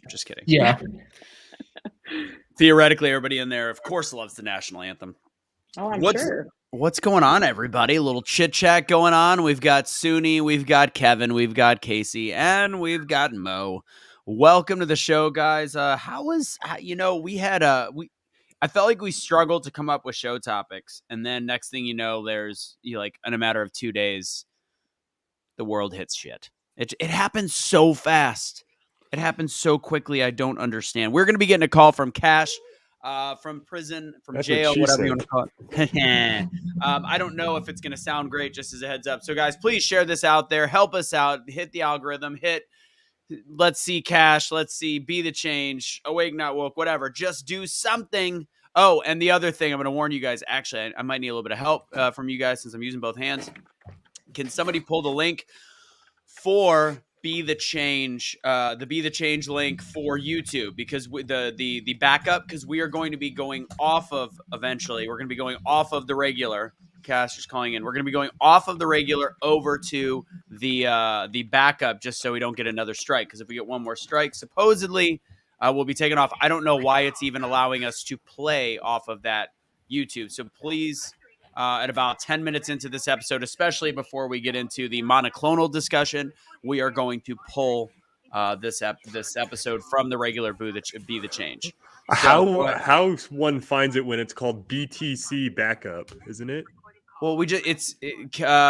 Just kidding. Yeah. Theoretically, everybody in there, of course, loves the national anthem. Oh, I'm sure. What's going on, everybody? A little chit chat going on. We've got Suni, we've got Kevin, we've got Casey, and we've got Mo. Welcome to the show, guys. I felt like we struggled to come up with show topics, and then next thing you know, there's in a matter of 2 days, the world hits shit. It happens so fast. It happens so quickly. I don't understand. We're going to be getting a call from Cash, from prison, from That's jail, what whatever she you want to call it. I don't know if it's going to sound great, just as a heads up. So, guys, please share this out there. Help us out. Hit the algorithm. Let's see Cash. Let's see Be the Change. Awake, Not Woke, whatever. Just do something. Oh, and the other thing, I'm going to warn you guys. Actually, I might need a little bit of help from you guys since I'm using both hands. Can somebody pull the link for Be the Change, the Be the Change link for YouTube, because the backup, because we are going to be going off of eventually. We're going to be going off of the regular. Cash is calling in. We're going to be going off of the regular over to the backup, just so we don't get another strike. Because if we get one more strike, supposedly we'll be taken off. I don't know why it's even allowing us to play off of that YouTube. So please. At about 10 minutes into this episode, especially before we get into the monoclonal discussion, we are going to pull this episode from the regular Be the Change. How one finds it when it's called BTC backup, isn't it? Well,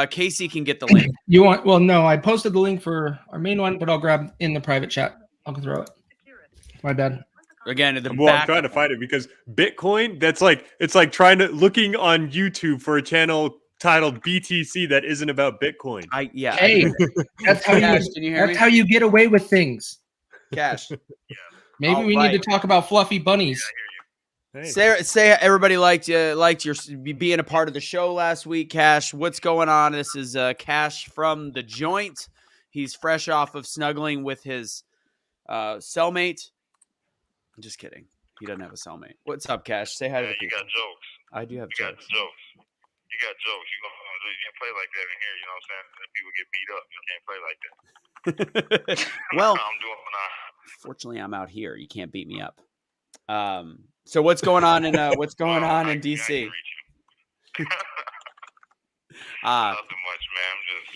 Casey can get the link. You want? Well, no, I posted the link for our main one, but I'll grab in the private chat. I'll throw it. My bad. Again, I'm trying to find it because Bitcoin, it's like looking on YouTube for a channel titled BTC that isn't about Bitcoin. Hey, that's how Cash, can you hear me? That's how you get away with things. Cash. Maybe we need to talk about fluffy bunnies. Hey. Say everybody liked your being a part of the show last week, Cash. What's going on? This is Cash from the joint. He's fresh off of snuggling with his cellmate. I'm just kidding. He doesn't have a cellmate. What's up, Cash? Say hi to the people. You got jokes. I do have jokes. You got jokes. You can't play like that in here. You know what I'm saying? People get beat up. You can't play like that. Well, I'm doing fortunately, I'm out here. You can't beat me up. So what's going on in DC? Nothing much, man. I'm just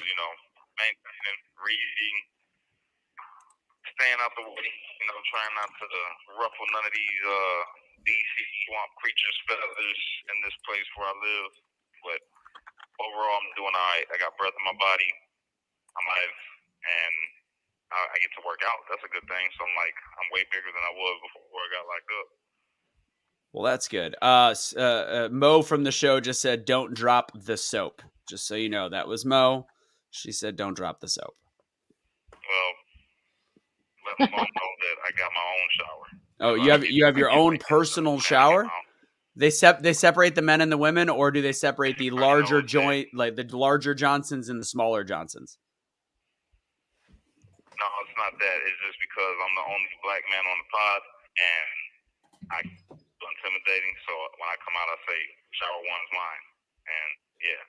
maintaining, reading, staying out the way. Trying not to ruffle none of these DC swamp creatures' feathers in this place where I live. But overall, I'm doing all right. I got breath in my body. I'm alive, and I get to work out. That's a good thing. So I'm way bigger than I was before I got locked up. Well, that's good. Mo from the show just said, "Don't drop the soap." Just so you know, that was Mo. She said, "Don't drop the soap." Well, let Mo know that I got my own shower. Oh, you have your own personal shower? They separate the men and the women, or do they separate the larger joint, like the larger Johnsons and the smaller Johnsons? No, it's not that. It's just because I'm the only black man on the pod, and I feel intimidating. So when I come out, I say, "Shower one's mine," and yeah.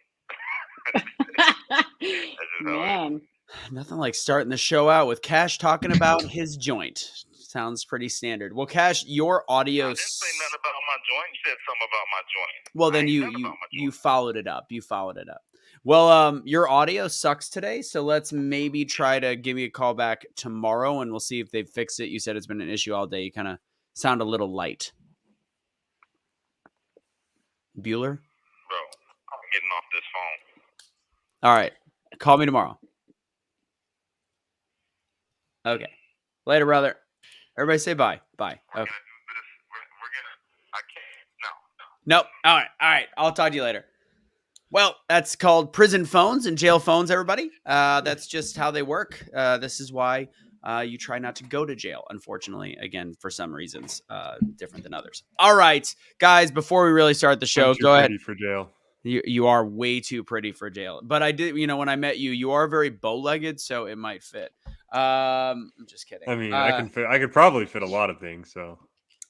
That's just Man. Nothing like starting the show out with Cash talking about his joint. Sounds pretty standard. Well, Cash, your audio. I didn't say nothing about my joint. You said something about my joint. Well, then you followed it up. Well, your audio sucks today, so let's maybe try to give me a call back tomorrow, and we'll see if they fix it. You said it's been an issue all day. You kind of sound a little light. Bueller? Bro, I'm getting off this phone. All right. Call me tomorrow. Okay. Later, brother. Everybody say bye. Bye. Okay. Nope. All right. I'll talk to you later. Well, that's called prison phones and jail phones, everybody. That's just how they work. This is why you try not to go to jail, unfortunately, again, for some reasons, different than others. All right, guys, before we really start the show, go ahead. For jail. You are way too pretty for jail. But I did, when I met you, you are very bow-legged, so it might fit. I'm just kidding. I mean, I could probably fit a lot of things, so.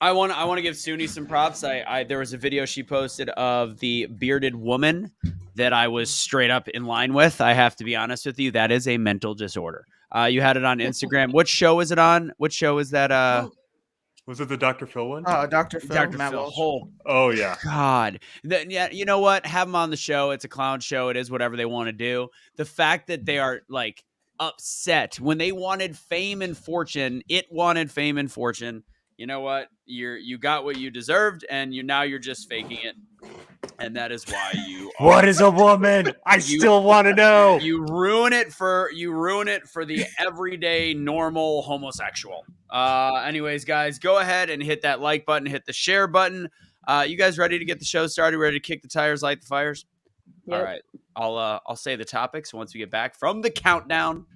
I want to give Suni some props. There was a video she posted of the bearded woman that I was straight up in line with. I have to be honest with you. That is a mental disorder. You had it on Instagram. What show is it on? What show is that? Was it the Dr. Phil one? Dr. Phil, Dr. Matt Phil. Walsh. Oh yeah. God. Yeah, you know what? Have them on the show. It's a clown show. It is whatever they want to do. The fact that they are like upset when they wanted fame and fortune, it wanted fame and fortune. You know what? You got what you deserved, and you're just faking it. And that is why you are. What is a woman? I still want to know. You ruin it for the everyday normal homosexual. Anyways, guys, go ahead and hit that like button, hit the share button. You guys ready to get the show started? Ready to kick the tires, light the fires? Yep. All right. I'll say the topics once we get back from the countdown.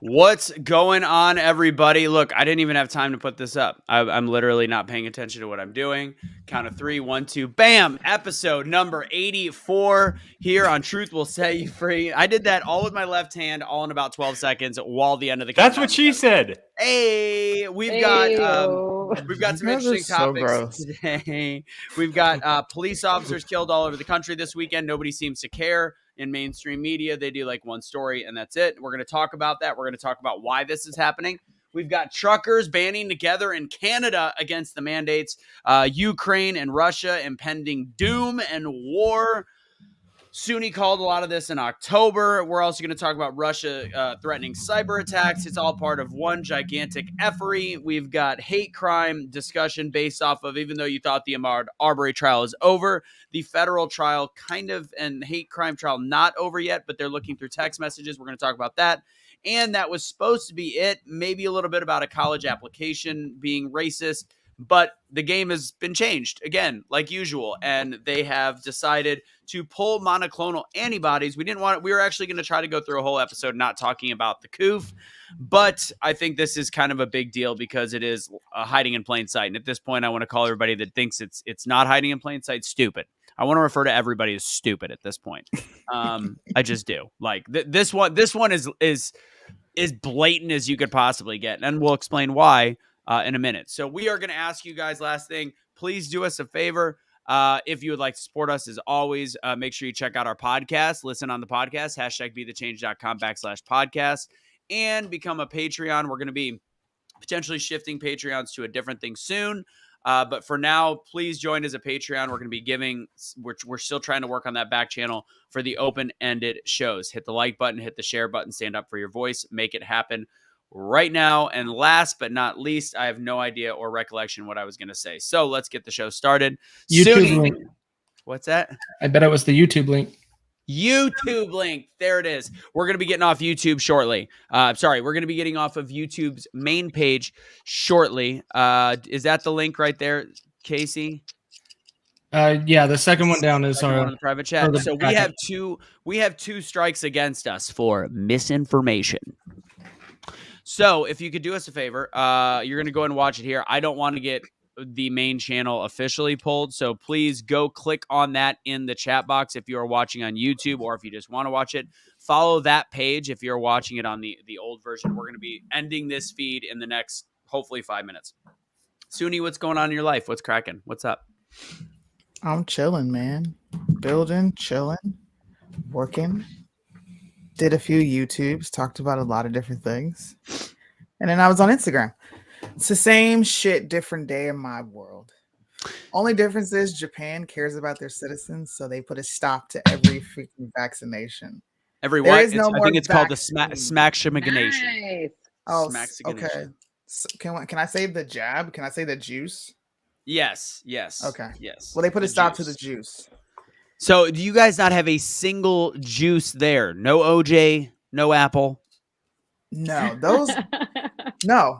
What's going on, everybody? Look, I didn't even have time to put this up. I'm literally not paying attention to what I'm doing. Count of 3, 1, 2, bam! Episode number 84 here on Truth Will Set You Free. I did that all with my left hand, all in about 12 seconds, while the end of the. That's what she said. Hey, we've got some interesting topics today. We've got police officers killed all over the country this weekend. Nobody seems to care. In mainstream media, they do like one story and that's it. We're going to talk about that. We're going to talk about why this is happening. We've got truckers banding together in Canada against the mandates. Ukraine and Russia impending doom and war. Sunni called a lot of this in October. We're also going to talk about Russia threatening cyber attacks. It's all part of one gigantic effery. We've got hate crime discussion based off of, even though you thought the Ahmaud Arbury trial is over, the federal trial kind of, and hate crime trial not over yet, but they're looking through text messages. We're going to talk about that. And that was supposed to be it. Maybe a little bit about a college application being racist. But the game has been changed again, like usual, and they have decided to pull monoclonal antibodies. We were actually going to try to go through a whole episode not talking about the COOF, but I think this is kind of a big deal because it is hiding in plain sight. And at this point, I want to call everybody that thinks it's not hiding in plain sight stupid. I want to refer to everybody as stupid at this point. I just do. Like this one is blatant as you could possibly get, and we'll explain why in a minute. So we are going to ask you guys, last thing, please do us a favor. If you would like to support us, as always, make sure you check out our podcast, listen on the podcast, #BeTheChange.com/podcast, and become a Patreon. We're going to be potentially shifting Patreons to a different thing soon. But for now, please join as a Patreon. We're going to be we're still trying to work on that back channel for the open-ended shows. Hit the like button, hit the share button, stand up for your voice, make it happen right now. And last but not least, I have no idea or recollection what I was going to say. So let's get the show started. YouTube link. What's that? I bet it was the YouTube link. YouTube link. There it is. We're going to be getting off YouTube shortly. We're going to be getting off of YouTube's main page shortly. Is that the link right there, Casey? Yeah, the second one down is our on the private chat. So we have two strikes against us for misinformation. So if you could do us a favor, you're going to go ahead and watch it here. I don't want to get the main channel officially pulled, so please go click on that in the chat box if you are watching on YouTube, or if you just want to watch it, follow that page if you're watching it on the old version. We're going to be ending this feed in the next, hopefully, 5 minutes. Sunni, what's going on in your life? What's cracking? What's up? I'm chilling, man. Building, chilling, working. Did a few YouTubes, talked about a lot of different things. And then I was on Instagram. It's the same shit, different day in my world. Only difference is Japan cares about their citizens, so they put a stop to every freaking vaccination. Every There what? is no I more think it's called the vaccine. smaximination. Nice. Oh, Smaximination. okay. So can I say the jab? Can I say the juice? Yes. Okay. Yes. Well, they put a stop to juice. the juice. So do you guys not have a single juice there? No OJ, no apple? No,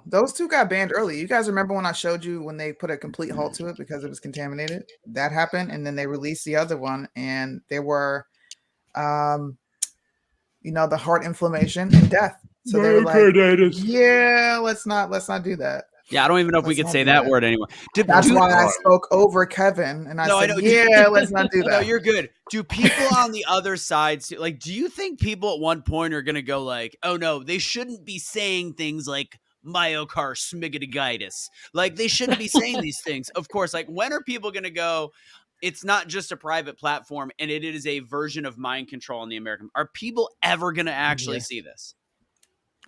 those two got banned early. You guys remember when I showed you when they put a complete halt to it because it was contaminated? That happened, and then they released the other one, and there were, the heart inflammation and death. So they were like, Myocarditis. yeah, let's not do that. Yeah, I don't even know if we Let's could not say do that that. word anymore. That's why I God. spoke over Kevin, and I No, I said, know. yeah, let's not do that. No, you're good. Do people on the other side like? Do you think people at one point are gonna go like, "Oh no, they shouldn't be saying things like myocarditis"? Like they shouldn't be saying these things. Of course, like when are people gonna go? It's not just a private platform, and it is a version of mind control in the American. Are people ever gonna actually Yes. see this?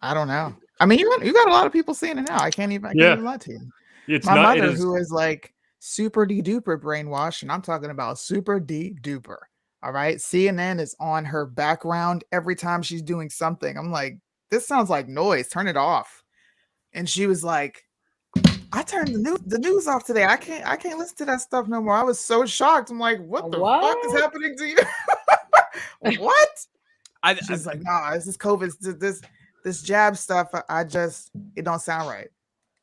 I don't know. I mean, you got a lot of people seeing it now. I can't even lie to you. It's My not. It mother, is. who is like super duper brainwashed, and I'm talking about super duper. All right. CNN is on her background every time she's doing something. I'm like, this sounds like noise. Turn it off. And she was like, I turned the news off today. I can't listen to that stuff no more. I was so shocked. I'm like, what the fuck is happening to you? What? She's like, nah, this is COVID. This jab stuff. It don't sound right.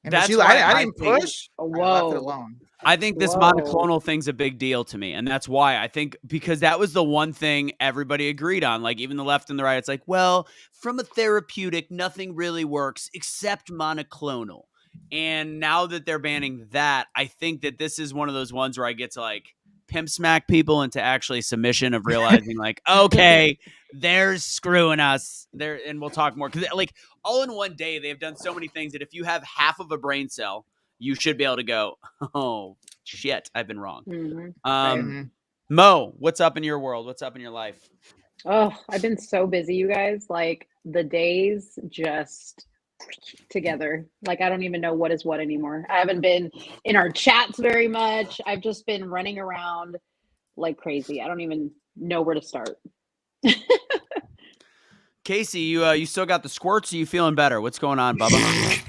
And That's she's why like, I didn't think- push. I left it alone. I think this monoclonal thing's a big deal to me. And that's why I think, because that was the one thing everybody agreed on. Like even the left and the right, it's like, well, from a therapeutic, nothing really works except monoclonal. And now that they're banning that, I think that this is one of those ones where I get to like pimp smack people into actually submission of realizing like, okay, they're screwing us there. And we'll talk more. Cause like all in one day, they've done so many things that if you have half of a brain cell, you should be able to go, oh, shit, I've been wrong. Mm-hmm. Mo, what's up in your world? What's up in your life? Oh, I've been so busy, you guys. Like the days just together. Like I don't even know what is what anymore. I haven't been in our chats very much. I've just been running around like crazy. I don't even know where to start. Casey, you still got the squirts? Are you feeling better? What's going on, Bubba?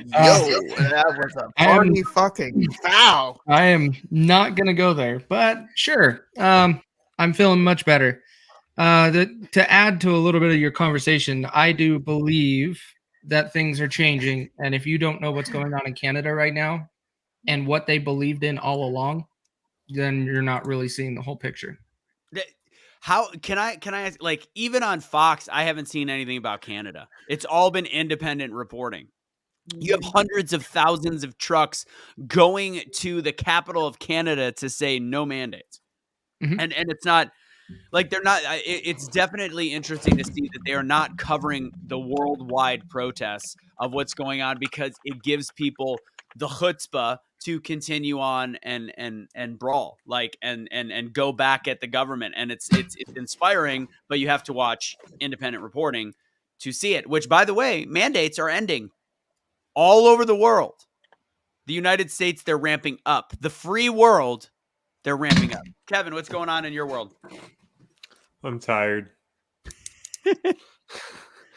That was a party fucking foul. I am not gonna go there, but sure. I'm feeling much better. To add to a little bit of your conversation, I do believe that things are changing, and if you don't know what's going on in Canada right now and what they believed in all along, then you're not really seeing the whole picture. How can I ask, like, even on Fox, I haven't seen anything about Canada. It's all been independent reporting. You have hundreds of thousands of trucks going to the capital of Canada to say no mandates. Mhm. And it's not like they're not. It's definitely interesting to see that they are not covering the worldwide protests of what's going on, because it gives people the chutzpah to continue on and brawl, like and go back at the government. And it's inspiring, but you have to watch independent reporting to see it. Which, by the way, mandates are ending all over the world. The United States, they're ramping up. The free world, they're ramping up. Kevin, what's going on in your world? I'm tired.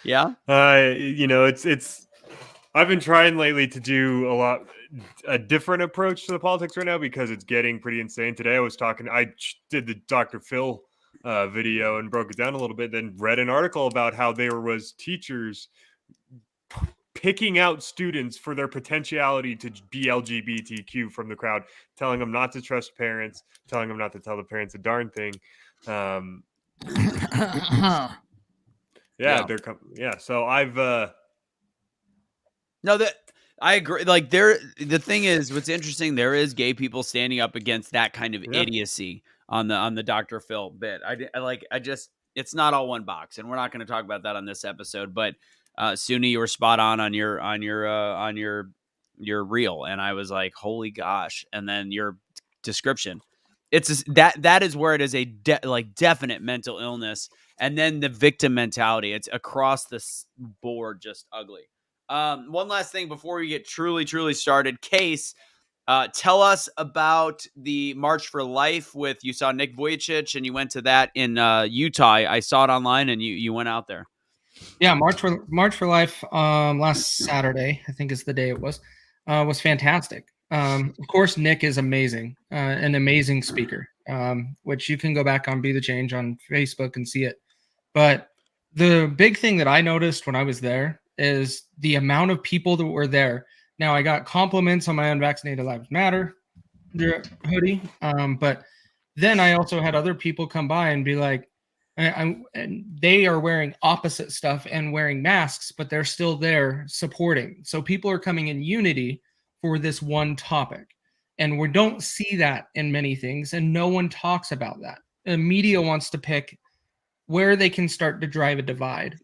Yeah. It's. I've been trying lately to do a different approach to the politics right now because it's getting pretty insane. Today I did the Dr. Phil video and broke it down a little bit, then read an article about how there was teachers picking out students for their potentiality to be LGBTQ from the crowd, telling them not to trust parents, telling them not to tell the parents a darn thing. So I've No, that I agree. Like the thing is, what's interesting, there is gay people standing up against that kind of idiocy on the Dr. Phil bit. It's not all one box, and we're not going to talk about that on this episode. But Suni, you were spot on your reel, and I was like, holy gosh! And then your description, that is where it is a definite mental illness, and then the victim mentality. It's across the board, just ugly. One last thing before we get truly started. Case, tell us about the March for Life you saw Nick Vujicic, and you went to that in Utah. I saw it online, and you went out there. Yeah, March for Life last Saturday, I think is the day it was fantastic. Of course, Nick is amazing, an amazing speaker, which you can go back on Be the Change on Facebook and see it. But the big thing that I noticed when I was there is the amount of people that were there. Now, I got compliments on my Unvaccinated Lives Matter hoodie, but then I also had other people come by and be like, and they are wearing opposite stuff and wearing masks, but they're still there supporting. So people are coming in unity for this one topic. And we don't see that in many things, and no one talks about that. The media wants to pick where they can start to drive a divide.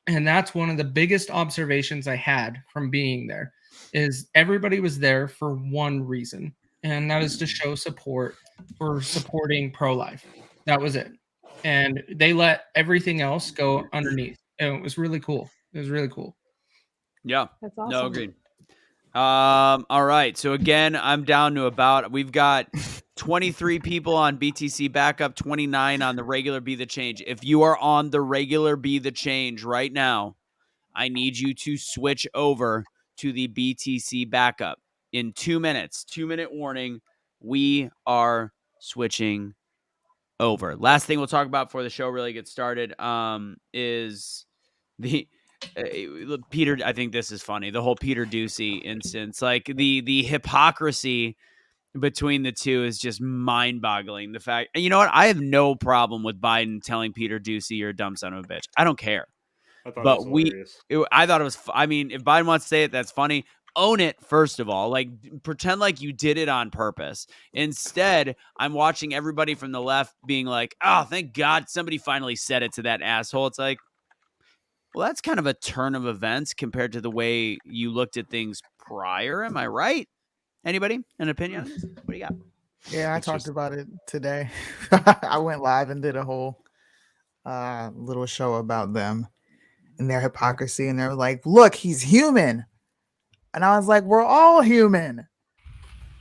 And that's one of the biggest observations I had from being there is everybody was there for one reason, and that is to show support for supporting pro-life. That was it. And they let everything else go underneath. And it was really cool. It was really cool. Yeah. That's awesome. No, agreed. All right. So again, I'm down to we've got 23 people on BTC backup, 29 on the regular Be the Change. If you are on the regular Be the Change right now, I need you to switch over to the BTC backup in 2 minutes. 2-minute warning. We are switching over. Last thing we'll talk about before the show really gets started is the Peter. I think this is funny. The whole Peter Ducey instance, like the hypocrisy between the two is just mind-boggling. The fact, and you know what? I have no problem with Biden telling Peter Ducey you're a dumb son of a bitch. I don't care. I thought But it was hilarious. I thought it was. I mean, if Biden wants to say it, that's funny. Own it, first of all. Like, pretend like you did it on purpose. Instead, I'm watching everybody from the left being like, oh, thank God somebody finally said it to that asshole. It's like, well, that's kind of a turn of events compared to the way you looked at things prior. Am I right? Anybody? An opinion on this? What do you got? Yeah, I It's talked just- about it today. I went live and did a whole little show about them and their hypocrisy. And they were like, look, he's human. And I was like, we're all human.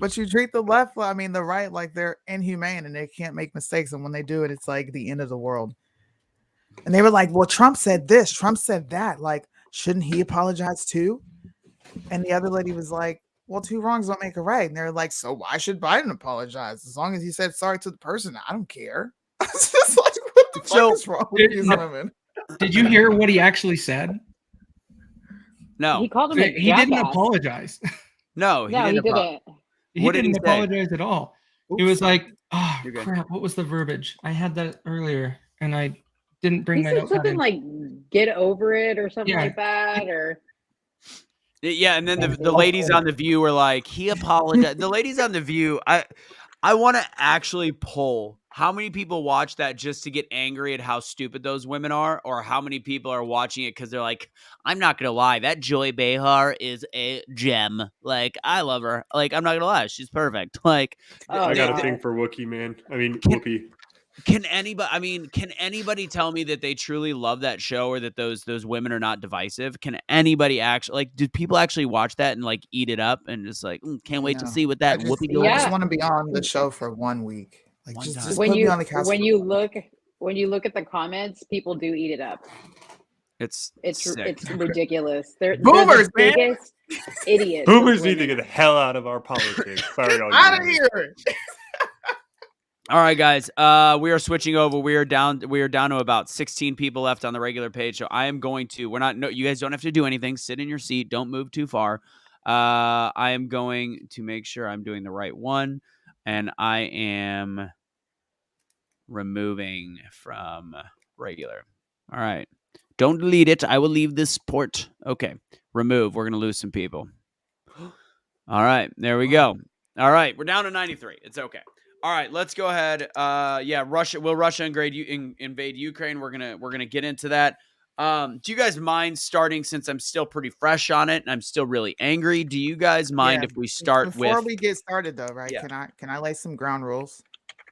But you treat the left, the right, like they're inhumane and they can't make mistakes. And when they do it, it's like the end of the world. And they were like, well, Trump said this, Trump said that. Like, shouldn't he apologize too? And the other lady was like, well, two wrongs don't make a right. And they're like, so why should Biden apologize? As long as he said sorry to the person, I don't care. It's just like, what the fuck is wrong with these women? Did you hear what he actually said? No, He called him a He didn't jackass. apologize. no, No, he didn't. He What did he didn't say? apologize at all. He Oops. was like, oh, You're good. crap. What was the verbiage? I had that earlier and I didn't bring He my said notepad something in. like "get over it" or something Yeah. like that, or Yeah, and then the ladies on The View were like, he apologized. The ladies on The View, I want to actually poll how many people watch that just to get angry at how stupid those women are, or how many people are watching it because they're like, I'm not going to lie, that Joy Behar is a gem. Like, I love her. Like, I'm not going to lie, she's perfect. Like, oh, I got no. a thing for Wookiee, man. I mean, Can- Whoopi. Can anybody tell me that they truly love that show, or that those women are not divisive? Can anybody actually, like, did people actually watch that and like eat it up and just like, can't wait to No. see what that I just, Whoopi I Goldberg. just Yeah. want to be on the show for 1 week. Like, One just time. put when me on the couch. when you look at the comments, people do eat it up. It's It's sick. ridiculous. They're Boomers, the man. biggest idiots. Boomers those need to women. get the hell out of our politics. Sorry, all you Out of boomers. here. All right, guys. We are switching over. We are down to about 16 people left on the regular page. So I am going to. You guys don't have to do anything. Sit in your seat. Don't move too far. I am going to make sure I'm doing the right one, and I am removing from regular. All right. Don't delete it. I will leave this port. Okay. Remove. We're gonna lose some people. All right. There we go. All right. We're down to 93. It's okay. All right, let's go ahead. Russia. Will Russia invade Ukraine? We're gonna get into that. Do you guys mind starting, since I'm still pretty fresh on it and I'm still really angry? Do you guys mind if we start Before with? we get started though, right? Yeah. Can I lay some ground rules?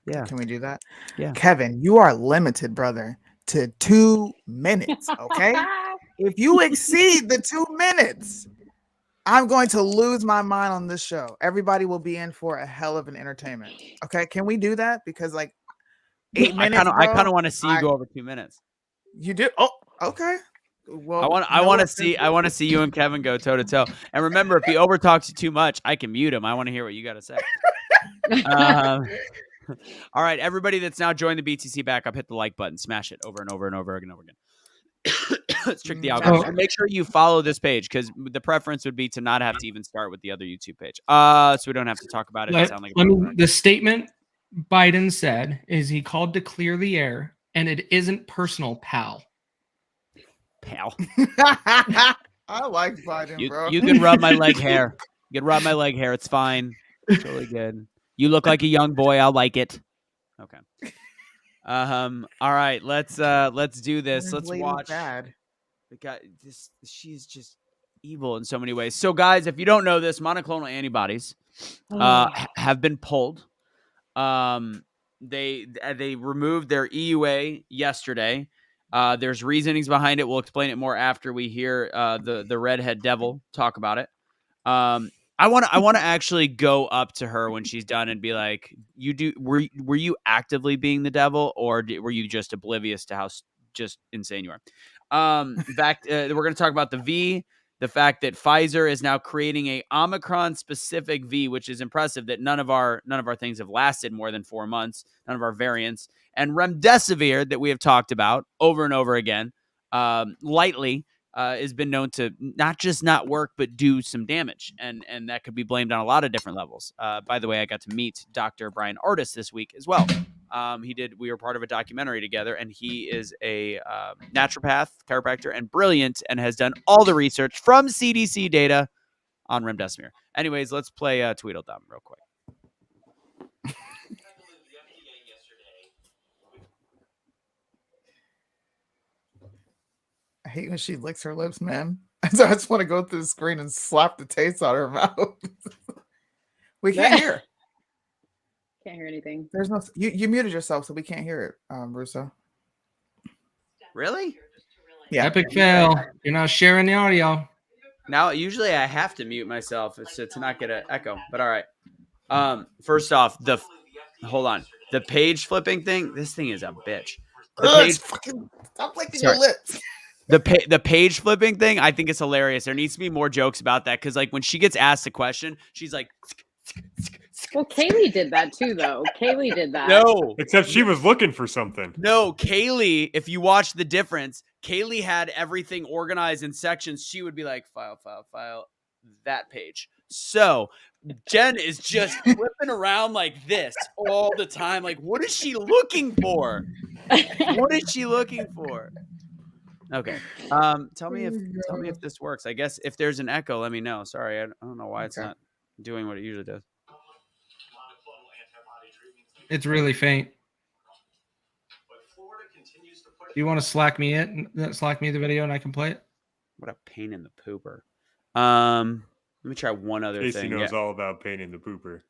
Yeah. Can we do that? Yeah. Kevin, you are limited, brother, to 2 minutes. Okay. If you exceed the 2 minutes, I'm going to lose my mind on this show. Everybody will be in for a hell of an entertainment. Okay. Can we do that? Because like 8 minutes. I kind bro, of want to see you go over 2 minutes. You do? Oh, okay. Well, I want to see you and Kevin go toe to toe. And remember, if he overtalks you too much, I can mute him. I want to hear what you got to say. All right, everybody that's now joined the BTC backup, hit the like button, smash it over and over and over and over again. Let's trick the Mm, algorithm. so- And make sure you follow this page because the preference would be to not have to even start with the other YouTube page. So we don't have to talk about it. And sound like The statement Biden said is he called to clear the air, and it isn't personal, pal. pal. I like Biden, bro. You can rub my leg hair. You can rub my leg hair. It's fine. It's totally good. You look like a young boy. I'll like it. Okay. All right. Let's do this. Let's Lady's watch. bad. The guy, she's just evil in so many ways. So, guys, if you don't know this, monoclonal antibodies have been pulled. They removed their EUA yesterday. There's reasonings behind it. We'll explain it more after we hear the redhead devil talk about it. I want to actually go up to her when she's done and be like, were you actively being the devil, or were you just oblivious to how just insane you are? We're going to talk about the V, the fact that Pfizer is now creating a Omicron specific V, which is impressive that none of our things have lasted more than 4 months, none of our variants, and remdesivir that we have talked about over and over again, lightly, has been known to not just not work, but do some damage. And that could be blamed on a lot of different levels. By the way, I got to meet Dr. Brian Artis this week as well. We were part of a documentary together, and he is a naturopath, chiropractor, and brilliant, and has done all the research from CDC data on remdesivir. Anyways, let's play Tweedledum real quick. I hate when she licks her lips, man. So I just want to go through the screen and slap the taste out of her mouth. We can't hear. Can't hear anything. There's no. You muted yourself, so we can't hear it, Russo. Really? Yeah. Epic fail. You're not sharing the audio. Now, usually I have to mute myself to not get an echo, but all right. First off, hold on. The page flipping thing, this thing is a bitch. Stop licking your lips. The page flipping thing, I think it's hilarious. There needs to be more jokes about that because, like, when she gets asked a question, she's like, Well, Kaylee did that too, though. Kaylee did that. no. Except she was looking for something. No, Kaylee, if you watch the difference, Kaylee had everything organized in sections. She would be like, file, that page. So Jen is just flipping around like this all the time. Like, what is she looking for? What is she looking for? Okay. Tell me if this works. I guess if there's an echo, let me know. Sorry, I don't know why it's not doing what it usually does. It's really faint. You want to slack me the video and I can play it? What a pain in the pooper. Let me try one other Casey thing. knows all about pain in the pooper.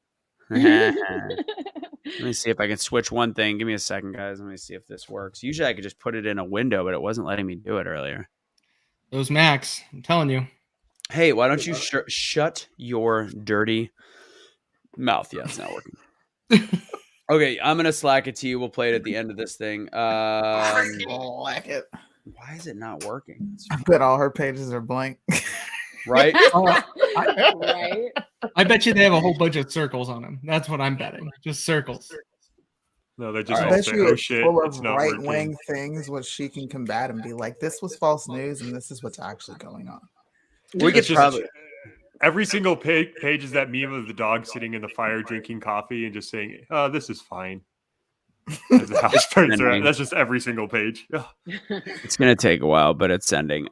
Let me see if I can switch one thing. Give me a second, guys. Let me see if this works. Usually I could just put it in a window, but it wasn't letting me do it earlier. Those Macs, I'm telling you. Hey, why don't you shut your dirty mouth? Yeah, it's not working. Okay, I'm going to Slack it to you. We'll play it at the end of this thing. Slack it. Why is it not working? I bet all her pages are blank. Right? Right. I bet you they have a whole bunch of circles on them. That's what I'm betting. Just circles. No, they're just I all bet saying, you oh it's shit, full it's of not right working. wing things which she can combat and be like, this was false news and this is what's actually going on. We It's could just- probably... Every single page is that meme of the dog sitting in the fire drinking coffee and just saying, "Oh, this is fine." As the house burns around. That's just every single page. It's gonna take a while, but it's sending. We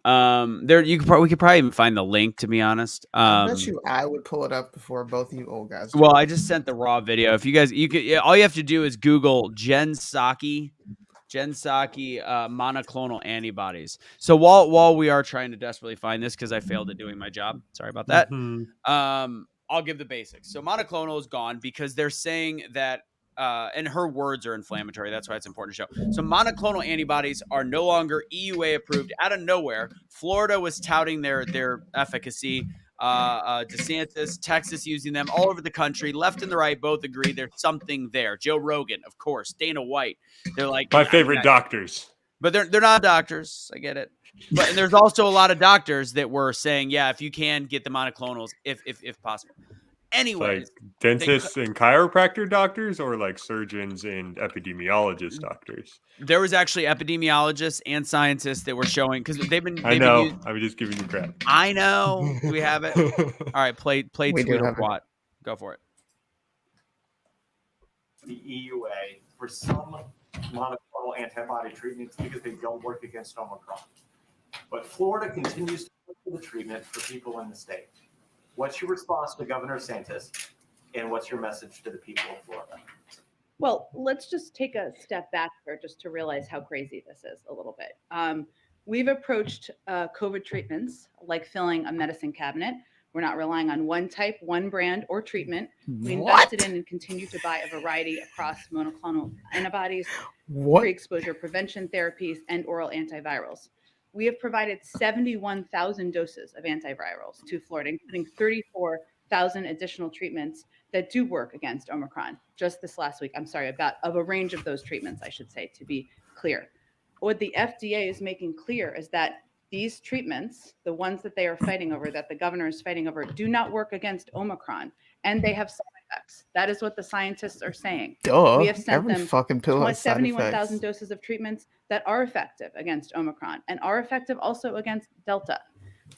could probably even find the link. To be honest, I bet you I would pull it up before both you old guys. Well, I just sent the raw video. If you guys, all you have to do is Google Jen Psaki monoclonal antibodies. So while we are trying to desperately find this because I failed at doing my job, sorry about that. I'll give the basics. So monoclonal is gone because they're saying that. And her words are inflammatory. That's why it's important to show. So monoclonal antibodies are no longer EUA approved out of nowhere. Florida was touting their efficacy. DeSantis, Texas using them all over the country. Left and the right both agree there's something there. Joe Rogan, of course. Dana White. They're like my favorite doctors. But they're not doctors. I get it. But and there's also a lot of doctors that were saying, yeah, if you can get the monoclonals, if possible. Anyways, Like dentists and chiropractor doctors, or like surgeons and epidemiologist doctors? there was actually epidemiologists and scientists that were showing, because they've been I know. I was just giving you crap. I know. Do we have it? All right, play We do tweet or have it. what? Go for it. The EUA for some monoclonal antibody treatments because they don't work against Omicron. But Florida continues to look for the treatment for people in the state. What's your response to Governor DeSantis, and what's your message to the people of Florida? Well, let's just take a step back here just to realize how crazy this is a little bit. We've approached COVID treatments like filling a medicine cabinet. We're not relying on one type, one brand, or treatment. We invested in and continue to buy a variety across monoclonal antibodies, pre-exposure prevention therapies, and oral antivirals. We have provided 71,000 doses of antivirals to Florida, including 34,000 additional treatments that do work against Omicron just this last week. I'm sorry, about of a range of those treatments, I should say, to be clear. What the FDA is making clear is that these treatments, the ones that they are fighting over, that the governor is fighting over, do not work against Omicron, and they have side effects. That is what the scientists are saying. Duh. We have sent Every them fucking pill has side 71,000 effects. doses of treatments that are effective against Omicron and are effective also against Delta.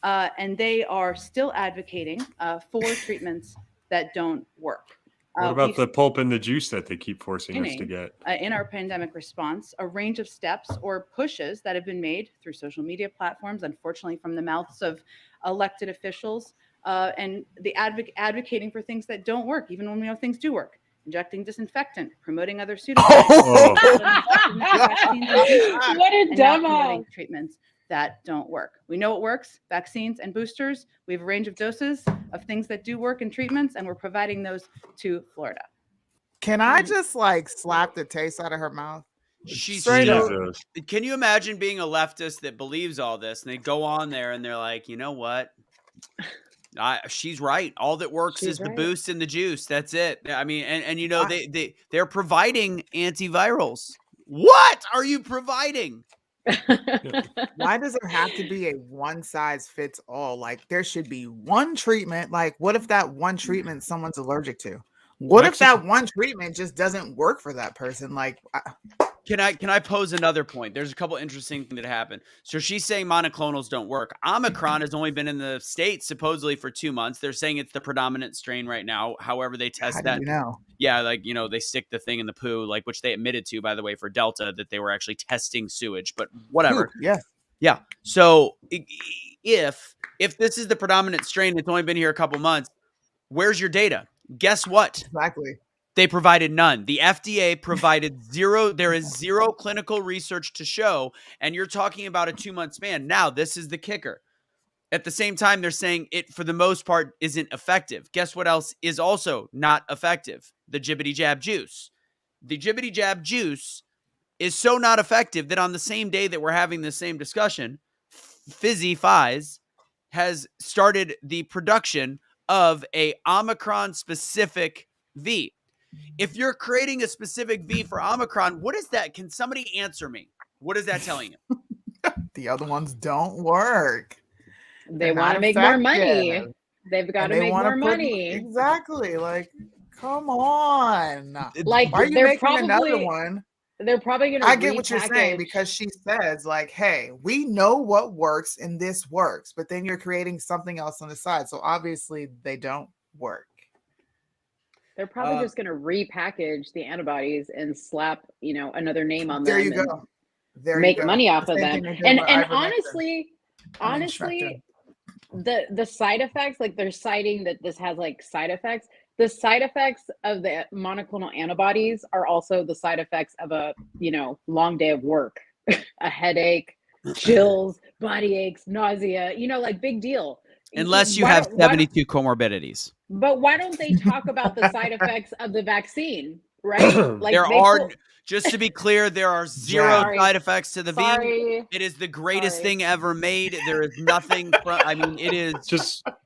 And they are still advocating for treatments that don't work. What about the pulp and the juice that they keep forcing us to get? In our pandemic response, a range of steps or pushes that have been made through social media platforms, unfortunately from the mouths of elected officials, and the advocating for things that don't work, even when we know things do work. Injecting disinfectant, promoting other pseudoscience, What a dumbass. treatments that don't work. We know it works, vaccines and boosters. We have a range of doses of things that do work in treatments, and we're providing those to Florida. Can I just like slap the taste out of her mouth? She's Straight up. Jesus. Can you imagine being a leftist that believes all this, and they go on there and they're like, you know what? She's right. All that works She's is the right. boost and the juice. That's it. I mean, and you know, they're providing antivirals. What are you providing? Why does it have to be a one size fits all? Like there should be one treatment. Like what if that one treatment someone's allergic to? What if that one treatment just doesn't work for that person? Like Can I pose another point? There's a couple interesting things that happened. So she's saying monoclonals don't work. Omicron has only been in the States supposedly for 2 months. They're saying it's the predominant strain right now. However, they test how that. do you know? Yeah, like, you know, they stick the thing in the poo, like, which they admitted to, by the way, for Delta, that they were actually testing sewage, but whatever. Poop, yeah. Yeah. So if this is the predominant strain that's only been here a couple months, where's your data? Guess what? Exactly. They provided none. The FDA provided zero. There is zero clinical research to show, and you're talking about a 2-month span. Now, this is the kicker. At the same time, they're saying it, for the most part, isn't effective. Guess what else is also not effective? The jibbity jab juice. The jibbity jab juice is so not effective that on the same day that we're having the same discussion, Pfizer has started the production of a Omicron-specific V. If you're creating a specific V for Omicron, what is that? Can somebody answer me? What is that telling you? The other ones don't work. They They're want not to make more money. effective. They've got And to they make wanna more put- money. Exactly. Like, come on. Like Why are you they're making probably another one? they're probably going to. I get what you're saying because she says, like, hey, we know what works and this works, but then you're creating something else on the side. So obviously they don't work. They're probably just going to repackage the antibodies and slap, another name on There them. you and go. There make you go. money off The of same them. thing they did And with and ivermectin. honestly, the side effects, like they're citing that this has like side effects. The side effects of the monoclonal antibodies are also the side effects of a long day of work, a headache, chills, body aches, nausea. Like big deal. Unless you Why have don't- why don't- 72 comorbidities. But why don't they talk about the side effects of the vaccine? Right? Like There they are, pull- just to be clear, there are zero Sorry. side effects to the V. Sorry. It is the greatest Sorry. thing ever made. There is nothing it is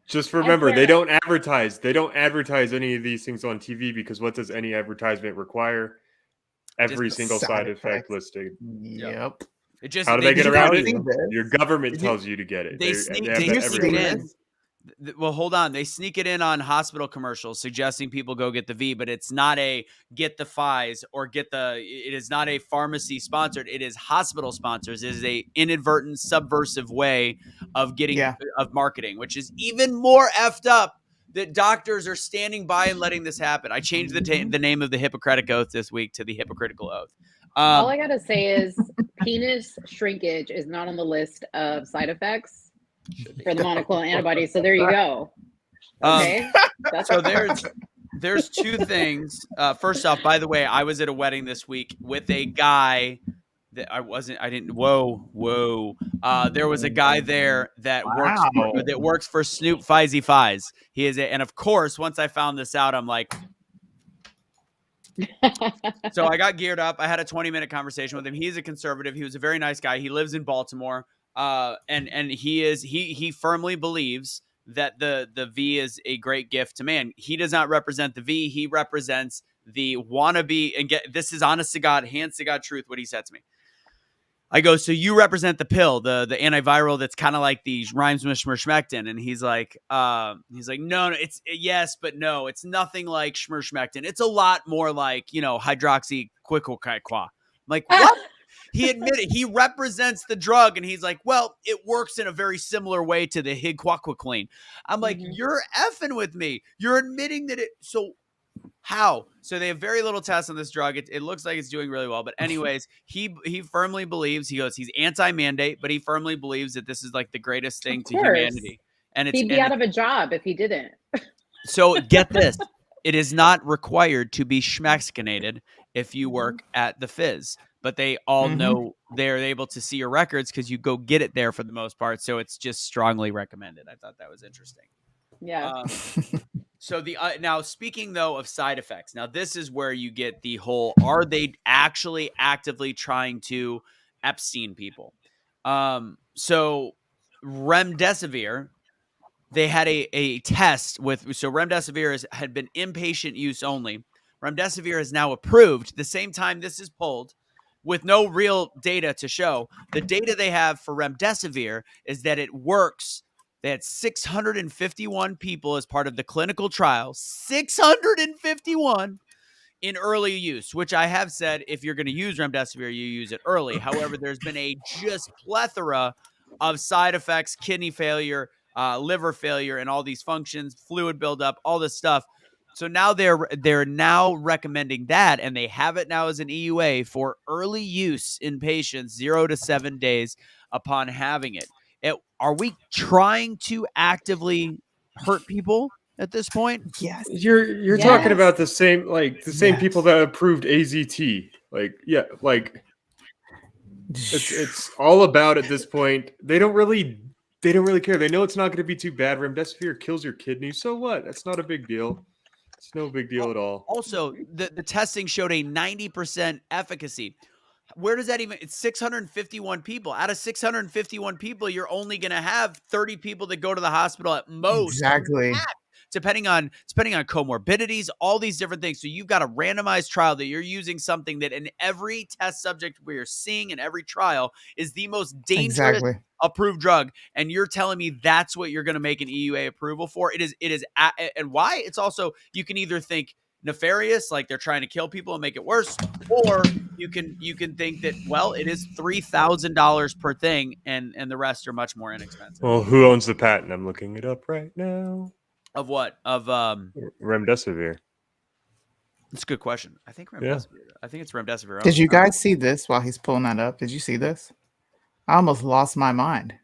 Just remember, they don't advertise. They don't advertise any of these things on TV because what does any advertisement require? Every Just single side side effect effects. listed. Yep. it just How do they get around it? Did you Your government Did tells you to get it. they Have sneak that Did you every see week. this? Well, hold on. They sneak it in on hospital commercials suggesting people go get the V, but it's not a get the Pfizer or it is not a pharmacy sponsored. It is hospital sponsors. It is a inadvertent subversive way of of marketing, which is even more effed up that doctors are standing by and letting this happen. I changed the name of the Hippocratic Oath this week to the Hypocritical Oath. All I got to say is penis shrinkage is not on the list of side effects for the monoclonal antibody. So there you go. Okay. So there's two things. First off, by the way, I was at a wedding this week with a guy that there was a guy there that works for Snoop Fizzy Fiz. He is and of course, once I found this out, I'm like, so I got geared up. I had a 20-minute conversation with him. He's a conservative. He was a very nice guy. He lives in Baltimore. And he firmly believes that the V is a great gift to man. He does not represent the V. He represents the wannabe. And this is honest to God, hands to God truth, what he said to me. I go, so you represent the pill, the antiviral that's kind of like the rhymes with schmurschmectin. And he's like, no, it's yes, but no, it's nothing like schmurschmectin. It's a lot more like, hydroxyquicquicqua. I'm like, what? He admitted he represents the drug, and he's like, well, it works in a very similar way to the higquaquicline. I'm like, you're effing with me. You're admitting that so how? So they have very little tests on this drug. It looks like it's doing really well. But anyways, he firmly believes, he's anti-mandate, but he firmly believes that this is like the greatest thing to humanity. And he'd be out of a job if he didn't. So get this. It is not required to be schmaxinated if you work at the Fizz. But they all know they're able to see your records because you go get it there for the most part. So it's just strongly recommended. I thought that was interesting. Yeah. So now speaking though of side effects, now this is where you get the whole, are they actually actively trying to Epstein people? So remdesivir, they had a test so remdesivir had been inpatient use only. Remdesivir is now approved the same time this is pulled with no real data to show. The data they have for remdesivir is that it works. They had 651 people as part of the clinical trial, 651 in early use, which I have said, if you're going to use remdesivir, you use it early. However, there's been a just plethora of side effects, kidney failure, liver failure, and all these functions, fluid buildup, all this stuff. So now they're now recommending that, and they have it now as an EUA for early use in patients 0 to 7 days upon having it. Are we trying to actively hurt people at this point? Yes. You're talking about the same people that approved AZT. It's all about at this point. They don't really care. They know it's not going to be too bad. Remdesivir kills your kidney. So what? That's not a big deal. It's no big deal at all. Also, the testing showed a 90% efficacy. Where does that even? It's 651 people. Out of 651 people, you're only going to have 30 people that go to the hospital at most. Exactly. Depending on comorbidities, all these different things. So you've got a randomized trial that you're using something that in every test subject we're seeing in every trial is the most dangerous approved drug. And you're telling me that's what you're going to make an EUA approval for? It is, and why? It's also, you can either think nefarious, like they're trying to kill people and make it worse, or you can think that, well, it is $3,000 per thing, and the rest are much more inexpensive. Well, who owns the patent? I'm looking it up right now. Of what? Of remdesivir. That's a good question. I think remdesivir. Yeah. I think it's remdesivir. Did you guys see this while he's pulling that up? Did you see this? I almost lost my mind.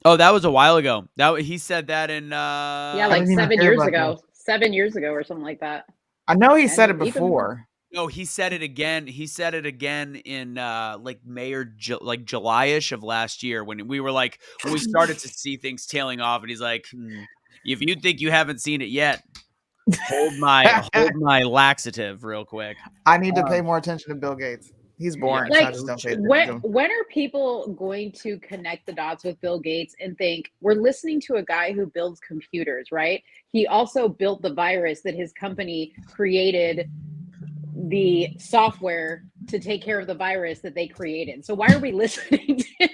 Oh, that was a while ago. He said that in like 7 years ago. 7 years ago or something like that. I know he said it before. No, he said it again. He said it again in like May or July-ish of last year when we started to see things tailing off, and he's like, if you think you haven't seen it yet, hold my laxative real quick. I need to pay more attention to Bill Gates. He's boring. Like, so I just don't pay attention. When are people going to connect the dots with Bill Gates and think, we're listening to a guy who builds computers, right? He also built the virus that his company created the software to take care of the virus that they created. So why are we listening to him?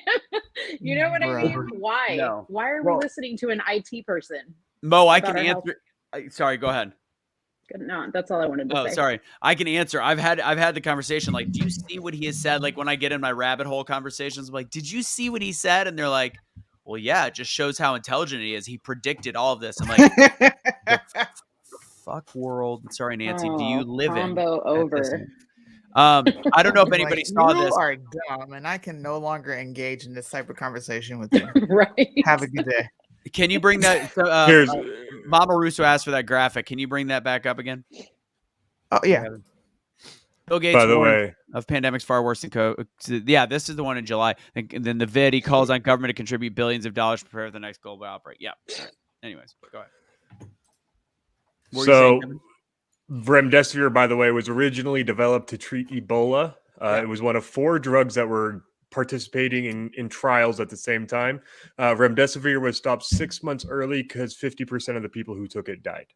You know what I Bruh. mean? Why? No. Why are Well- we listening to an IT person? Mo, I About can our health. answer. Sorry, go ahead. Good. No, that's all I wanted to Oh, say. sorry. I can answer. I've had the conversation. Like, do you see what he has said? Like when I get in my rabbit hole conversations, I'm like, did you see what he said? And they're like, well, yeah, it just shows how intelligent he is. He predicted all of this. I'm like, the fuck world. Sorry, Nancy. Do you live in? Combo at this over. time? I don't know if Like, anybody saw you this. are dumb, and I can no longer engage in this type of conversation with you. Right. Have a good day. Can you bring that? Here's Mama Russo asked for that graphic. Can you bring that back up again? Oh yeah. Bill Gates by the warned way, of pandemics far worse than COVID. Yeah, this is the one in July. And then the vid, he calls on government to contribute billions of dollars to prepare for the next global outbreak. Yeah. All right. Anyways, go ahead. What were you saying, so Kevin? remdesivir, by the way, was originally developed to treat Ebola. It was one of 4 drugs that were participating in trials at the same time. Remdesivir was stopped 6 months early because 50% of the people who took it died.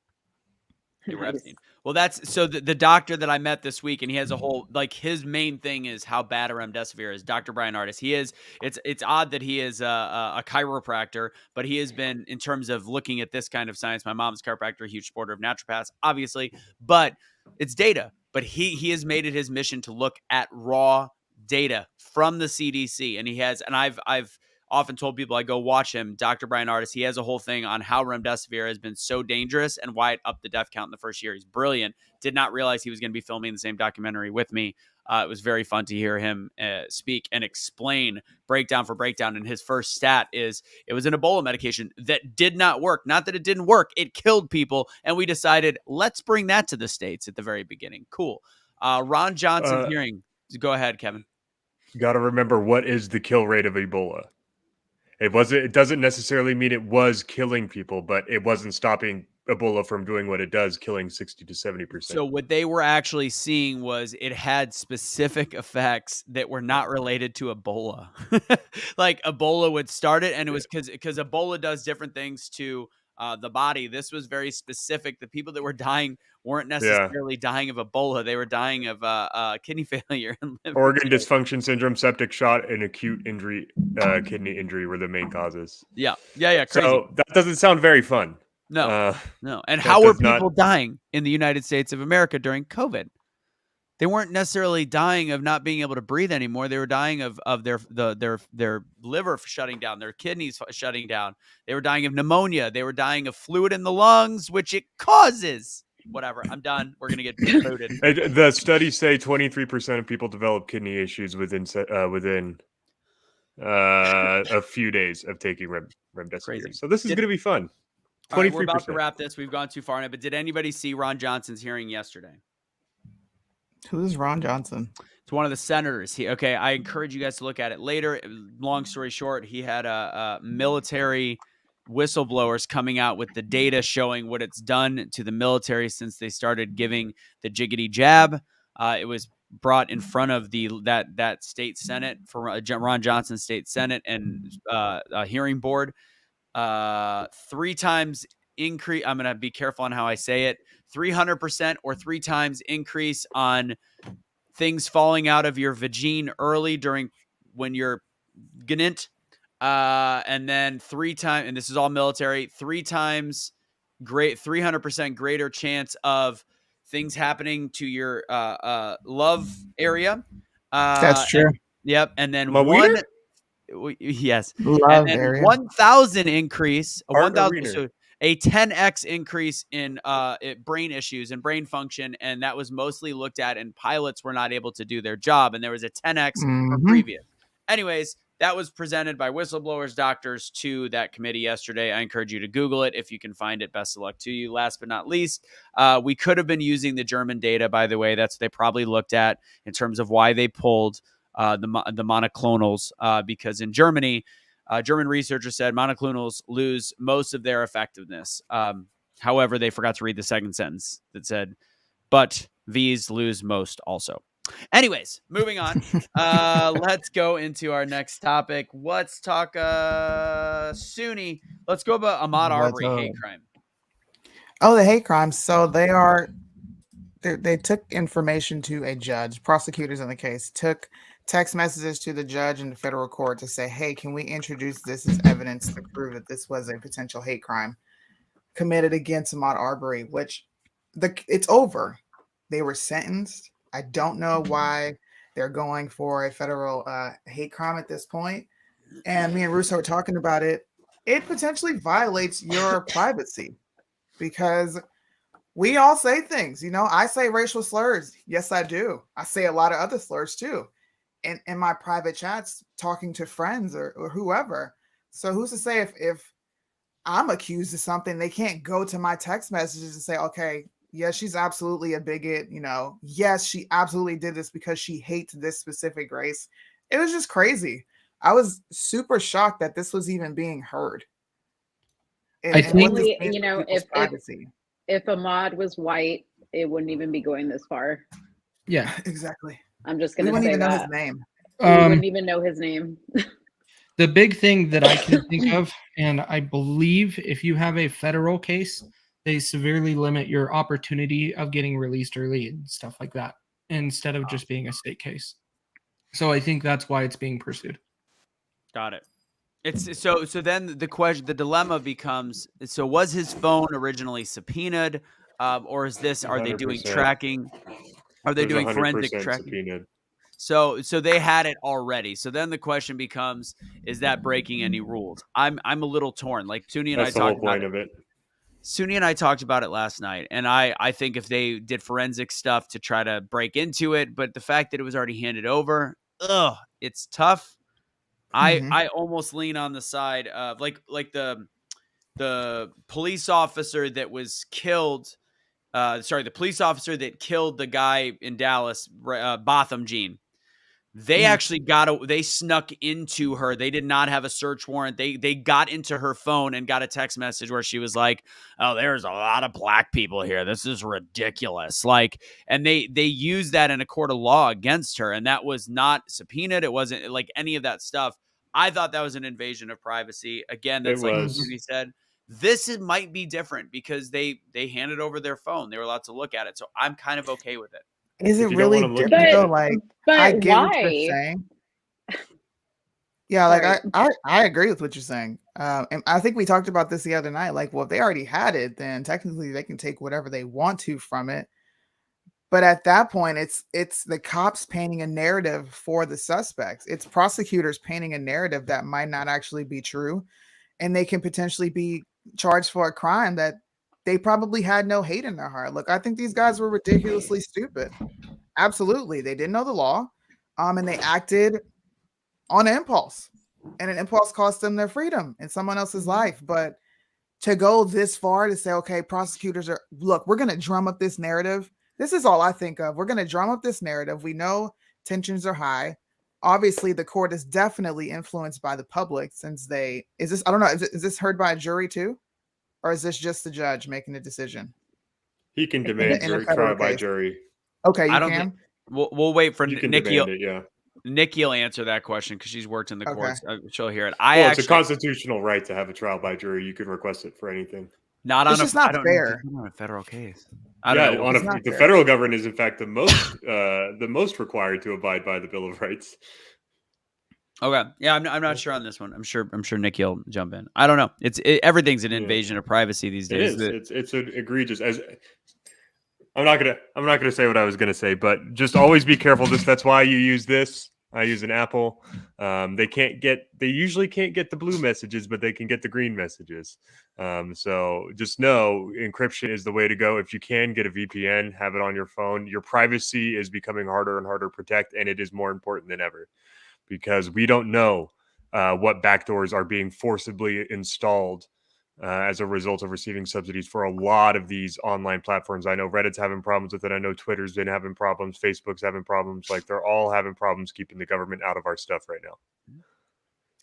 You were Nice. Epstein. Well, that's so the doctor that I met this week, and he has a whole like his main thing is how bad a remdesivir is. Dr. Brian Artis. He is. It's odd that he is a chiropractor, but he has been in terms of looking at this kind of science. My mom's a chiropractor, a huge supporter of naturopaths, obviously, but it's data. But he has made it his mission to look at raw data from the CDC, and he has. And I've often told people I go watch him, Dr. Brian Artis. He has a whole thing on how remdesivir has been so dangerous and why it upped the death count in the first year. He's brilliant. Did not realize he was going to be filming the same documentary with me. It was very fun to hear him speak and explain breakdown for breakdown. And his first stat is it was an Ebola medication that did not work. Not that it didn't work. It killed people. And we decided, let's bring that to the States at the very beginning. Cool. Ron Johnson hearing. Go ahead, Kevin. Got to remember, what is the kill rate of Ebola? It doesn't necessarily mean it was killing people, but it wasn't stopping Ebola from doing what it does, killing 60 to 70%. So what they were actually seeing was it had specific effects that were not related to Ebola. Like Ebola would start it, and it was because Ebola does different things to the body. This was very specific. The people that were dying weren't necessarily dying of Ebola. They were dying of kidney failure and liver Organ disease. dysfunction syndrome, septic shock, and acute injury, kidney injury were the main causes. Yeah. Crazy. So that doesn't sound very fun. No. And that how were does not- people dying in the United States of America during COVID? They weren't necessarily dying of not being able to breathe anymore. They were dying of their liver shutting down, their kidneys shutting down. They were dying of pneumonia. They were dying of fluid in the lungs, which it causes. Whatever. I'm done. We're gonna get booted. The studies say 23% of people develop kidney issues within a few days of taking remdesivir. Crazy. So this is going to be fun. 23%. All right, we're about to wrap this. We've gone too far now. But did anybody see Ron Johnson's hearing yesterday? Who's Ron Johnson? It's one of the senators. I encourage you guys to look at it later. Long story short, he had a military whistleblowers coming out with the data showing what it's done to the military since they started giving the jiggity jab. It was brought in front of that state senate for Ron Johnson's state senate and a hearing board. 3 times increase. I'm going to be careful on how I say it. 300% or 3 times increase on things falling out of your vagine early during when you're gnint. And then 3 times, and this is all military, 3 times 300% greater chance of things happening to your love area. That's true. Yep. And then My wiener? Yes. Love And then area. 1,000 increase, Heart or 1,000, wiener? so a 10x increase in brain issues and brain function, and that was mostly looked at, and pilots were not able to do their job, and there was a 10x from Mhm. previous. Anyways, that was presented by whistleblowers, doctors to that committee yesterday. I encourage you to Google it if you can find it. Best of luck to you. Last but not least, we could have been using the German data, by the way. That's what they probably looked at in terms of why they pulled the monoclonals, because in Germany, German researchers said monoclonals lose most of their effectiveness. However, they forgot to read the second sentence that said, but these lose most also. Anyways, moving on. Let's go into our next topic. Let's talk SUNY. Let's go about Ahmaud Arbery hate crime. Oh, the hate crimes. So they took information to a judge. Prosecutors in the case took text messages to the judge in the federal court to say, "Hey, can we introduce this as evidence to prove that this was a potential hate crime committed against Ahmaud Arbery?" Which it's over. They were sentenced. I don't know why they're going for a federal hate crime at this point. And me and Russo were talking about it. It potentially violates your privacy because we all say things. I say racial slurs. Yes, I do. I say a lot of other slurs too. In my private chats, talking to friends or whoever. So who's to say if I'm accused of something, they can't go to my text messages and say, okay, yes, she's absolutely a bigot. Yes, she absolutely did this because she hates this specific race. It was just crazy. I was super shocked that this was even being heard. I think, if Ahmaud was white, it wouldn't even be going this far. Yeah, exactly. I'm just going to say wouldn't even that. know his name. We wouldn't even know his name. The big thing that I can think of, and I believe if you have a federal case, they severely limit your opportunity of getting released early and stuff like that, instead of just being a state case. So I think that's why it's being pursued. Got it. It's so then the dilemma becomes, so was his phone originally subpoenaed, or is this, are they doing 100%. tracking? Are they doing forensic tracking? Subpoenaed. So they had it already. So then the question becomes, is that breaking any rules? I'm a little torn. Like Suni and That's I the whole talked about point of it. Suni and I talked about it last night, and I think if they did forensic stuff to try to break into it, but the fact that it was already handed over, it's tough. I almost lean on the side of like the police officer that was killed. The police officer that killed the guy in Dallas, Botham Jean. They actually they snuck into her. They did not have a search warrant. They got into her phone and got a text message where she was like, "Oh, there's a lot of black people here. This is ridiculous." Like, and they used that in a court of law against her, and that was not subpoenaed. It wasn't like any of that stuff. I thought that was an invasion of privacy. Again, that's like Judy said. This might be different because they handed over their phone. They were allowed to look at it, so I'm kind of okay with it. Is it really different though? Like, I get what you're saying. Yeah, like I agree with what you're saying. And I think we talked about this the other night. Like, well, if they already had it, then technically they can take whatever they want to from it. But at that point, it's the cops painting a narrative for the suspects. It's prosecutors painting a narrative that might not actually be true, and they can potentially be charged for a crime that they probably had no hate in their heart. Look, I think these guys were ridiculously stupid. Absolutely. They didn't know the law. And they acted on impulse. And an impulse cost them their freedom in someone else's life. But to go this far to say, okay, prosecutors we're going to drum up this narrative. This is all I think of. We're going to drum up this narrative. We know tensions are high. Obviously, the court is definitely influenced by the public since I don't know, is this heard by a jury too? Or is this just the judge making the decision? He can demand trial by jury. Okay, I don't think we'll wait for Nikki. Yeah, Nikki will answer that question because she's worked in the courts. She'll hear it. It's a constitutional right to have a trial by jury. You can request it for anything. Not on it's not fair. On a federal case. The federal government is in fact the most required to abide by the Bill of Rights. Okay, yeah, I'm not sure on this one. I'm sure Nikki will jump in. I don't know. Everything's an invasion of privacy these days. It is. It's an egregious. I'm not gonna say what I was gonna say, but just always be careful. That's why you use this. I use an Apple. They usually can't get the blue messages, but they can get the green messages. So just know encryption is the way to go. If you can get a VPN, have it on your phone. Your privacy is becoming harder and harder to protect, and it is more important than ever because we don't know what backdoors are being forcibly installed as a result of receiving subsidies for a lot of these online platforms. I know Reddit's having problems with it. I know Twitter's been having problems. Facebook's having problems. Like they're all having problems keeping the government out of our stuff right now.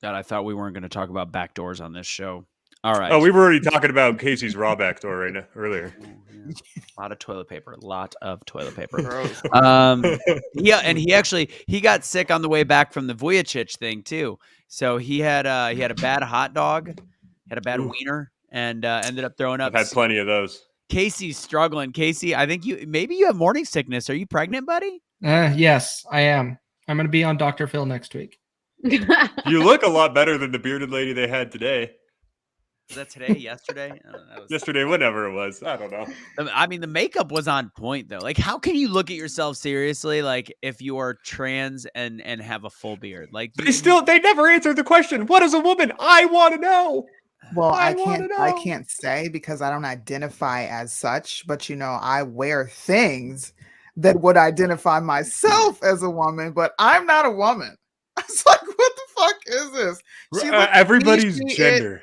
God, I thought we weren't going to talk about backdoors on this show. All right. Oh, we were already talking about Casey's raw backdoor right now earlier. Yeah. A lot of toilet paper. Yeah, and he got sick on the way back from the Vujicic thing too. So he had a bad hot dog. Had a bad wiener and ended up throwing up. I've had plenty of those. Casey's struggling. Casey, I think maybe you have morning sickness. Are you pregnant, buddy? Yes, I am. I'm going to be on Dr. Phil next week. You look a lot better than the bearded lady they had today. Was that today? Yesterday? Yesterday, whatever it was. I don't know. I mean, the makeup was on point though. Like, how can you look at yourself seriously, like if you are trans and have a full beard? Like, They never answered the question. What is a woman? I want to know. Well, I I can't say because I don't identify as such, but I wear things that would identify myself as a woman, but I'm not a woman. It's like, what the fuck is this? Everybody's gender.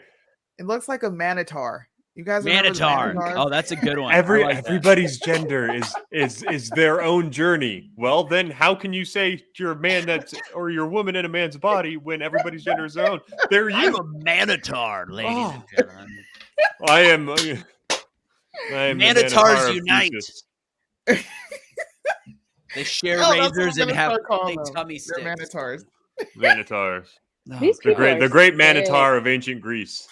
It looks like a manitar. You guys Manitar. Manitar? Oh, that's a good one. Everybody's gender is their own journey. Well, then how can you say you're a man or you're a woman in a man's body when everybody's gender is their own? I'm a manitar, ladies and gentlemen. I am Manitars unite. They share razors and have tummy sticks. They're manitars. Manitars. These people the great manitar of ancient Greece.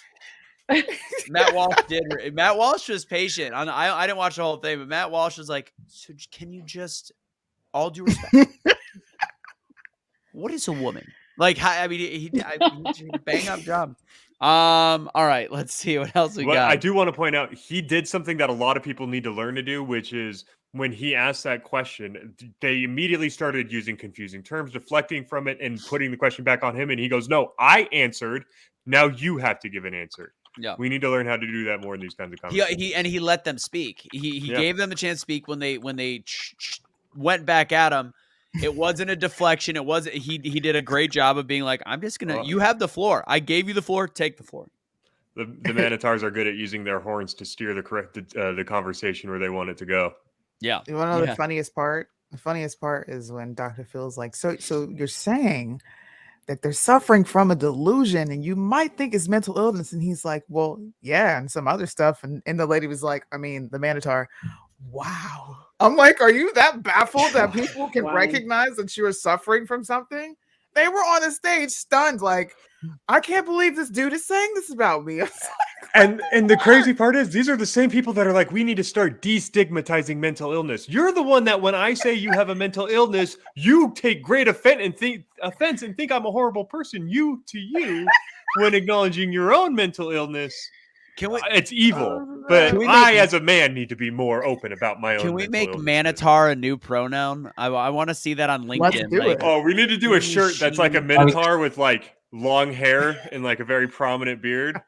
Matt Walsh was patient. I didn't watch the whole thing, but Matt Walsh was like, "So can you just, all due respect, what is a woman?" Like, I mean, he did a bang up job. All right, let's see what else we got. I do want to point out he did something that a lot of people need to learn to do, which is when he asked that question, they immediately started using confusing terms, deflecting from it, and putting the question back on him. And he goes, "No, I answered. Now you have to give an answer." Yeah, we need to learn how to do that more in these kinds of conversations. He let them speak. He gave them a chance to speak when they went back at him. It wasn't a deflection. It wasn't. He did a great job of being like, "I'm just gonna. You have the floor. I gave you the floor. Take the floor." The manitars are good at using their horns to steer the conversation where they want it to go. Yeah. You want to know the funniest part? The funniest part is when Dr. Phil's like, so you're saying that they're suffering from a delusion and you might think it's mental illness. And he's like, well, yeah, and some other stuff. And the lady was like, the manitar, wow. I'm like, are you that baffled that people can recognize that you are suffering from something? They were on the stage stunned, like, I can't believe this dude is saying this about me. And the crazy part is these are the same people that are like, we need to start destigmatizing mental illness. You're the one that when I say you have a mental illness, you take great offense and think I'm a horrible person. You when acknowledging your own mental illness. It's evil, but I, as a man, need to be more open about my own. Can we make manitar a new pronoun? I want to see that on LinkedIn. Let's do it. Oh, we need to do a shirt that's like a minotaur with like long hair and like a very prominent beard.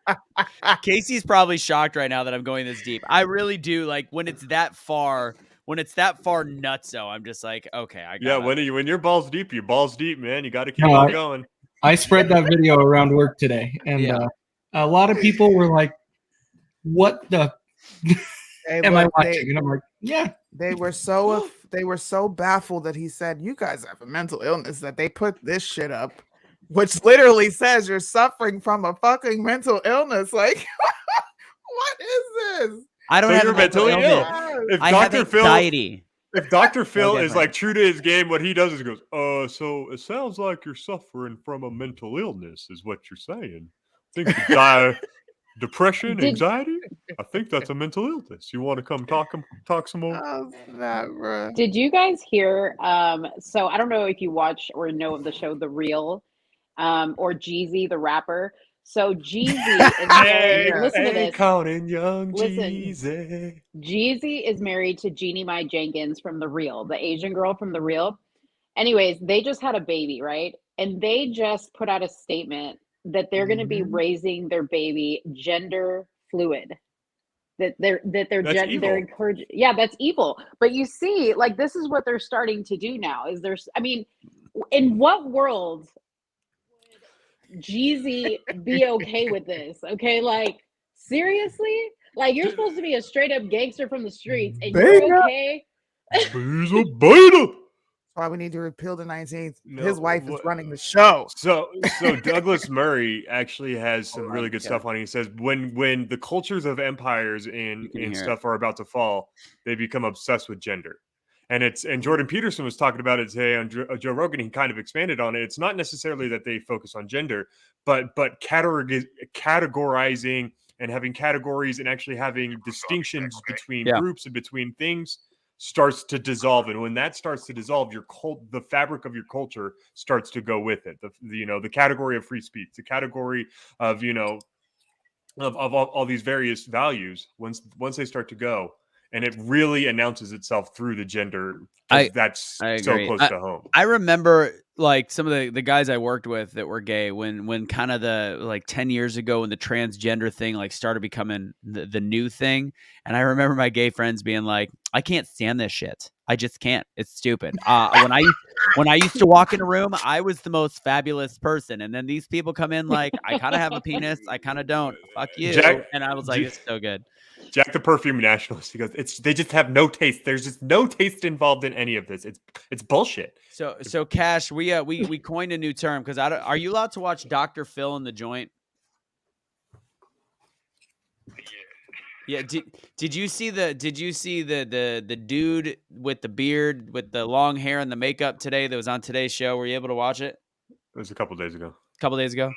Casey's probably shocked right now that I'm going this deep. I really do. Like when it's that far nutso, I'm just like, okay, I got it. When you're balls deep, man. You got to keep on going. I spread that video around work today, and a lot of people were like, what the am I watching? And I'm like, yeah. They were so baffled that he said, you guys have a mental illness, that they put this shit up, which literally says you're suffering from a fucking mental illness. Like, what is this? I don't have you're mentally ill. I have anxiety. If Dr. Phil is like true to his game, what he does is he goes, so it sounds like you're suffering from a mental illness, is what you're saying. I think you die. Depression, anxiety? I think that's a mental illness. You want to come talk some more? How's that, bro? Did you guys hear? So I don't know if you watch or know of the show The Real, or Jeezy the rapper. So Jeezy is married. Listen to this. Counting young Jeezy. Jeezy is married to Jeannie Mai Jenkins from The Real, the Asian girl from The Real. Anyways, they just had a baby, right? And they just put out a statement that they're going to be raising their baby gender fluid, that they're encouraging. Yeah, that's evil. But you see, like, this is what they're starting to do now. In what world would Jeezy be okay with this? Okay, like, seriously? Like, you're supposed to be a straight up gangster from the streets, and you're okay? He's a beta. Why we need to repeal the 19th. His wife is running the show. So Douglas Murray actually has some really good stuff on it. He says when the cultures of empires and stuff are about to fall, they become obsessed with gender. And Jordan Peterson was talking about it today on Joe Rogan. He kind of expanded on it. It's not necessarily that they focus on gender, but categorizing and having categories and actually having distinctions between Yeah. groups and between things starts to dissolve. And when that starts to dissolve, the fabric of your culture starts to go with it. The category of free speech, the category of of all these various values, once they start to go, and it really announces itself through the gender, because that's I so agree. close to home. I remember like some of the guys I worked with that were gay when kind of the like 10 years ago when the transgender thing like started becoming the new thing. And I remember my gay friends being like, I can't stand this shit. I just can't. It's stupid. When I used to walk in a room, I was the most fabulous person. And then these people come in like, I kind of have a penis. I kind of don't. Fuck you. Jack- and I was like, it's so good. Jack the perfume nationalist. He goes, they just have no taste. There's just no taste involved in any of this. It's bullshit. So Cash, we coined a new term because are you allowed to watch Dr. Phil in the Joint? Yeah. Did you see the dude with the beard with the long hair and the makeup today that was on today's show? Were you able to watch it? It was a couple days ago. A couple days ago.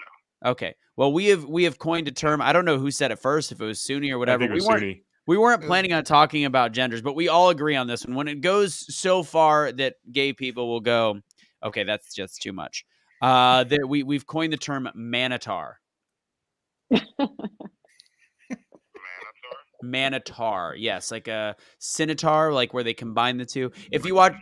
Okay. Well, we have coined a term. I don't know who said it first, if it was Suni or whatever. I think it was Suni. We weren't planning on talking about genders, but we all agree on this one. When it goes so far that gay people will go, okay, that's just too much. That we've coined the term manitar. Manitar, yes, like a scimitar, like where they combine the two. If you watch,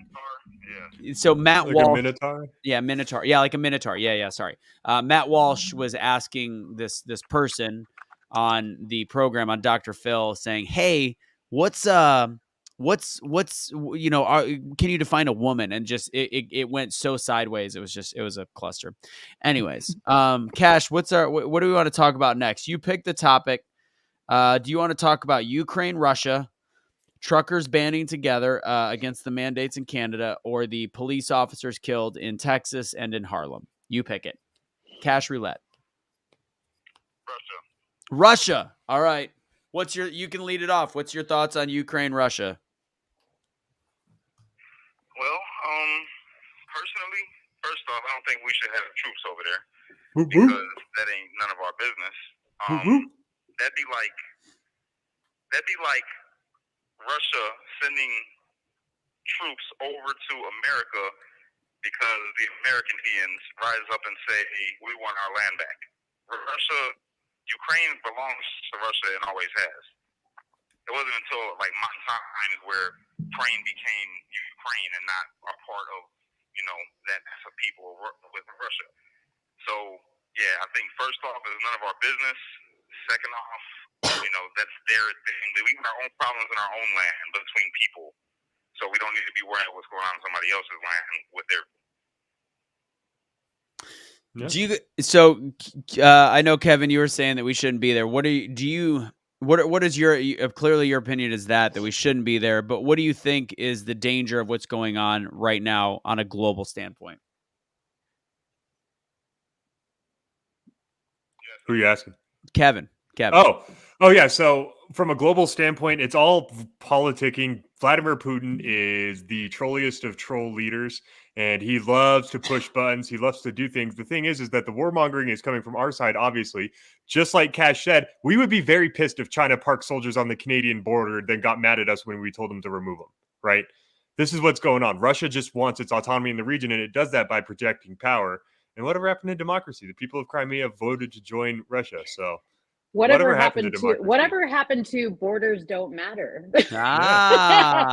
so Matt Like Walsh, a minotaur? yeah, minotaur, yeah, like a minotaur, yeah, sorry. Matt Walsh was asking this person on the program on Dr. Phil, saying, "Hey, what's can you define a woman?" And just it went so sideways. It was a cluster. Anyways, Cash, what do we want to talk about next? You pick the topic. Do you want to talk about Ukraine, Russia, truckers banding together against the mandates in Canada, or the police officers killed in Texas and in Harlem? You pick it. Cash roulette. Russia. All right. You can lead it off. What's your thoughts on Ukraine, Russia? Well, personally, first off, I don't think we should have troops over there Whoop, because whoop. that ain't none of our business. Whoop, whoop. That'd be like Russia sending troops over to America because the Americans rise up and say, hey, we want our land back. Ukraine belongs to Russia and always has. It wasn't until like modern times where Ukraine became Ukraine and not a part of, that mass of people with Russia. So, yeah, I think first off, it's none of our business. Second off, that's their thing. We have our own problems in our own land between people. So we don't need to be worried about what's going on in somebody else's land with their. Yeah. I know, Kevin, you were saying that we shouldn't be there. What is your clearly your opinion is that we shouldn't be there, but what do you think is the danger of what's going on right now on a global standpoint? Who are you asking? Kevin. Oh yeah. So from a global standpoint, it's all politicking. Vladimir Putin is the trolliest of troll leaders, and he loves to push buttons. He loves to do things. The thing is that the warmongering is coming from our side, obviously. Just like Cash said, we would be very pissed if China parked soldiers on the Canadian border, then got mad at us when we told them to remove them, right? This is what's going on. Russia just wants its autonomy in the region, and it does that by projecting power. And whatever happened to democracy? The people of Crimea voted to join Russia, so... Whatever happened to borders don't matter. Hey, how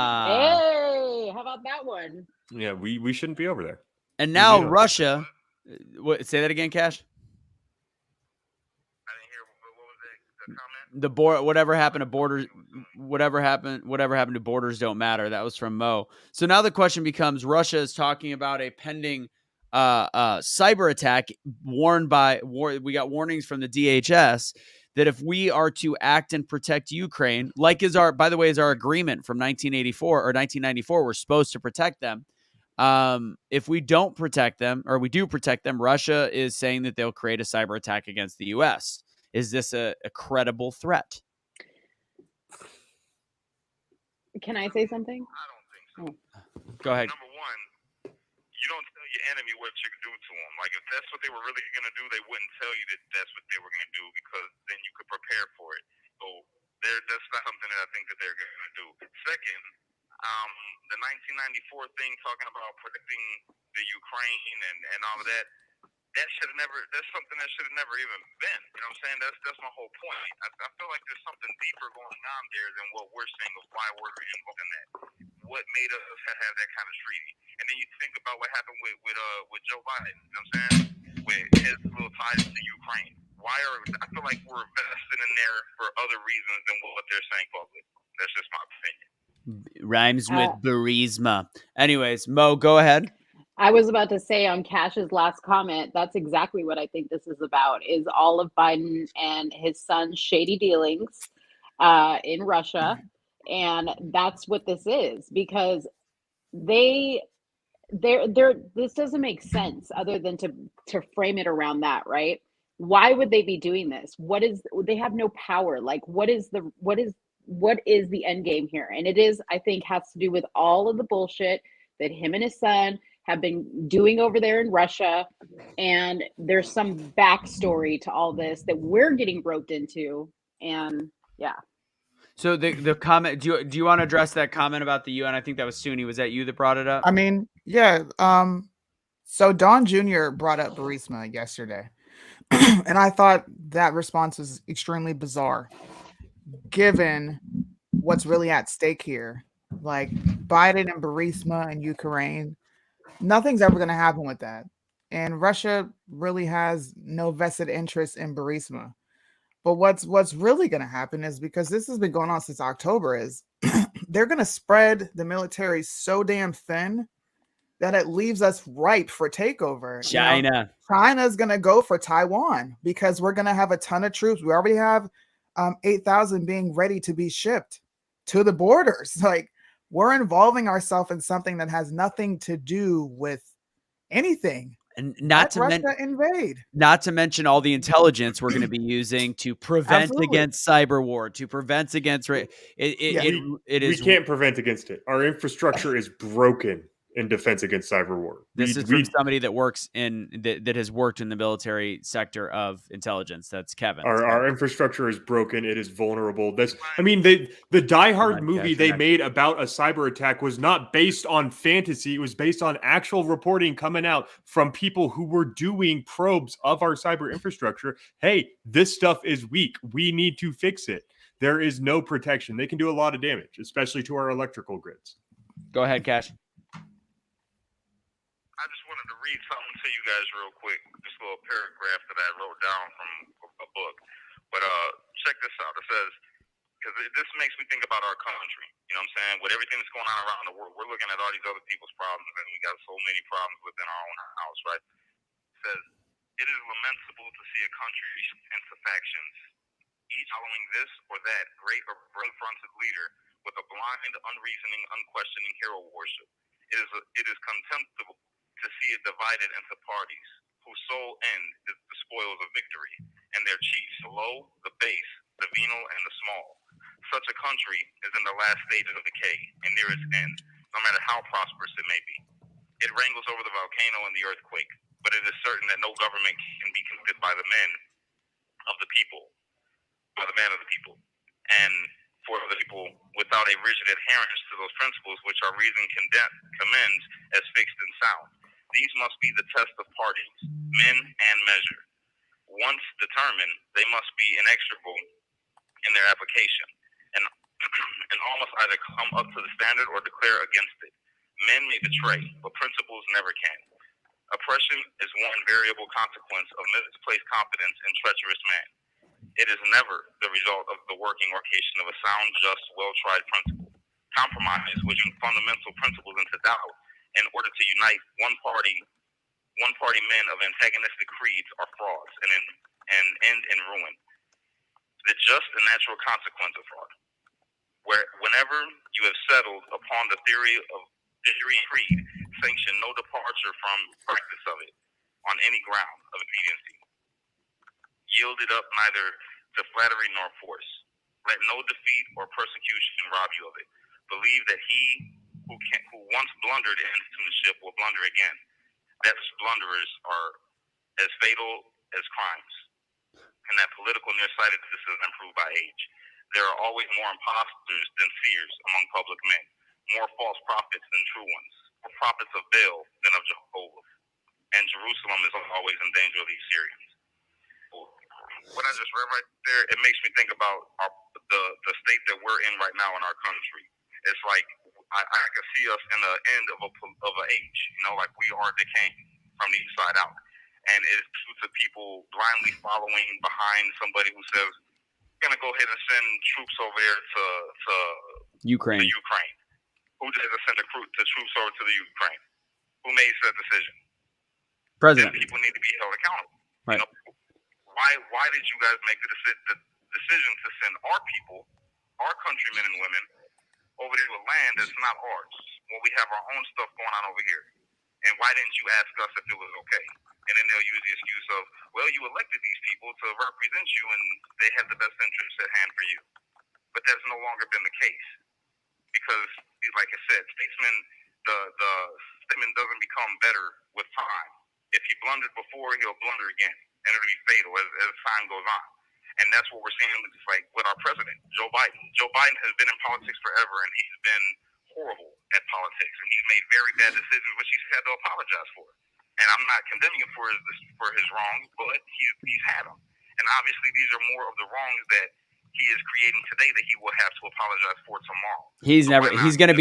about that one? Yeah, we shouldn't be over there. And now Russia. Say that again, Cash. I didn't hear what was the comment. The board, whatever happened to borders to borders don't matter. That was from Mo. So now the question becomes: Russia is talking about a pending cyber attack. We got warnings from the DHS that if we are to act and protect Ukraine, like is our agreement from 1984 or 1994, we're supposed to protect them. If we don't protect them, or we do protect them, Russia is saying that they'll create a cyber attack against the U.S. Is this a credible threat? Can I say something? I don't think so. Go ahead. Number one, you don't tell your enemy what you can do to them. Like, if that's what they were really going to do, they wouldn't tell you that that's what they were going to do, because then you could prepare for it. So that's not something that I think that they're going to do. Second, the 1994 thing talking about predicting the Ukraine and all of that, that's something that should have never even been. You know what I'm saying? That's my whole point. I feel like there's something deeper going on there than what we're saying of why we're involved in that. What made us have that kind of treaty? And then you think about what happened with Joe Biden, you know what I'm saying? With his little ties to Ukraine. I feel like we're invested in there for other reasons than what they're saying public. That's just my opinion. Rhymes with Burisma. Anyways, Mo, go ahead. I was about to say on Cash's last comment, that's exactly what I think this is about, is all of Biden and his son's shady dealings in Russia. And that's what this is, because they're this doesn't make sense other than to frame it around that, right? Why would they be doing this? They have no power. Like, what is the end game here? And it is, I think, has to do with all of the bullshit that him and his son have been doing over there in Russia. And there's some backstory to all this that we're getting roped into. And yeah. So the comment, do you want to address that comment about the UN? I think that was Suni. Was that you that brought it up? I mean, yeah. So Don Jr. brought up Burisma yesterday, and I thought that response was extremely bizarre, given what's really at stake here. Like Biden and Burisma and Ukraine, nothing's ever going to happen with that. And Russia really has no vested interest in Burisma. But what's really going to happen is, because this has been going on since October, is they're going to spread the military so damn thin that it leaves us ripe for takeover. China. China's going to go for Taiwan, because we're going to have a ton of troops. We already have 8,000 being ready to be shipped to the borders. Like, we're involving ourselves in something that has nothing to do with anything. And not Russia invade. Not to mention all the intelligence we're going to be using to prevent against cyber war, to prevent against we can't prevent against it. Our infrastructure is broken in defense against cyber war. This is from somebody that works that has worked in the military sector of intelligence. That's Kevin. Our infrastructure is broken. It is vulnerable. The Die Hard movie they made about a cyber attack was not based on fantasy. It was based on actual reporting coming out from people who were doing probes of our cyber infrastructure. Hey, this stuff is weak. We need to fix it. There is no protection. They can do a lot of damage, especially to our electrical grids. Go ahead, Cash. I just wanted to read something to you guys real quick. This little paragraph that I wrote down from a book. But check this out. It says, because this makes me think about our country. You know what I'm saying? With everything that's going on around the world, we're looking at all these other people's problems, and we got so many problems within our own house, right? It says, it is lamentable to see a country into factions, each following this or that great or confronted leader with a blind, unreasoning, unquestioning hero worship. It is contemptible to see it divided into parties whose sole end is the spoils of victory, and their chiefs low, the base, the venal, and the small. Such a country is in the last stages of decay and near its end, no matter how prosperous it may be. It wrangles over the volcano and the earthquake, but it is certain that no government can be conducted by the men of the people, by the man of the people, and for the people, without a rigid adherence to those principles which our reason commends as fixed and sound. These must be the test of parties, men and measure. Once determined, they must be inexorable in their application, and almost either come up to the standard or declare against it. Men may betray, but principles never can. Oppression is one variable consequence of misplaced confidence in treacherous man. It is never the result of the working orchestration of a sound, just, well-tried principle. Compromise, which fundamental principles into doubt, in order to unite one party men of antagonistic creeds are frauds and end in ruin. The just and natural consequence of fraud. Whenever you have settled upon the theory and creed, sanction no departure from practice of it on any ground of expediency. Yield it up neither to flattery nor force. Let no defeat or persecution rob you of it. Believe that he who once blundered in citizenship will blunder again. That blunderers are as fatal as crimes, and that political nearsightedness is improved by age. There are always more imposters than seers among public men, more false prophets than true ones, more prophets of Baal than of Jehovah. And Jerusalem is always in danger of these Syrians. What I just read right there, it makes me think about the state that we're in right now in our country. It's like I can see us in the end of an age, like we are decaying from the inside out. And it's due to people blindly following behind somebody who says, we're going to go ahead and send troops over there to Ukraine. Who did send the troops over to the Ukraine? Who made said decision? President. Then people need to be held accountable. Right. Why did you guys make the decision to send our people, our countrymen and women, over there to a land that's not ours when we have our own stuff going on over here? And why didn't you ask us if it was okay? And then they'll use the excuse of, well, you elected these people to represent you and they have the best interests at hand for you. But that's no longer been the case. Because, like I said, the statement doesn't become better with time. If he blundered before, he'll blunder again. And it'll be fatal as time goes on. And that's what we're seeing with our president, Joe Biden. Joe Biden has been in politics forever, and he's been horrible at politics. And he's made very bad decisions, which he's had to apologize for. And I'm not condemning him for his wrongs, but he's had them. And obviously, these are more of the wrongs that he is creating today that he will have to apologize for tomorrow. He's going to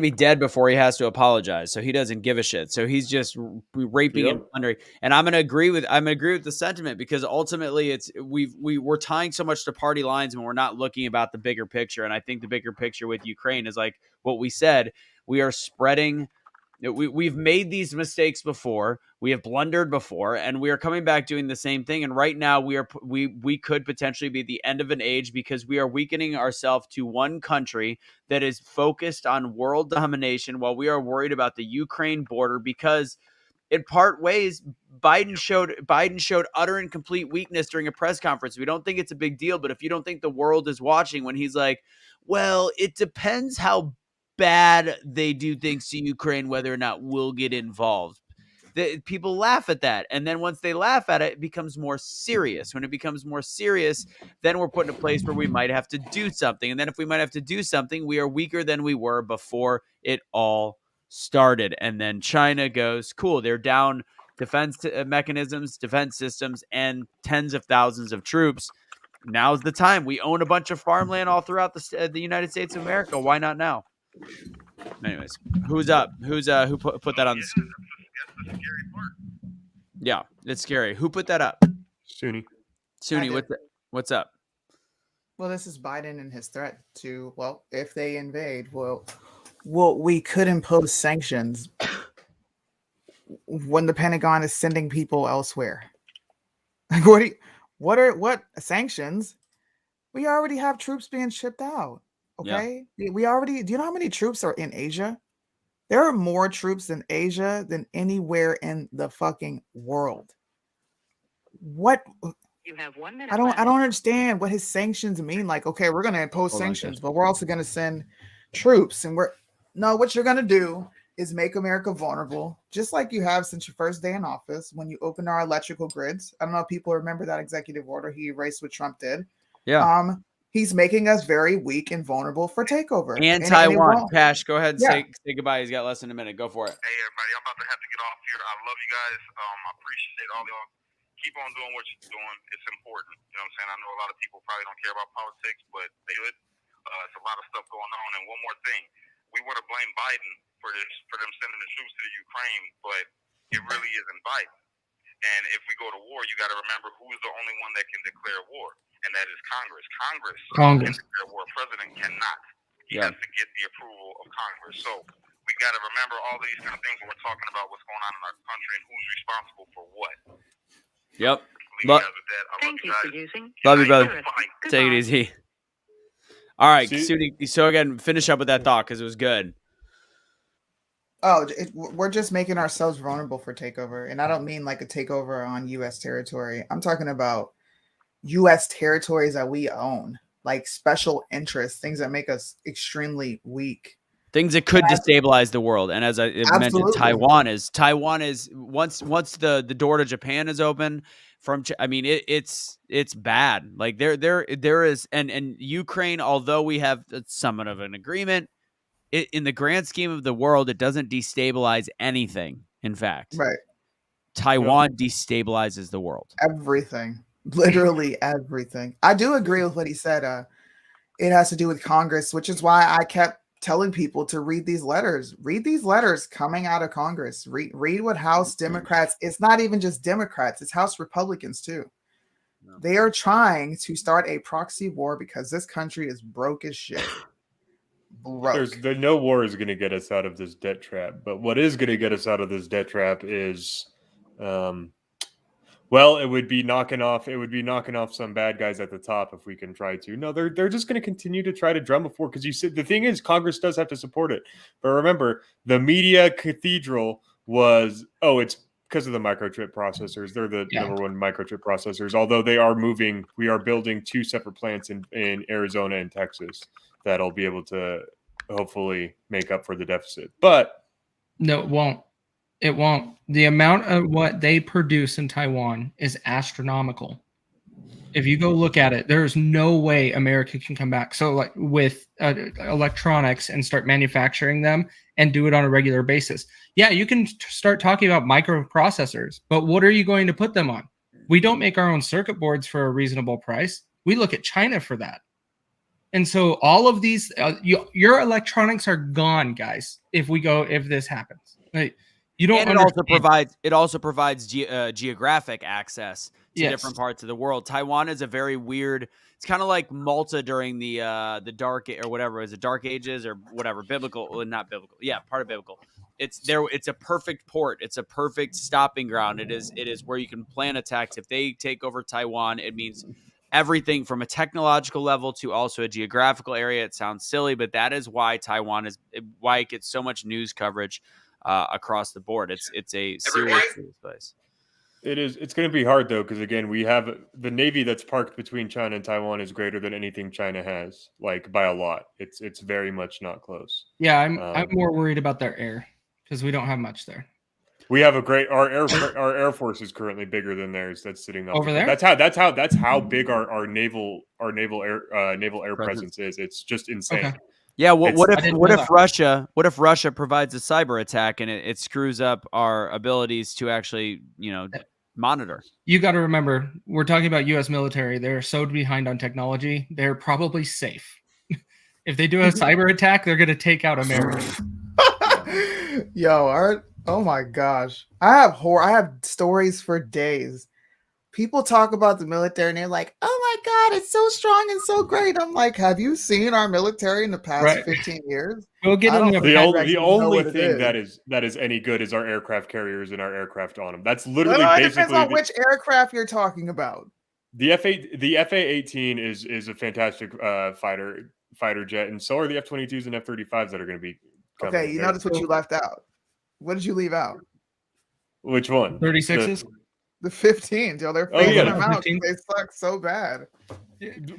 be dead before he has to apologize. So he doesn't give a shit. So he's just raping and plundering. And I'm going to agree with the sentiment, because ultimately we're tying so much to party lines and we're not looking about the bigger picture. And I think the bigger picture with Ukraine is like what we said. We are spreading. We've made these mistakes before. We have blundered before, and we are coming back doing the same thing. And right now, we could potentially be at the end of an age, because we are weakening ourselves to one country that is focused on world domination, while we are worried about the Ukraine border. Because in part ways, Biden showed utter and complete weakness during a press conference. We don't think it's a big deal, but if you don't think the world is watching, when he's like, "Well, it depends how bad they do things to Ukraine, whether or not we'll get involved." People laugh at that. And then once they laugh at it, it becomes more serious. When it becomes more serious, then we're put in a place where we might have to do something. And then if we might have to do something, we are weaker than we were before it all started. And then China goes, cool, they're down defense mechanisms, defense systems, and tens of thousands of troops. Now's the time. We own a bunch of farmland all throughout the United States of America. Why not now? Anyways, who's up? Who put that on? That's the scary part. Yeah, it's scary. Who put that up? Sunni, what's up? Well, this is Biden and his threat to, if they invade, we could impose sanctions when the Pentagon is sending people elsewhere. What sanctions? We already have troops being shipped out. Okay. Yeah. Do you know how many troops are in Asia? There are more troops in Asia than anywhere in the fucking world. What? You have 1 minute. I don't understand what his sanctions mean. Like, okay, we're going to impose sanctions, but we're also going to send troops. And what you're going to do is make America vulnerable, just like you have since your first day in office when you opened our electrical grids. I don't know if people remember that executive order he erased what Trump did. Yeah. He's making us very weak and vulnerable for takeover. And Taiwan. Cash, go ahead and say goodbye. He's got less than a minute. Go for it. Hey, everybody. I'm about to have to get off here. I love you guys. I appreciate all y'all. Keep on doing what you're doing. It's important. You know what I'm saying? I know a lot of people probably don't care about politics, but they should. It's a lot of stuff going on. And one more thing. We want to blame Biden for them sending the troops to the Ukraine, but it really isn't Biden. And if we go to war, you got to remember who's the only one that can declare war, and that is Congress. Congress can declare war. President cannot. He has to get the approval of Congress. So we got to remember all these kind of things when we're talking about what's going on in our country and who's responsible for what. Yep. Thank you for using. Love you, brother. Take it easy. All right, so again, finish up with that thought because it was good. We're just making ourselves vulnerable for takeover. And I don't mean like a takeover on U.S. territory. I'm talking about U.S. territories that we own, like special interests, things that make us extremely weak. Things that could destabilize the world. And as I mentioned, Taiwan is once the door to Japan is open I mean, it's bad. Like there is, and Ukraine, although we have somewhat of an agreement, in the grand scheme of the world, it doesn't destabilize anything. In fact, Right. Taiwan destabilizes the world. Everything. Literally everything. I do agree with what he said. It has to do with Congress, which is why I kept telling people to read these letters. Read these letters coming out of Congress. Read what House Democrats, it's not even just Democrats, it's House Republicans too. No. They are trying to start a proxy war because this country is broke as shit. Broke. No war is going to get us out of this debt trap. But what is going to get us out of this debt trap is, it would be knocking off some bad guys at the top if we can try to. No, they're just going to continue to try to drum up war because you said the thing is Congress does have to support it. But remember, the media cathedral was it's because of the microchip processors. They're the number one microchip processors. Although we are building 2 separate plants in Arizona and Texas that'll be able to hopefully make up for the deficit. But no, it won't. It won't. The amount of what they produce in Taiwan is astronomical. If you go look at it, there's no way America can come back. So like with electronics and start manufacturing them and do it on a regular basis. Yeah, you can start talking about microprocessors, but what are you going to put them on? We don't make our own circuit boards for a reasonable price. We look at China for that. And so all of these, your electronics are gone, guys. If this happens, like, you don't. And it also provides geographic access to different parts of the world. Taiwan is a very weird. It's kind of like Malta during the dark or whatever. Is it Dark Ages or whatever? Biblical, well, not biblical. Yeah, part of biblical. It's there. It's a perfect port. It's a perfect stopping ground. It is where you can plan attacks. If they take over Taiwan, it means everything from a technological level to also a geographical area. It sounds silly, but that is why why it gets so much news coverage across the board. It's a serious place. It is. It's going to be hard though, because again, we have the Navy that's parked between China and Taiwan is greater than anything China has, like by a lot. It's very much not close. Yeah, I'm more worried about their air because we don't have much there. We have our Air Force is currently bigger than theirs. That's sitting up over there. That's how big our naval air presence is. It's just insane. Okay. Yeah. What if Russia provides a cyber attack and it screws up our abilities to actually monitor? You got to remember, we're talking about U.S. military. They're so behind on technology. They're probably safe. If they do a cyber attack, they're going to take out America. Yo, Art. Oh my gosh. I have stories for days. People talk about the military and they're like, oh my God, it's so strong and so great. I'm like, have you seen our military in the past 15 years? We'll get in the only thing that is any good is our aircraft carriers and our aircraft on them. That's literally basically. It depends on which aircraft you're talking about. The FA-18 is a fantastic fighter jet, and so are the F-22s and F-35s that are going to be coming. Okay, you notice what you left out. What did you leave out? Which one? 36s? The 15s. Yo, they're phasing them out. They suck so bad.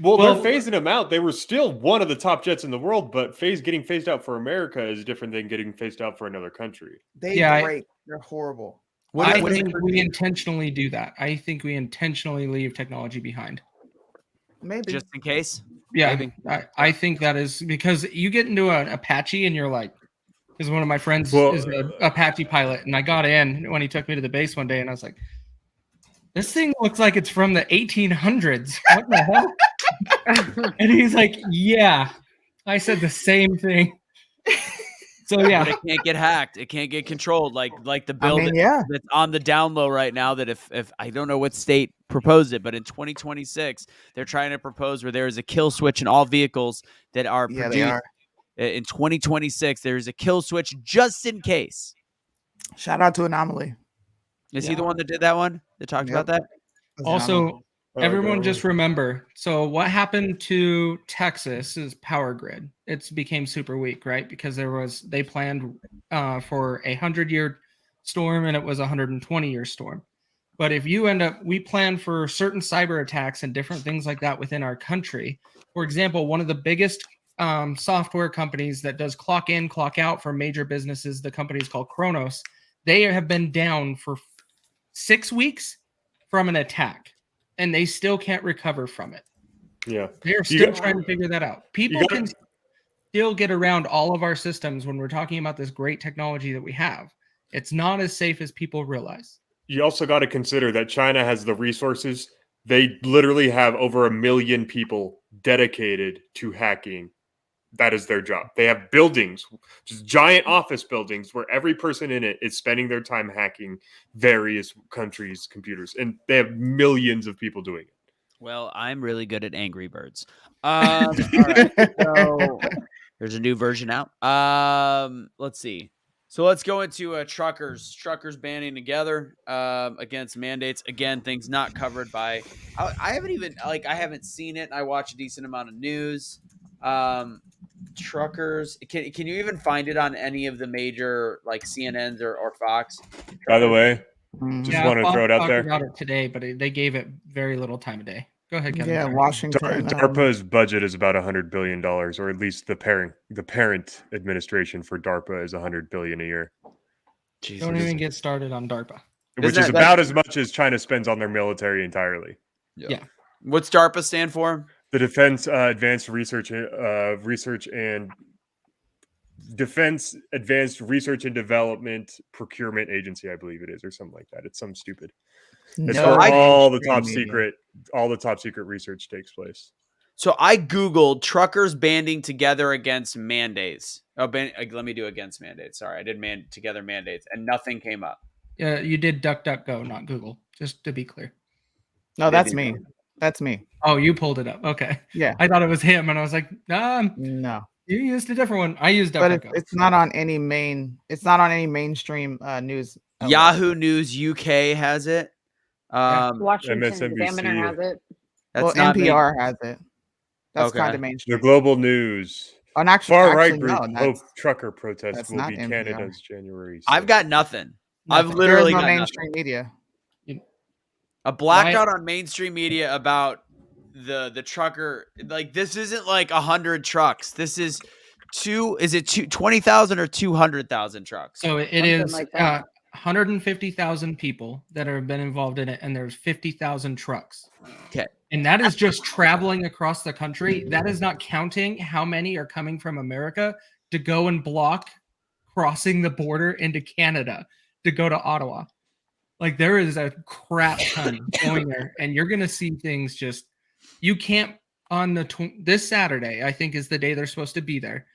Well, they're phasing them out. They were still one of the top jets in the world, but getting phased out for America is different than getting phased out for another country. They break. They're horrible. I think we intentionally do that. I think we intentionally leave technology behind. Maybe. Just in case? Yeah. I think that is because you get into an Apache and you're like, because one of my friends is an Apache pilot, and I got in when he took me to the base one day, and I was like, this thing looks like it's from the 1800s. What the hell? And he's like, yeah. I said the same thing. So yeah, but it can't get hacked. It can't get controlled like the bill that's on the down low right now. That if I don't know what state proposed it, but in 2026 they're trying to propose where there is a kill switch in all vehicles that are produced. They are. In 2026, there's a kill switch just in case. Shout out to Anomaly. Is he the one that did that one? That talked about that? Also, everyone just remember. So what happened to Texas' power grid? It became super weak, right? Because they planned for 100-year storm and it was a 120-year storm. But if we plan for certain cyber attacks and different things like that within our country. For example, one of the biggest software companies that does clock in, clock out for major businesses. The company is called Kronos. They have been down for 6 weeks from an attack, and they still can't recover from it. Yeah. They're still trying to figure that out. People can still get around all of our systems when we're talking about this great technology that we have. It's not as safe as people realize. You also got to consider that China has the resources. They literally have over 1 million people dedicated to hacking. That is their job. They have buildings, just giant office buildings where every person in it is spending their time hacking various countries' computers. And they have millions of people doing it. Well, I'm really good at Angry Birds. All right. So there's a new version out. Let's see. So let's go into truckers. Truckers banding together against mandates. Again, things not covered by. I haven't seen it. I watch a decent amount of news. Truckers. Can you even find it on any of the major like CNNs or Fox? By the way, Mm. just want to throw it out Fox there. talked about it today, but they gave it very little time of day. Go ahead, Kevin. Yeah, Sorry. Washington. DARPA's budget is about $100 billion, or at least the parent administration for DARPA is $100 billion a year, Jesus. Don't even get started on DARPA. which is about as much as China spends on their military entirely. Yeah. What's DARPA stand for? The Defense Advanced Research and Defense Advanced Research and Development Procurement Agency, I believe it is, or something like that. It's something stupid. It's No where all the mainstream top secret research takes place. So I Googled truckers banding together against mandates. Let me do against mandates. Sorry, I did together mandates, and nothing came up. You did DuckDuckGo, not Google, just to be clear. No, that's me. That's me. Oh, you pulled it up. Okay. Yeah. I thought it was him, and I was like, No. you used a different one. I used But DuckDuckGo. it's not on any mainstream news. outlet. Yahoo News UK has it. Washington MSNBC. Examiner has it. Well, That's not NPR has it. That's Okay. kind of The mainstream. Global News. And actually, Far right actually, group no, hope that's, trucker protest that's will not be NPR. Canada's January 6th. I've got nothing. I've Nothing. literally there is no got nothing. mainstream media. A blackout on mainstream media about the trucker. Like, this isn't like 100 trucks. This is 20,000 or 200,000 trucks? So it Something is like that. 150,000 people that have been involved in it, and there's 50,000 trucks. Okay. And that is just traveling across the country. That is not counting how many are coming from America to go and block crossing the border into Canada to go to Ottawa. Like, there is a crap ton going there, and you're going to see things just, you can't on this Saturday, I think is the day they're supposed to be there.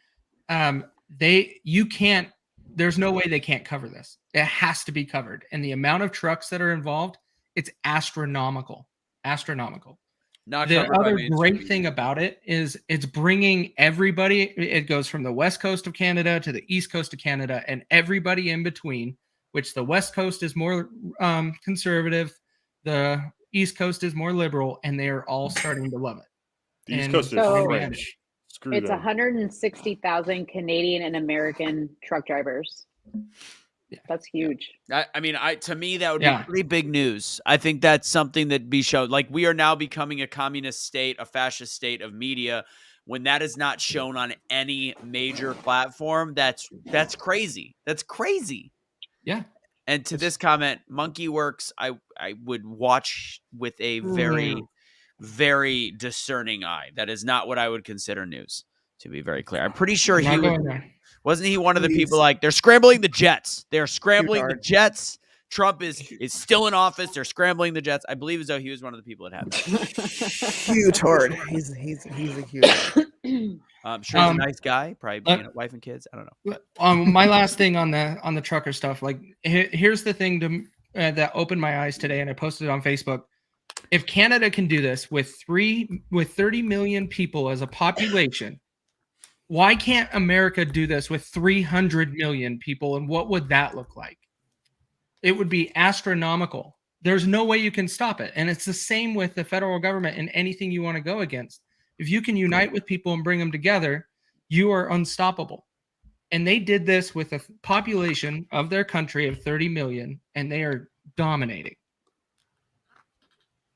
There's no way they can't cover this. It has to be covered. And the amount of trucks that are involved, it's astronomical. Not The covered by other mainstream great media. thing about it is it's bringing everybody. It goes from the west coast of Canada to the east coast of Canada and everybody in between, which the west coast is more conservative, the east coast is more liberal, and they are all starting to love it. The East And Coast is So- French. Screw It's them. 160,000 Canadian and American truck drivers. Yeah. That's huge. To me, that would Yeah. be pretty big news. I think that's something that be shown. Like, we are now becoming a communist state, a fascist state of media. When that is not shown on any major platform, that's crazy. That's crazy. Yeah. And to this comment, Monkey Works, I would watch with a very, very discerning eye. That is not what I would consider news, to be very clear. I'm pretty sure Not going there. wasn't he one of the Please. people like, they're scrambling the jets. They're scrambling the Hard. jets. Trump is still in office. They're scrambling the jets. I believe as though he was one of the people that had that. Huge horde. He's a huge. I'm sure he's a nice guy. Probably wife and kids. I don't know. But My last thing on the trucker stuff. Like, here's the thing that opened my eyes today, and I posted it on Facebook. If Canada can do this with 30 million people as a population, why can't America do this with 300 million people? And what would that look like? It would be astronomical. There's no way you can stop it. And it's the same with the federal government and anything you want to go against. If you can unite with people and bring them together, you are unstoppable. And they did this with a population of their country of 30 million, and they are dominating.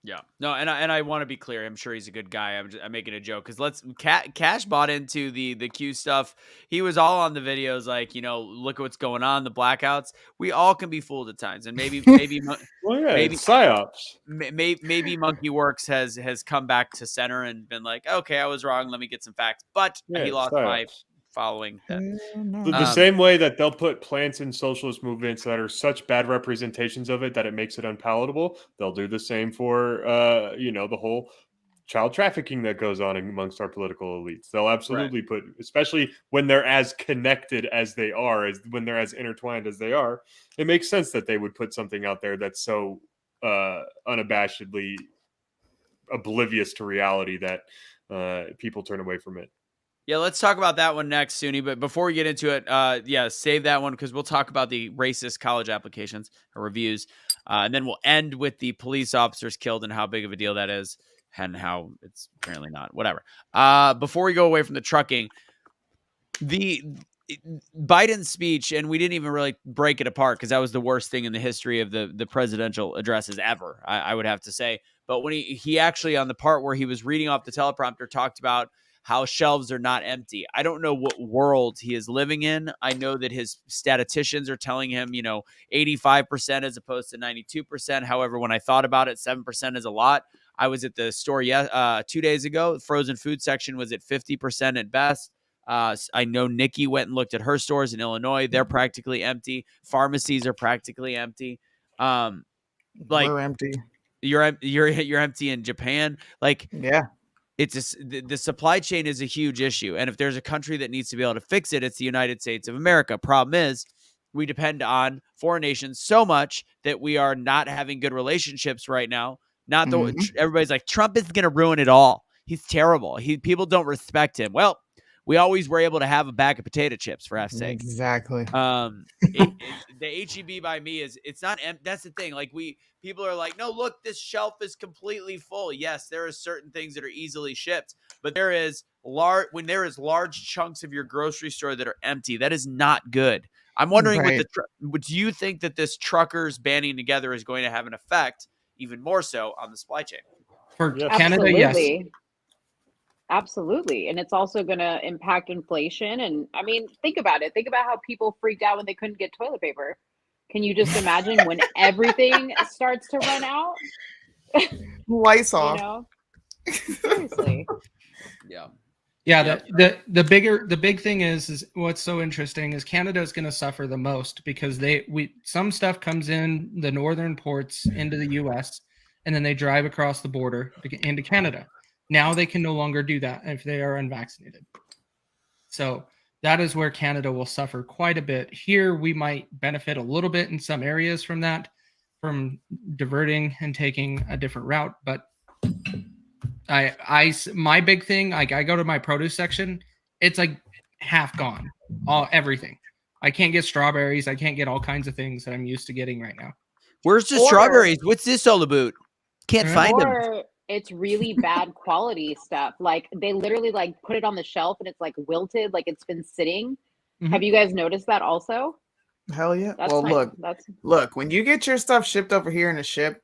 Yeah, no, and I want to be clear. I'm sure he's a good guy. I'm making a joke because Cash bought into the Q stuff. He was all on the videos, like, look at what's going on, the blackouts. We all can be fooled at times, and maybe Well, yeah, maybe it's psyops. maybe Monkey Works has come back to center and been like, okay, I was wrong. Let me get some facts. But Yeah, he it's lost my psyops. following that. The same way that they'll put plants in socialist movements that are such bad representations of it that it makes it unpalatable, they'll do the same for the whole child trafficking that goes on amongst our political elites. They'll absolutely put, especially when they're as connected as they are, as when they're as intertwined as they are, it makes sense that they would put something out there that's so unabashedly oblivious to reality that people turn away from it. Yeah, let's talk about that one next, Suni. But before we get into it, save that one because we'll talk about the racist college applications or reviews. And then we'll end with the police officers killed and how big of a deal that is and how it's apparently not. Whatever. Before we go away from the trucking, the Biden's speech, and we didn't even really break it apart because that was the worst thing in the history of the presidential addresses ever, I would have to say. But when he actually, on the part where he was reading off the teleprompter, talked about how shelves are not empty. I don't know what world he is living in. I know that his statisticians are telling him, 85% as opposed to 92%. However, when I thought about it, 7% is a lot. I was at the store 2 days ago. The frozen food section was at 50% at best. I know Nikki went and looked at her stores in Illinois. They're practically empty. Pharmacies are practically empty. We're empty. You're empty in Japan. Like, yeah. It's the supply chain is a huge issue. And if there's a country that needs to be able to fix it, it's the United States of America. Problem is, we depend on foreign nations so much that we are not having good relationships right now. Everybody's like, Trump is going to ruin it all. He's terrible. People don't respect him. Well, we always were able to have a bag of potato chips, for F's sake. Exactly. The HEB by me it's not that's the thing. Like, people are like, no, look, this shelf is completely full. Yes, there are certain things that are easily shipped, but when there is large chunks of your grocery store that are empty, that is not good. I'm wondering, do you think that this truckers banding together is going to have an effect even more so on the supply chain? For Canada, yes. Absolutely. And it's also going to impact inflation. And I mean, think about it. Think about how people freaked out when they couldn't get toilet paper. Can you just imagine when everything starts to run out? Lights off. Seriously. Yeah. Yeah. The big thing is what's so interesting is Canada is going to suffer the most because some stuff comes in the northern ports into the US and then they drive across the border into Canada. Now they can no longer do that if they are unvaccinated. So that is where Canada will suffer quite a bit. Here, we might benefit a little bit in some areas from that, from diverting and taking a different route. But my big thing, I go to my produce section, it's like half gone, everything. I can't get strawberries. I can't get all kinds of things that I'm used to getting right now. Where's the strawberries? What's this all about? Can't find them. It's really bad quality stuff. Like, they literally put it on the shelf and it's wilted, like it's been sitting. Mm-hmm. Have you guys noticed that also? Hell yeah. Look, when you get your stuff shipped over here in a ship,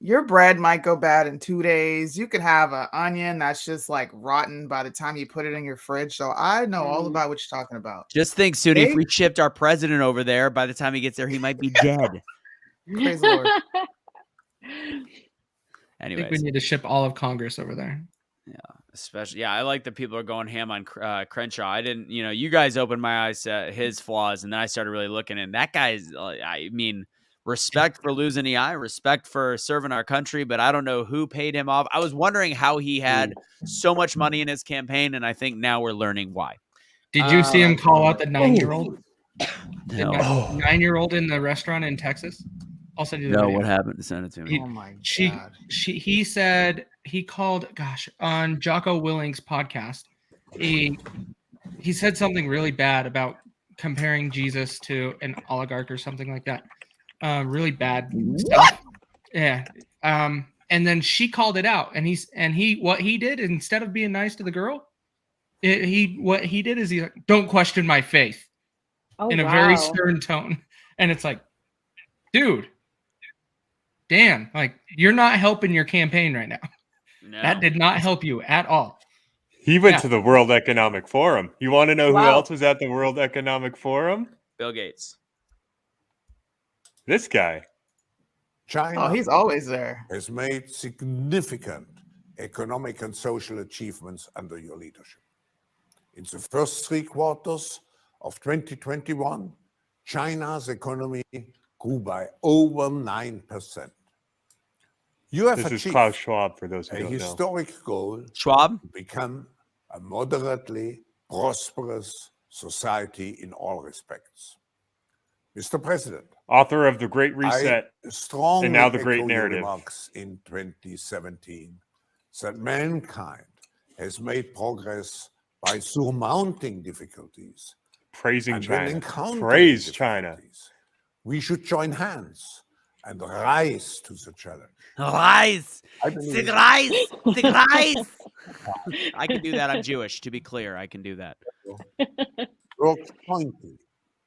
your bread might go bad in 2 days. You could have an onion that's just rotten by the time you put it in your fridge. So I know all about what you're talking about. Just think, Suni, if we shipped our president over there, by the time he gets there, he might be dead. Praise the Lord. Anyways. I think we need to ship all of Congress over there. Yeah, especially. Yeah, I like that people are going ham on Crenshaw. I didn't, you guys opened my eyes to his flaws, and then I started really looking. And that guy's, respect for losing the eye, respect for serving our country, but I don't know who paid him off. I was wondering how he had so much money in his campaign, and I think now we're learning why. Did you see him call out the 9-year-old? No. 9-year-old in the restaurant in Texas? I'll send you the video. What happened? Send it to me. Oh my God. He said he called on Jocko Willing's podcast. He said something really bad about comparing Jesus to an oligarch or something like that. Really bad stuff. Yeah. And then she called it out, and what he did instead of being nice to the girl, what he did is he don't question my faith in a very stern tone, and it's like, dude. Dan, like, you're not helping your campaign right now. No. That did not help you at all. He went Yeah. to the World Economic Forum. You want to know who Wow. else was at the World Economic Forum? Bill Gates. This guy. Oh, he's always there. Has made significant economic and social achievements under your leadership. In the first 3 quarters of 2021, China's economy grew by over 9%. You have This is achieved Klaus Schwab, for those who a don't know. historic goal Schwab? to become a moderately prosperous society in all respects. Mr. President, Author of The Great Reset. I strongly and now The echo Great your Narrative. remarks in 2017 that mankind has made progress by surmounting difficulties. Praising And when China. encountering Praise China. difficulties, we should join hands and rise to the challenge. Rise. I believe Sig rise. Sig rise. I can do that. I'm Jewish, to be clear. I can do that. work jointly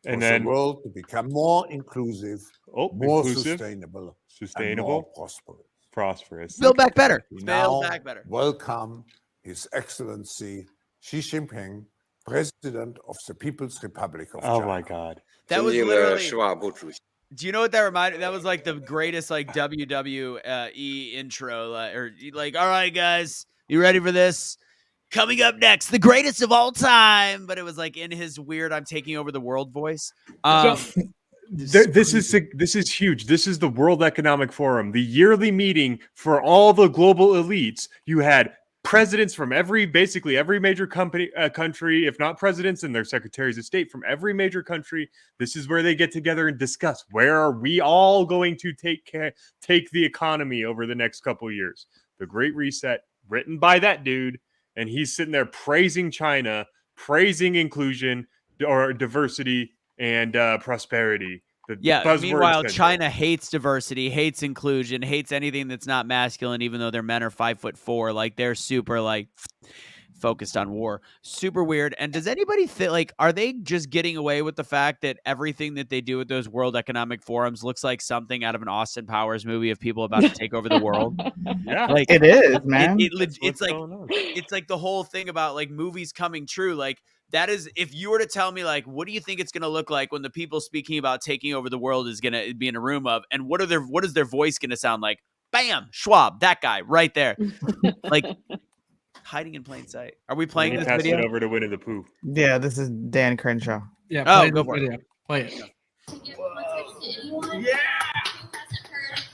for And the then, world to become more inclusive, more inclusive, sustainable, and sustainable, more prosperous. prosperous. Build back better. We Build now back better. welcome His Excellency Xi Jinping, President of the People's Republic of Oh China. my God. That was literally. Do you know what that reminded? That was like the greatest like WWE intro, all right, guys, you ready for this? Coming up next, the greatest of all time. But it was like in his weird "I'm taking over the world" voice. This is huge. This is the World Economic Forum, the yearly meeting for all the global elites. You had presidents from basically every major country, if not presidents and their secretaries of state from every major country. This is where they get together and discuss where are we all going to take the economy over the next couple years. The Great Reset, written by that dude, and he's sitting there praising China, praising inclusion or diversity and prosperity. Meanwhile, China hates diversity, hates inclusion, hates anything that's not masculine, even though their men are 5'4". Like they're super focused on war. Super weird. And does anybody think are they just getting away with the fact that everything that they do at those World Economic Forums looks like something out of an Austin Powers movie of people about to take over the world? Yeah, it is, man. It's like the whole thing about movies coming true. Like that is, if you were to tell me what do you think it's going to look like when the people speaking about taking over the world is going to be in a room of, and what is their voice going to sound like? Bam, Schwab, that guy right there, hiding in plain sight. Are we playing this pass video? it over to Winnie the Pooh. Yeah, this is Dan Crenshaw. Yeah. Oh, go for it. Play it. Yeah.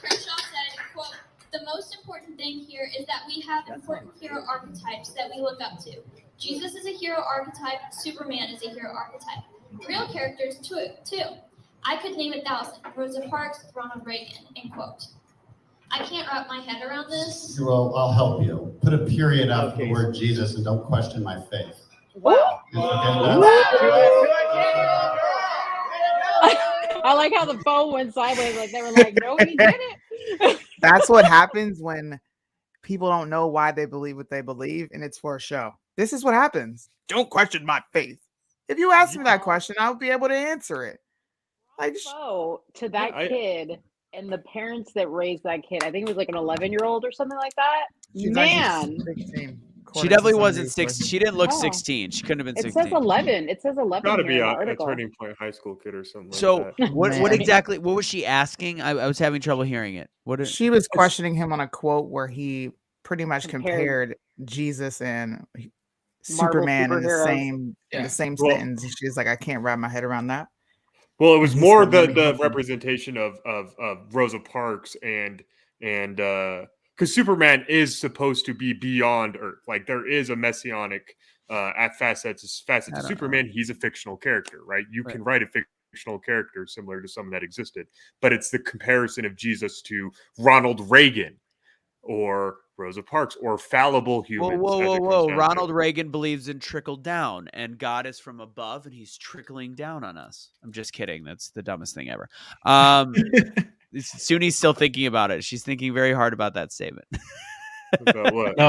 Crenshaw said, quote, "The most important thing here is that we have important hero archetypes that we look up to. Jesus is a hero archetype, Superman is a hero archetype. Real characters too. I could name 1,000. Rosa Parks, Ronald Reagan," end quote. I can't wrap my head around this. Well, I'll help you. Put a period after the word Jesus and don't question my faith. Wow. I like how the phone went sideways. Like they were like, "No, he did it." That's what happens when people don't know why they believe what they believe, and it's for a show. This is what happens. Don't question my faith. If you ask me that question, I'll be able to answer it. So to that kid and the parents that raised that kid, I think it was an 11-year-old or something like that. Man, 16. She definitely wasn't 16. She didn't look 16. She couldn't have been 16. It says 11. It says 11. Got to be here in the a article. Turning Point high school kid or something. So like that. what was she asking? I was having trouble hearing it. She was questioning him on a quote where he pretty much compared Jesus and Superman in the same sentence. And she's like, I can't wrap my head around that. Well, it was more the representation of Rosa Parks and because Superman is supposed to be beyond Earth. Like there is a messianic facet to Superman. He's a fictional character, right? You can write a fictional character similar to someone that existed, but it's the comparison of Jesus to Ronald Reagan or Rosa Parks or fallible humans. Whoa. Ronald Reagan believes in trickle down, and God is from above, and he's trickling down on us. I'm just kidding. That's the dumbest thing ever. Suni's still thinking about it. She's thinking very hard about that statement. About what?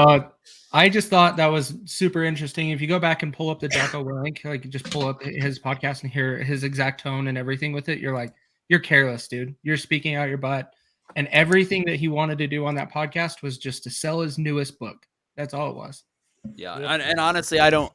I just thought that was super interesting. If you go back and pull up the Jocko Willink, just pull up his podcast and hear his exact tone and everything with it, you're like, you're careless, dude. You're speaking out your butt. And everything that he wanted to do on that podcast was just to sell his newest book. That's all it was. Yeah, and honestly, I don't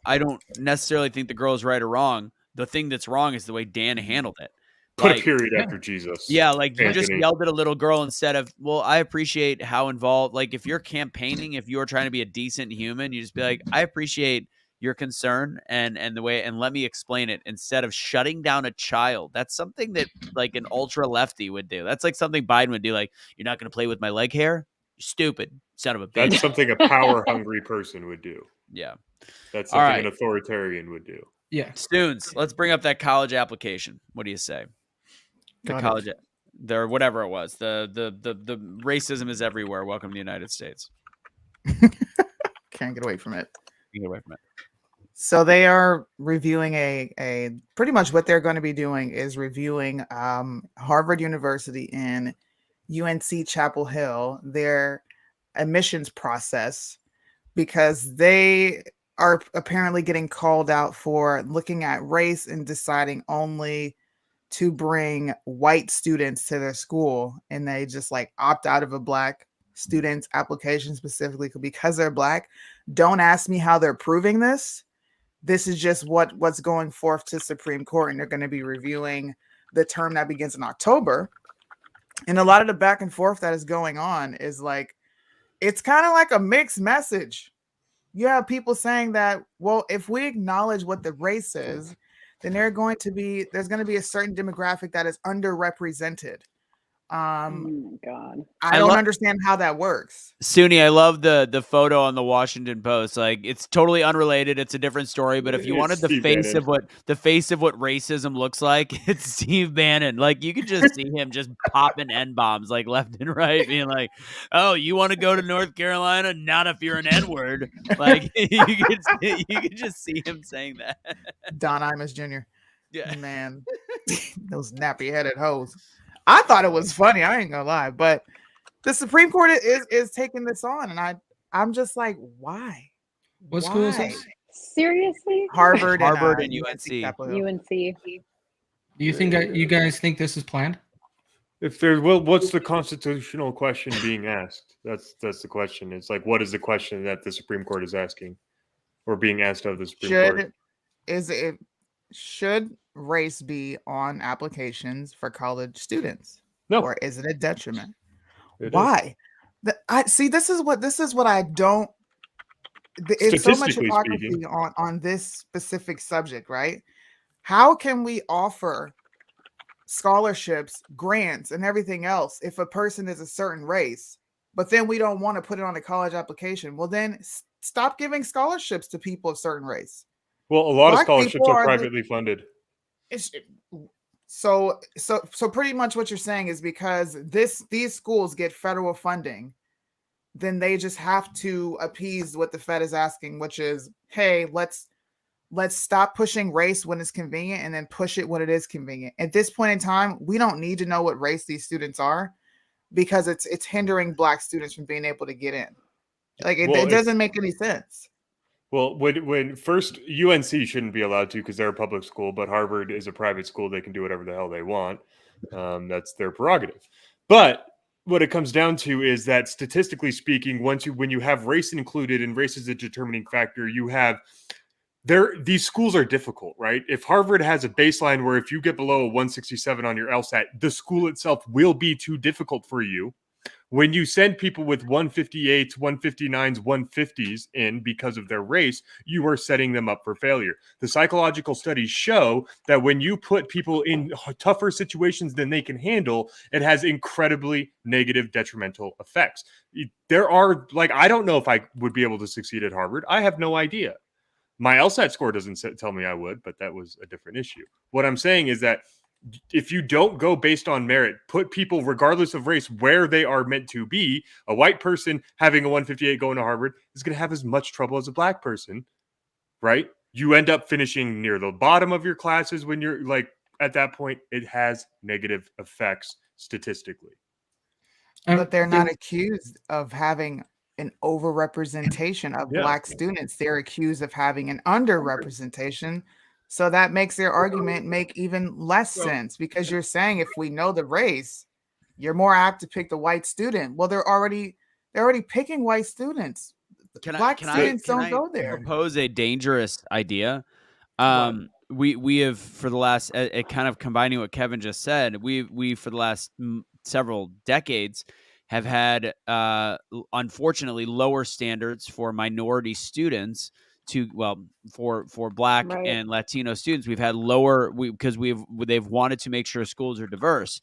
necessarily think the girl is right or wrong. The thing that's wrong is the way Dan handled it. Put a Like, period after Jesus. yeah, like you just Anthony. yelled at a little girl instead of, well, I appreciate how involved. Like, if you're campaigning, if you're trying to be a decent human, you just be like, I appreciate your concern and the way, and let me explain it instead of shutting down a child. That's something that like an ultra lefty would do. That's like something Biden would do. Like, you're not going to play with my leg hair? You're stupid, son of a bitch. That's something a power hungry person would do. Yeah. That's All something right. an authoritarian would do. Yeah. Students, let's bring up that college application. What do you say? The Got college, there, whatever it was. The racism is everywhere. Welcome to the United States. Can't get away from it. Get away from it. So they are reviewing a pretty much what they're going to be doing is reviewing Harvard University and UNC Chapel Hill, their admissions process, because they are apparently getting called out for looking at race and deciding only to bring white students to their school, and they just like opt out of a black student's application specifically because they're black. Don't ask me how they're proving this. This is just what's going forth to Supreme Court, and they're going to be reviewing the term that begins in October. And a lot of the back and forth that is going on is like, it's kind of like a mixed message. You have people saying that, well, if we acknowledge what the race is, then there's going to be a certain demographic that is underrepresented. Oh my God. I don't understand how that works. Suni, I love the photo on the Washington Post. Like, it's totally unrelated. It's a different story. But if you wanted the face of what racism looks like, it's Steve Bannon. Like, you could just see him just popping N-bombs like left and right, being like, "Oh, you want to go to North Carolina? Not if you're an N-word." Like, you could just see him saying that. Don Imus Jr. Yeah, man, those nappy headed hoes. I thought it was funny. I ain't gonna lie, but the Supreme Court is taking this on, and I'm just like, why? What school is this? Seriously? Harvard and UNC. UNC. Do you think you guys think this is planned? If there, well, what's the constitutional question being asked? That's the question. It's like, what is the question that the Supreme Court is asking, or being asked of the Supreme Court? Should race be on applications for college students? No. Or is it a detriment? Why? I see. This is what I don't. It's so much hypocrisy on this specific subject, right? How can we offer scholarships, grants, and everything else if a person is a certain race, but then we don't want to put it on a college application? Well, then stop giving scholarships to people of certain race. Well, a lot of scholarships are privately funded. So pretty much what you're saying is because these schools get federal funding, then they just have to appease what the Fed is asking, which is, hey, let's stop pushing race when it's convenient and then push it when it is convenient. At this point in time, we don't need to know what race these students are because it's hindering black students from being able to get in. Like it doesn't make any sense. Well, when first UNC shouldn't be allowed to because they're a public school, but Harvard is a private school. They can do whatever the hell they want. That's their prerogative. But what it comes down to is that statistically speaking, when you have race included and race is a determining factor, you have these schools are difficult, right? If Harvard has a baseline where if you get below a 167 on your LSAT, the school itself will be too difficult for you. When you send people with 158s, 159s, 150s in because of their race, you are setting them up for failure. The psychological studies show that when you put people in tougher situations than they can handle, it has incredibly negative detrimental effects. There are, like, I don't know if I would be able to succeed at Harvard. I have no idea. My LSAT score doesn't tell me I would, but that was a different issue. What I'm saying is that if you don't go based on merit, put people regardless of race where they are meant to be, a white person having a 158 going to Harvard is going to have as much trouble as a black person, right? You end up finishing near the bottom of your classes when you're like, at that point, it has negative effects statistically. But they're not accused of having an overrepresentation of black students. They're accused of having an underrepresentation. So that makes their argument make even less sense because you're saying if we know the race, you're more apt to pick the white student. Well, they're already picking white students. Black students don't go there. Propose a dangerous idea? What? We have for the last kind of combining what Kevin just said, we for the last several decades have had unfortunately lower standards for minority students for Black and Latino students. We've had lower because they've wanted to make sure schools are diverse.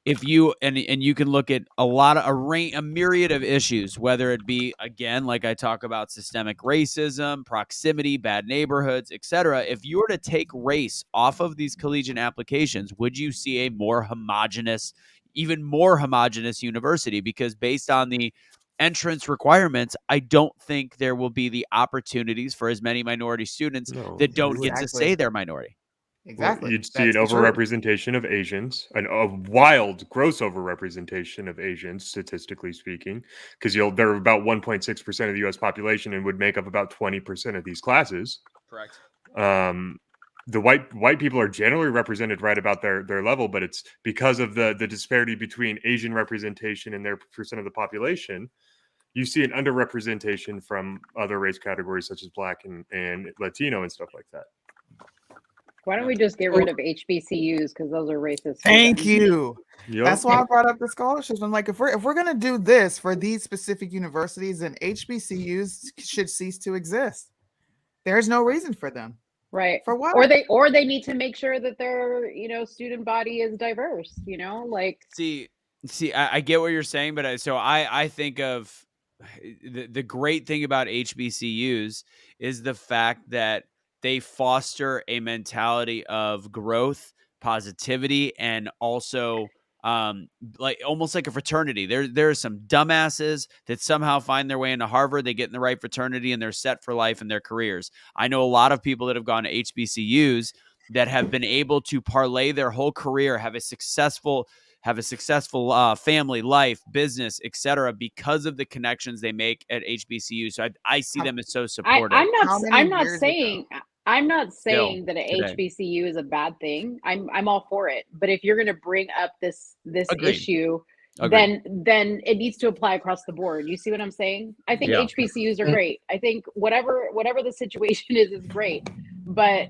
If you and you can look at a myriad of issues, whether it be, again, like I talk about, systemic racism, proximity, bad neighborhoods, etc. If you were to take race off of these collegiate applications, would you see a more homogenous, even more homogenous university? Because based on the entrance requirements, I don't think there will be the opportunities for as many minority students that don't get to say they're minority. Exactly. Well, you'd see an overrepresentation of Asians, a wild, gross overrepresentation of Asians, statistically speaking, because they're about 1.6% of the U.S. population and would make up about 20% of these classes. Correct. The white people are generally represented right about their level, but it's because of the disparity between Asian representation and their percent of the population. You see an underrepresentation from other race categories such as Black and Latino and stuff like that. Why don't we just get rid of HBCUs because those are racist? Thank you. Yep. That's why I brought up the scholarships. I'm like, if we're gonna do this for these specific universities, then HBCUs should cease to exist. There's no reason for them. Right. For what? Or they need to make sure that their student body is diverse. See, I get what you're saying, but I think of the great thing about HBCUs is the fact that they foster a mentality of growth, positivity, and also almost like a fraternity. There are some dumbasses that somehow find their way into Harvard. They get in the right fraternity and they're set for life in their careers. I know a lot of people that have gone to HBCUs that have been able to parlay their whole career, have a successful family, life, business, etc., because of the connections they make at HBCU. So I see them as so supportive. I'm not saying that an HBCU is a bad thing. I'm all for it. But if you're going to bring up this issue, then it needs to apply across the board. You see what I'm saying? I think HBCUs are great. I think whatever the situation is great. But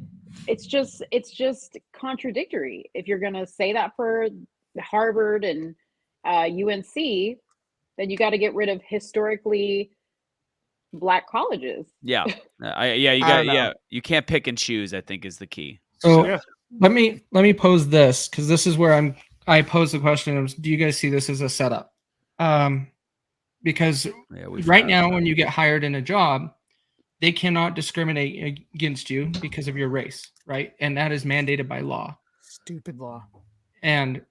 it's just contradictory. If you're going to say that for Harvard and UNC, then you got to get rid of historically Black colleges. You can't pick and choose, I think, is the key. So let me pose this, because this is where I pose the question of, do you guys see this as a setup? Because right now when you get hired in a job, they cannot discriminate against you because of your race, right? And that is mandated by law. Stupid law. And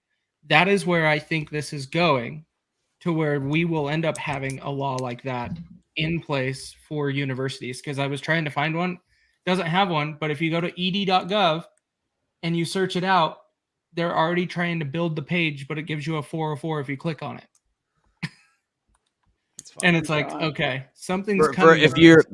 that is where I think this is going, to where we will end up having a law like that in place for universities. Because I was trying to find one, doesn't have one, but if you go to ed.gov and you search it out, they're already trying to build the page, but it gives you a 404 if you click on it. And it's like, okay, something's coming.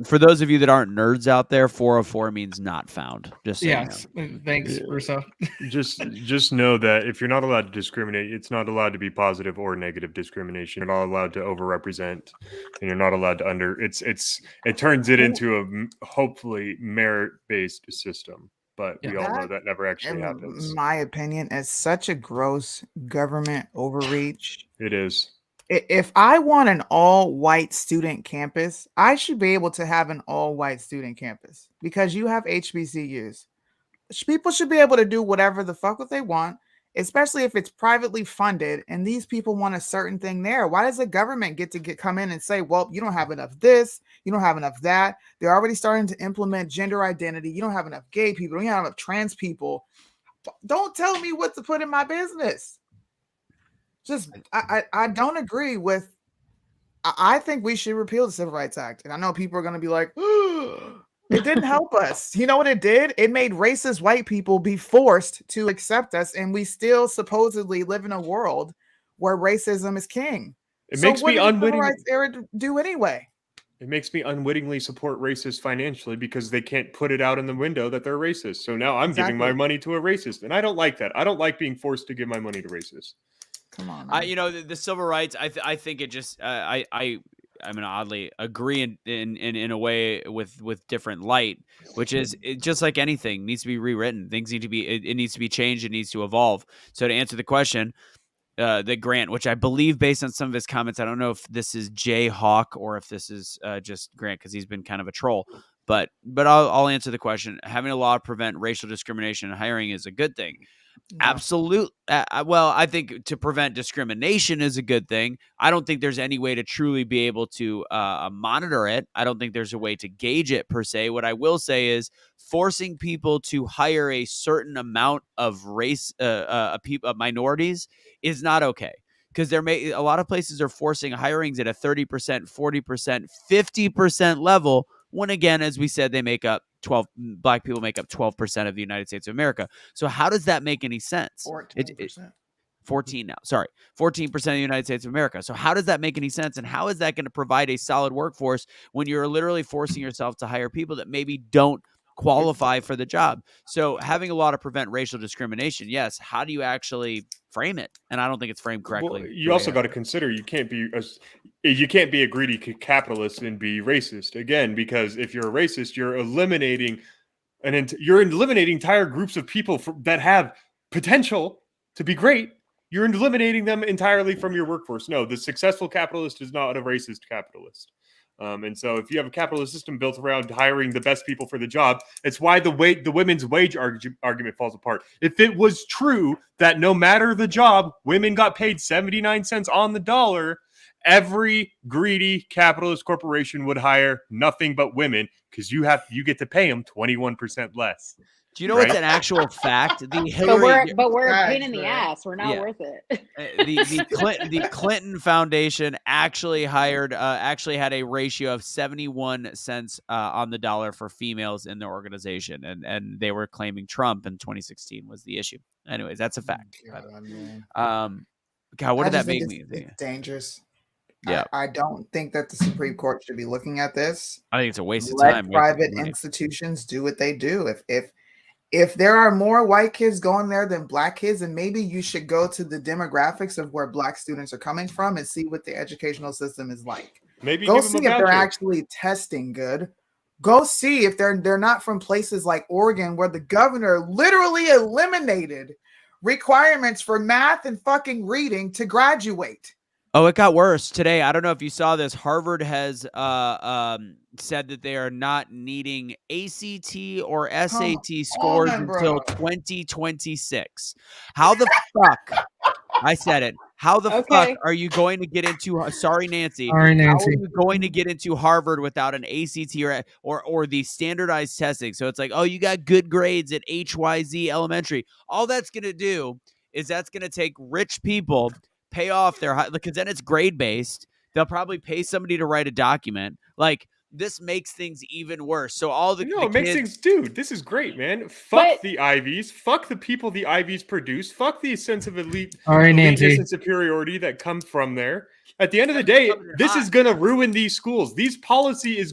For those of you that aren't nerds out there, 404 means not found. Just so yes, you know. Thanks, Russo. just know that if you're not allowed to discriminate, it's not allowed to be positive or negative discrimination. You're not allowed to overrepresent, and you're not allowed to it turns it into a hopefully merit-based system. But we all know that never actually happens. In my opinion, is such a gross government overreach. It is. If I want an all-white student campus, I should be able to have an all-white student campus, because you have HBCUs. People should be able to do whatever the fuck they want, especially if it's privately funded and these people want a certain thing there. Why does the government get to come in and say, well, you don't have enough this, you don't have enough that? They're already starting to implement gender identity. You don't have enough gay people, you don't have enough trans people. Don't tell me what to put in my business. I don't agree with. I think we should repeal the Civil Rights Act, and I know people are going to be like, it didn't help us. You know what it did? It made racist white people be forced to accept us, and we still supposedly live in a world where racism is king. It makes me unwitting. Civil Rights era do anyway. It makes me unwittingly support racists financially, because they can't put it out in the window that they're racist. So now I'm giving my money to a racist, and I don't like that. I don't like being forced to give my money to racists. Come on, man. The civil rights. I think it just. I'm gonna oddly agree in a way with different light, which is just like anything needs to be rewritten. Things need to be. It needs to be changed. It needs to evolve. So to answer the question, that Grant, which I believe based on some of his comments, I don't know if this is Jay Hawk or if this is just Grant because he's been kind of a troll. But I'll answer the question. Having a law to prevent racial discrimination in hiring is a good thing. No. Absolute. Well, I think to prevent discrimination is a good thing. I don't think there's any way to truly be able to monitor it. I don't think there's a way to gauge it per se. What I will say is forcing people to hire a certain amount of race, minorities is not okay. Because a lot of places are forcing hirings at a 30%, 40%, 50% level. When again, as we said, black people make up 12% of the United States of America. So how does that make any sense? 14%. 14 now. Sorry. 14% of the United States of America. So how does that make any sense? And how is that going to provide a solid workforce when you're literally forcing yourself to hire people that maybe don't qualify for the job? So having a law to prevent racial discrimination, yes. How do you actually frame it? And I don't think it's framed correctly. Well, you also got to consider you can't be a greedy capitalist and be racist again, because if you're a racist, you're eliminating entire groups of people that have potential to be great. You're eliminating them entirely from your workforce. No, the successful capitalist is not a racist capitalist. And so if you have a capitalist system built around hiring the best people for the job, it's why the women's wage argument falls apart. If it was true that no matter the job, women got paid 79 cents on the dollar, every greedy capitalist corporation would hire nothing but women because you get to pay them 21% less. Do you know what's an actual fact? But we're a pain in the ass. We're not worth it. The Clinton Foundation actually had a ratio of 71 cents on the dollar for females in their organization, and they were claiming Trump in 2016 was the issue. Anyways, that's a fact. God, what did that make me think? It's dangerous. Yeah, I don't think that the Supreme Court should be looking at this. I think it's a waste of Let time. Private institutions do what they do. If there are more white kids going there than black kids, then maybe you should go to the demographics of where black students are coming from and see what the educational system is like. Maybe go see if they're actually testing good. Go see if they're not from places like Oregon, where the governor literally eliminated requirements for math and fucking reading to graduate. Oh, it got worse today. I don't know if you saw this. Harvard has said that they are not needing ACT or SAT scores until 2026. How the fuck? I said it. How the fuck are you going to get into? Sorry, Nancy. How are you going to get into Harvard without an ACT or the standardized testing? So it's like, oh, you got good grades at HYZ Elementary. All that's going to do is that's going to take rich people, pay off their, because then it's grade based. They'll probably pay somebody to write a document. Like, this makes things even worse. So all the it makes things, dude. This is great, man. Fuck the Ivies. Fuck the people the Ivies produce. Fuck the sense of eliteness and superiority that comes from there. At the end of the day, this is gonna ruin these schools. These policies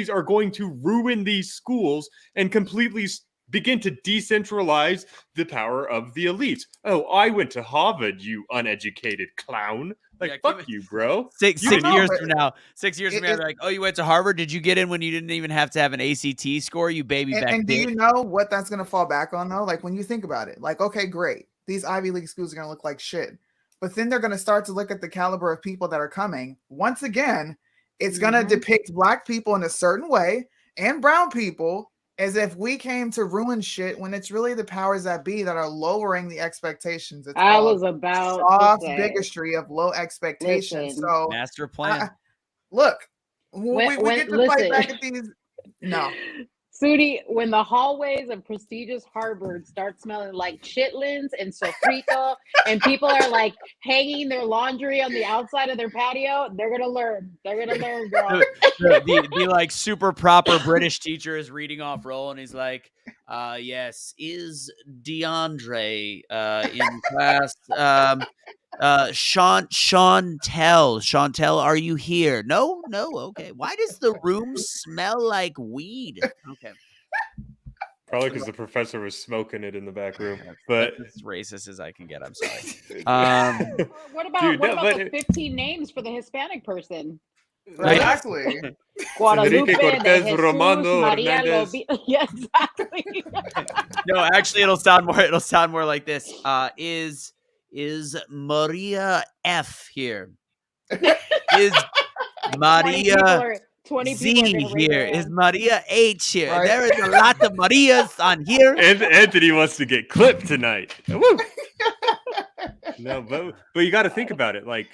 are going to ruin these schools and completely begin to decentralize the power of the elites. Oh, I went to Harvard, you uneducated clown. Like, fuck you, bro. Six years from now, they're like, oh, you went to Harvard? Did you get in when you didn't even have to have an ACT score, you baby back? And do you know what that's going to fall back on, though? Like, when you think about it, like, okay, great. These Ivy League schools are going to look like shit. But then they're going to start to look at the caliber of people that are coming. Once again, it's going to depict black people in a certain way and brown people as if we came to ruin shit, when it's really the powers that be that are lowering the expectations. It's I was about soft bigotry of low expectations. So master plan. Look, we get to fight back at these. No. Sudi, when the hallways of prestigious Harvard start smelling like chitlins and sofrito, and people are like hanging their laundry on the outside of their patio, they're gonna learn. They're gonna learn, girl. the like super proper British teacher is reading off roll, and he's like, "Yes, is DeAndre in class? Chantel, are you here? No, okay. Why does the room smell like weed? Okay. Probably because the professor was smoking it in the back room. But That's as racist as I can get. I'm sorry. What about Dude, no, but the 15 names for the Hispanic person? Right. Exactly. Guadalupe, Enrique de Cortez, Jesus, Romano, Maria Hernandez. Yeah, exactly. No, actually, it'll sound more like this. Is Maria F here? Is 20 people Maria are 20 Z people are gonna raise here? their Is hand. Maria H here? Right. There is a lot of Marias on here. Anthony wants to get clipped tonight. Woo! No, but you got to think about it. Like,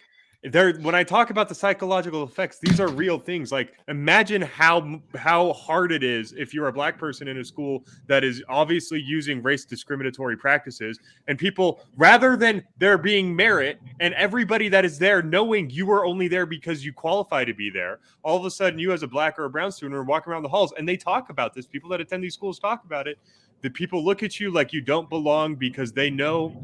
when I talk about the psychological effects, these are real things. Like, imagine how hard it is if you're a black person in a school that is obviously using race discriminatory practices, and people, rather than there being merit and everybody that is there knowing you are only there because you qualify to be there, all of a sudden you as a black or a brown student are walking around the halls and they talk about this. People that attend these schools talk about it. The people look at you like you don't belong because they know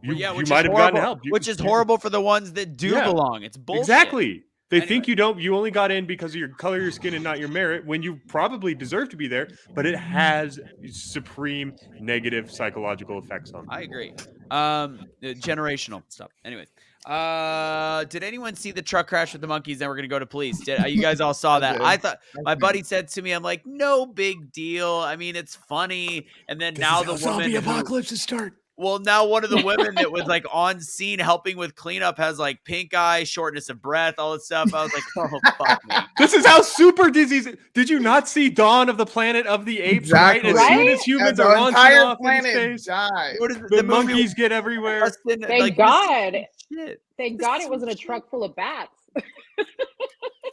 you might have gotten help. Which is horrible for the ones that do belong. It's bullshit. Exactly. They think you only got in because of your color of your skin and not your merit, when you probably deserve to be there, but it has supreme negative psychological effects on them. I agree. Generational stuff. Anyways, did anyone see the truck crash with the monkeys? Then we're gonna go to police. You guys all saw that? I thought my buddy said to me, "I'm like, no big deal. I mean, it's funny." And then now the zombie apocalypse to start. Well, now one of the women that was like on scene helping with cleanup has like pink eye, shortness of breath, all this stuff. I was like, oh, fuck me. This is how super disease. Did you not see Dawn of the Planet of the Apes? Exactly. Right? As soon as humans are launching off into space, the monkeys get everywhere. Thank God. Thank God it wasn't a truck full of bats.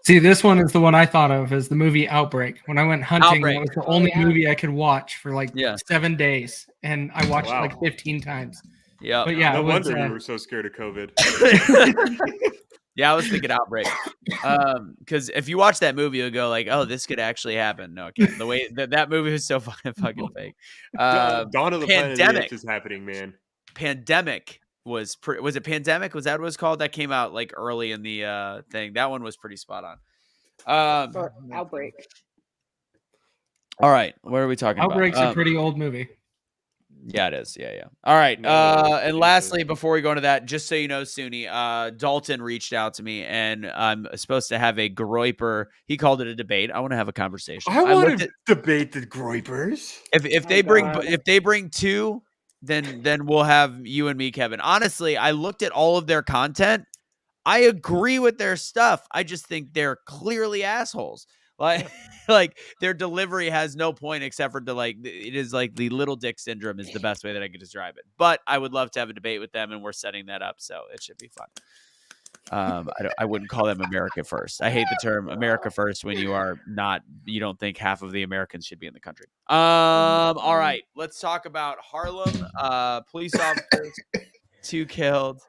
See, this one is the one I thought of as the movie Outbreak. When I went hunting, that was the only movie I could watch for like 7 days, and I watched it like 15 times. Yeah, but yeah, no wonder you were so scared of COVID. Yeah, I was thinking Outbreak, because if you watch that movie, you'll go like, "Oh, this could actually happen." No, it can't. The way that movie was so fucking fake. Dawn of the Planet of the Apes is happening, man. Pandemic. Was it Pandemic? Was that what it was called? That came out like early in the thing. That one was pretty spot on. Or Outbreak. All right, what are we talking Outbreak's about? a pretty old movie. Yeah, it is. Yeah. All right. And lastly, before we go into that, just so you know, Suni, Dalton reached out to me, and I'm supposed to have a Groiper. He called it a debate. I want to have a conversation. I want to debate the Groipers. If they bring two, then we'll have you and me, Kevin. Honestly, I looked at all of their content. I agree with their stuff. I just think they're clearly assholes. Like their delivery has no point except for it is like the little dick syndrome is the best way that I could describe it. But I would love to have a debate with them, and we're setting that up, so it should be fun. I wouldn't call them America first. I hate the term America first when you don't think half of the Americans should be in the country. All right, let's talk about Harlem. Police officers, 2 killed,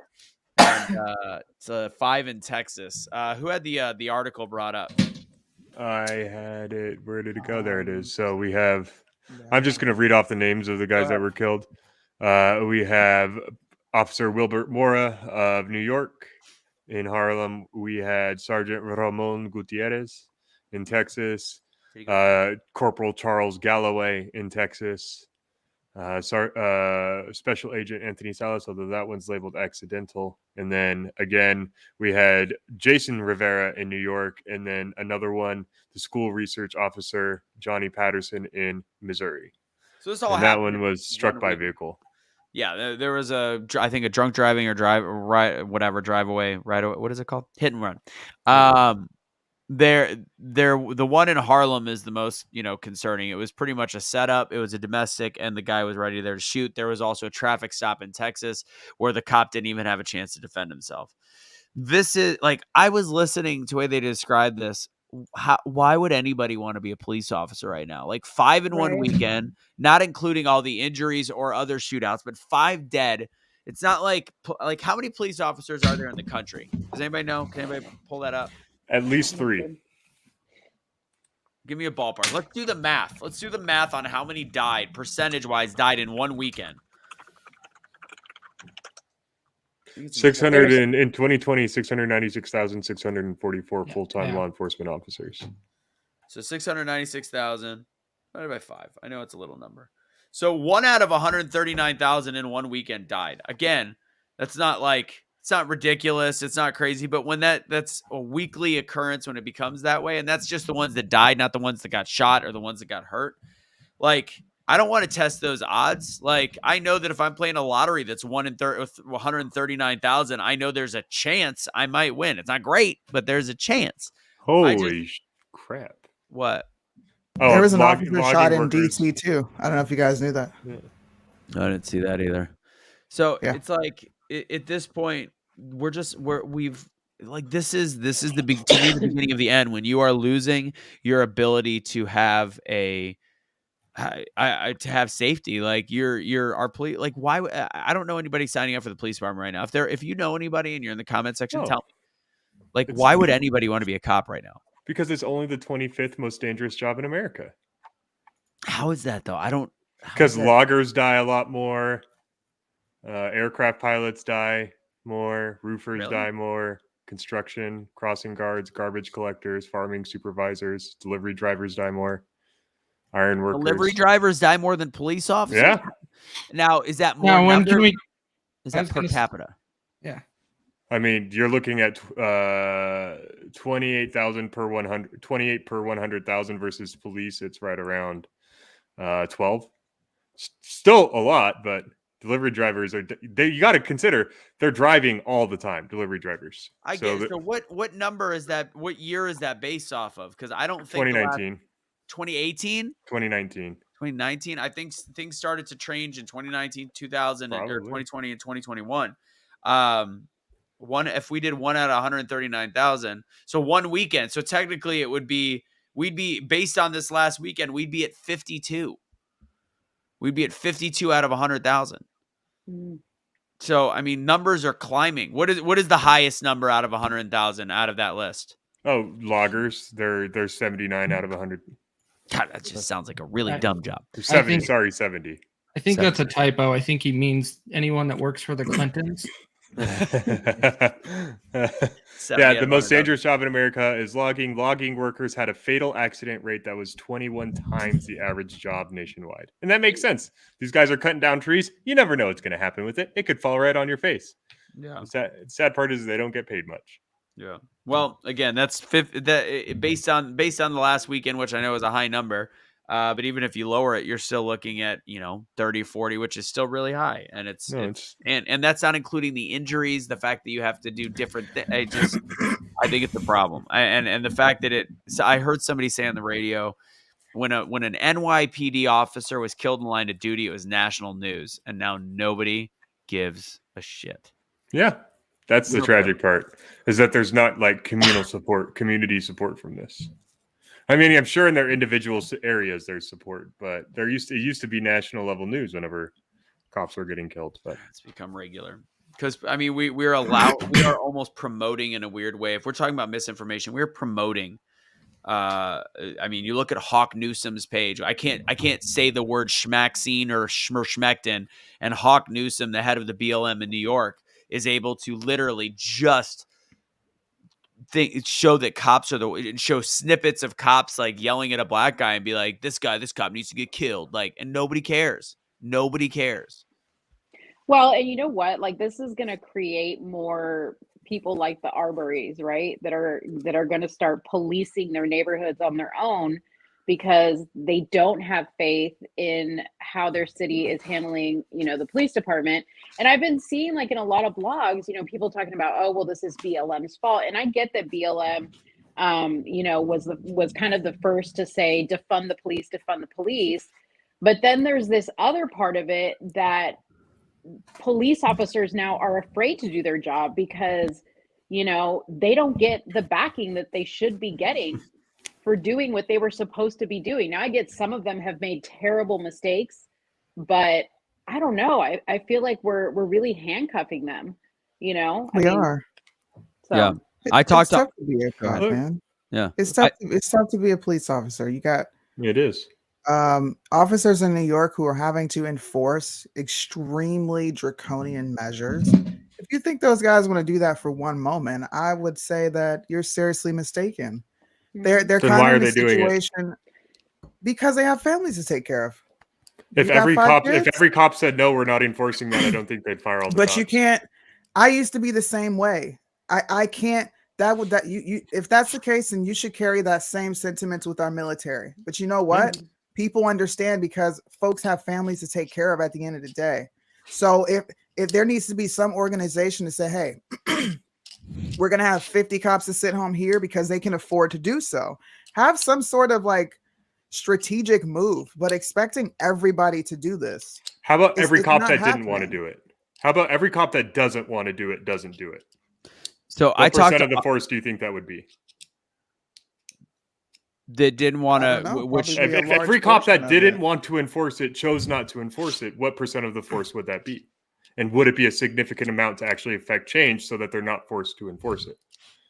and it's 5 in Texas. Who had the article brought up? I had it. Where did it go? There it is. So we have. I'm just going to read off the names of the guys that were killed. We have Officer Wilbert Mora of New York. In Harlem, we had Sergeant Ramon Gutierrez in Texas, Corporal Charles Galloway in Texas, Special Agent Anthony Salas, although that one's labeled accidental. And then again, we had Jason Rivera in New York, and then another one, the school research officer, Johnny Patterson in Missouri. So this all that one was struck by vehicle. Yeah, there was I think a drunk driving or drive away. What is it called? Hit and run. The one in Harlem is the most, concerning. It was pretty much a setup. It was a domestic, and the guy was ready there to shoot. There was also a traffic stop in Texas where the cop didn't even have a chance to defend himself. This is I was listening to the way they described this. Why would anybody want to be a police officer right now? 5 in one weekend, not including all the injuries or other shootouts, but 5 dead. It's not like how many police officers are there in the country? Does anybody know? Can anybody pull that up? At least 3. Give me a ballpark. Let's do the math. Let's do the math on how many percentage-wise died in one weekend. 600 in 2020, 696,644 full-time law enforcement officers. So 696,000. Divided by 5. I know it's a little number. So 1 out of 139,000 in one weekend died. Again, that's not like, it's not ridiculous. It's not crazy. But when that's a weekly occurrence when it becomes that way, and that's just the ones that died, not the ones that got shot or the ones that got hurt. Like, I don't want to test those odds. Like, I know that if I'm playing a lottery that's 139,000, I know there's a chance I might win. It's not great, but there's a chance. Holy crap. What? Oh, there was an officer shot in DC too. I don't know if you guys knew that. Yeah. I didn't see that either. So it's like at this point, we've like this is the beginning of the end when you are losing your ability to have to have safety. Like our police. Like why? I don't know anybody signing up for the police department right now. If you know anybody and you're in the comment section, tell me. Like why would anybody want to be a cop right now? Because it's only the 25th most dangerous job in America. How is that though? I don't. Because loggers die a lot more. Aircraft pilots die more. Roofers die more. Construction, crossing guards, garbage collectors, farming supervisors, delivery drivers die more. Iron workers. Delivery drivers die more than police officers? Yeah. Now, is that more number? Is that per capita? Yeah. I mean, you're looking at 28,000 per 100, 28 per 100,000 versus police. It's right around 12. Still a lot, but delivery drivers you got to consider they're driving all the time. Delivery drivers. I guess. So what number is that? What year is that based off of? Because I don't think 2019. 2018. 2019. 2019. I think things started to change in 2019, 2000, or 2020 and 2021. If we did 1 out of 139,000, so one weekend. So technically, we'd be based on this last weekend. We'd be at 52. We'd be at 52 out of 100,000. So I mean, numbers are climbing. What is the highest number out of 100,000 out of that list? Oh, loggers. They're 79 out of 100. God, that just sounds like a really dumb job. 70. Sorry, 70. I think that's a typo. I think he means anyone that works for the Clintons. Yeah, the most dangerous job in America is logging. Logging workers had a fatal accident rate that was 21 times the average job nationwide. And that makes sense. These guys are cutting down trees. You never know what's going to happen with it. It could fall right on your face. Yeah. The sad part is they don't get paid much. Yeah. Well, again, that's based on the last weekend, which I know is a high number. But even if you lower it, you're still looking at, 30, 40, which is still really high. And and that's not including the injuries, the fact that you have to do different things. I think it's a problem. And the fact that I heard somebody say on the radio when an NYPD officer was killed in the line of duty, it was national news. And now nobody gives a shit. Yeah. That's the tragic part, is that there's not like community support from this. I mean, I'm sure in their individual areas there's support, but it used to be national level news whenever cops were getting killed. But it's become regular because I mean we are almost promoting in a weird way. If we're talking about misinformation, we're promoting. I mean, you look at Hawk Newsom's page. I can't say the word schmaxine or schmectin, and Hawk Newsom, the head of the BLM in New York, is able to literally just show that cops are show snippets of cops like yelling at a black guy and be like, this cop needs to get killed. Like, and nobody cares. Nobody cares. Well, and you know what? Like, this is going to create more people like the Arbery's, right? That are going to start policing their neighborhoods on their own because they don't have faith in how their city is handling, the police department. And I've been seeing like in a lot of blogs, people talking about, oh, well, this is BLM's fault. And I get that BLM, was kind of the first to say, defund the police. But then there's this other part of it that police officers now are afraid to do their job because, they don't get the backing that they should be getting for doing what they were supposed to be doing. Now, I get some of them have made terrible mistakes, but I don't know. I feel like we're really handcuffing them, We are. So. Yeah. It's tough to be a cop, man. Yeah. It's tough to be a police officer. You got it is. Officers in New York who are having to enforce extremely draconian measures. If you think those guys want to do that for one moment, I would say that you're seriously mistaken. They're kind of in a situation. Because they have families to take care of. If You got every 5 cop, kids? if every cop said no, we're not enforcing that, I don't think they'd fire all the But cops. you can't. I used to be the same way. I can't. If that's the case, then you should carry that same sentiments with our military. But you know what? People understand because folks have families to take care of at the end of the day. So if there needs to be some organization to say, hey, we're gonna have 50 cops to sit home here because they can afford to do so. Have some sort of like strategic move, but expecting everybody to do this. How about It's- every it's cop not that didn't want to happening. do it? How about every cop that doesn't want to do it doesn't do it? So What I talked percent of the force do you think that would be? that didn't want I don't know, to, which probably If a large every cop portion that of didn't it. want to enforce it chose not to enforce it, what percent of the force would that be? And would it be a significant amount to actually affect change so that they're not forced to enforce it?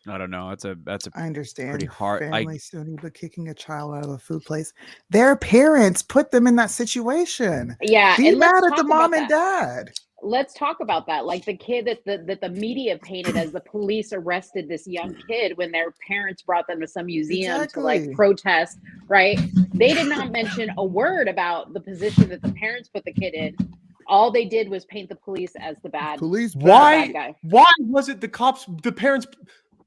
I don't know. That's a I understand pretty hard. family still but kicking a child out of a food place. Their parents put them in that situation. Yeah, Be and let's mad at the talk mom about and that. dad. Let's talk about that. Like the kid that the media painted as the police arrested this young kid when their parents brought them to some museum to like Exactly. protest, right? They did not mention a word about the position that the parents put the kid in. All they did was paint the police as the bad, Police bad. bad guy. Why was it the cops, the parents,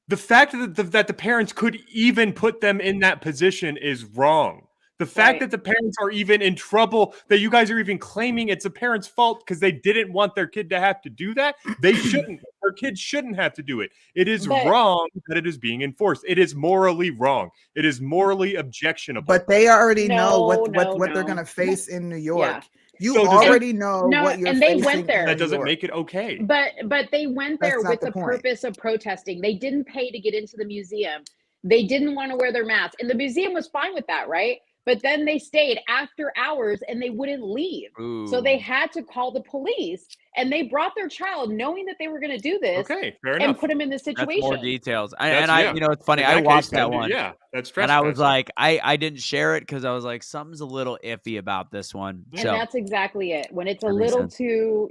the fact that the parents could even put them in that position is wrong. The fact Right. that the parents are even in trouble, that you guys are even claiming it's a parent's fault because they didn't want their kid to have to do that, they shouldn't. Their kids shouldn't have to do it. It is But- wrong that it is being enforced. It is morally wrong. It is morally objectionable. But they already know what No, they're no. gonna face in New York. Yeah. You So does that- already know No, what you're and they facing. went there. in that New doesn't York. make it okay. But they went there That's not with the the point. purpose of protesting. They didn't pay to get into the museum. They didn't want to wear their masks. And the museum was fine with that, right? But then they stayed after hours and they wouldn't leave. So they Ooh. had to call the police and they brought their child knowing that they were going to do this Okay, fair and enough. put him in this That's situation. more details. Yeah. You know, it's funny. In I that watched case, that then, one. Yeah, that's And I was trespassing. like, I didn't share it because I was like, something's a little iffy about this one. And So that's exactly it. When it's a That makes little sense. too,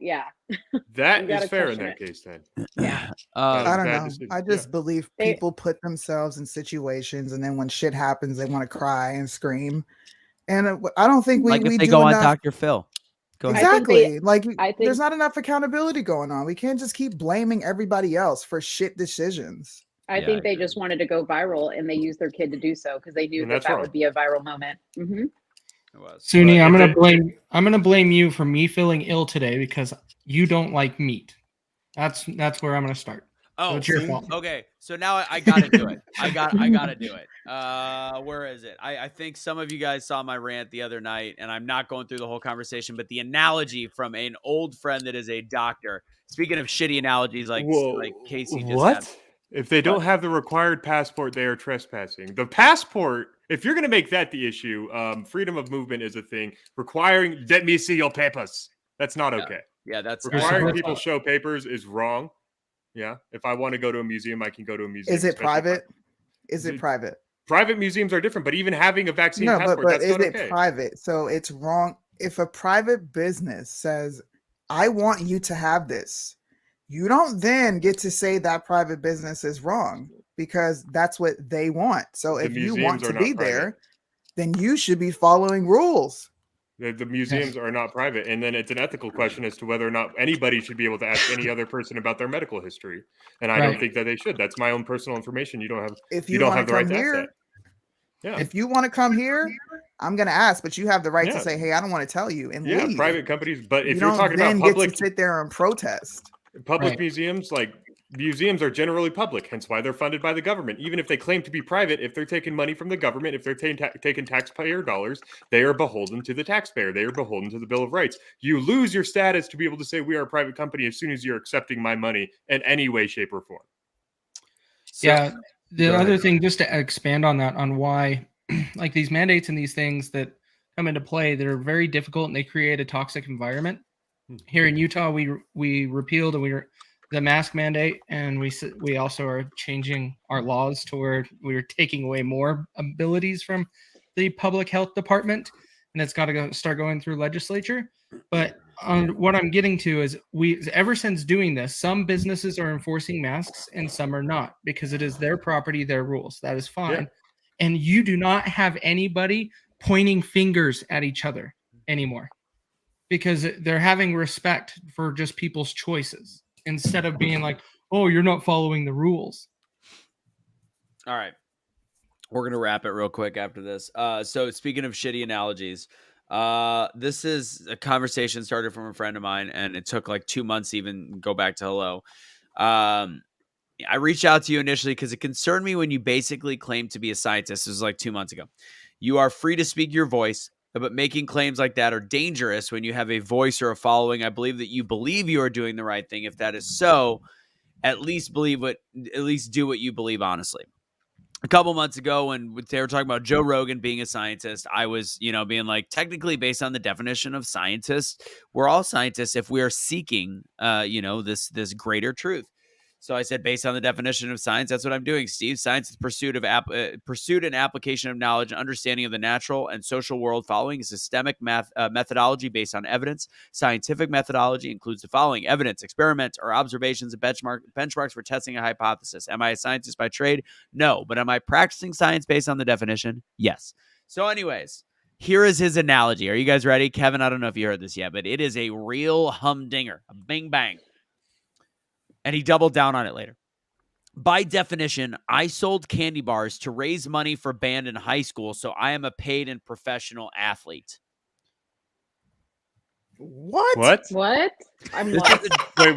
that you is gotta fair in question that it. case then. yeah. I don't bad know. decision. I just believe They- people put themselves in situations, and then when shit happens, they want to cry and scream. And I don't think we like if we they do go on enough. Dr. Phil. Go ahead. Exactly. Like I think- there's not enough accountability going on. We can't just keep blaming everybody else for shit decisions. I Yeah, think I they agree. just wanted to go viral and they used their kid to do so because they knew And that that's that wrong. would be a viral moment. It was. Suni, But I'm if gonna blame you for me feeling ill today because you don't like meat. That's where I'm gonna start. Oh, it's your see? fault. Okay, so now I gotta do it. I gotta do it. Where is it? I think some of you guys saw my rant the other night, and I'm not going through the whole conversation, but the analogy from an old friend that is a doctor. Speaking of shitty analogies, like Casey just had. What? If they don't have the required passport, they are trespassing. The passport, if you're going to make that the issue, freedom of movement is a thing. Requiring, let me see your papers. That's not okay. Yeah, that's Requiring I- people show papers is wrong. Yeah. If I want to go to a museum, I can go to a museum. Is it especially private? Is it private? Private museums are different, but even having a vaccine No, passport, but that's is not it okay. private? So it's wrong. If a private business says, I want you to have this, you don't then get to say that private business is wrong because that's what they want. So The if you want museums are to not be private. there, then you should be following rules. The museums are not private. And then it's an ethical question as to whether or not anybody should be able to ask any other person about their medical history. And I don't Right. think that they should. That's my own personal information. You don't have If you you don't want have to the come right to ask here, that. Yeah. if you want to come here, I'm going to ask, but you have the right Yeah. to say, hey, I don't want to tell you and Yeah, leave. private companies. But if you you're don't talking then about get public to sit there and protest. Public Right. museums, like museums are generally public, hence why they're funded by the government. Even if they claim to be private, if they're taking money from the government, if they're taking taxpayer dollars, they are beholden to the taxpayer. They are beholden to the Bill of Rights. You lose your status to be able to say we are a private company as soon as you're accepting my money in any way, shape, or form. Yeah. The Go other ahead. thing, just to expand on that, on why like these mandates and these things that come into play, they're very difficult and they create a toxic environment. Here in Utah, we repealed the mask mandate, and we also are changing our laws to where we're taking away more abilities from the public health department, and it's got to start going through legislature. But what I'm getting to is ever since doing this, some businesses are enforcing masks and some are not because it is their property, their rules. That is fine. Yeah. And you do not have anybody pointing fingers at each other anymore, because they're having respect for just people's choices instead of being like, oh, you're not following the rules. All right. We're going to wrap it real quick after this. So speaking of shitty analogies, this is a conversation started from a friend of mine, and it took like 2 months to even go back to hello. I reached out to you initially because it concerned me when you basically claimed to be a scientist. This was like 2 months ago. You are free to speak your voice, but making claims like that are dangerous when you have a voice or a following. I believe that you believe you are doing the right thing. If that is so, at least do what you believe honestly. A couple months ago, when they were talking about Joe Rogan being a scientist, I was, being like, technically, based on the definition of scientists, we're all scientists if we are seeking, this greater truth. So I said, based on the definition of science, that's what I'm doing, Steve. Science is pursuit and application of knowledge, understanding of the natural and social world, following a systemic methodology based on evidence. Scientific methodology includes the following: evidence, experiments, or observations, and benchmarks for testing a hypothesis. Am I a scientist by trade? No. But am I practicing science based on the definition? Yes. So anyways, here is his analogy. Are you guys ready? Kevin, I don't know if you heard this yet, but it is a real humdinger, a bing bang. And he doubled down on it later. By definition, I sold candy bars to raise money for band in high school, so I am a paid and professional athlete. What? I'm lost. Wait.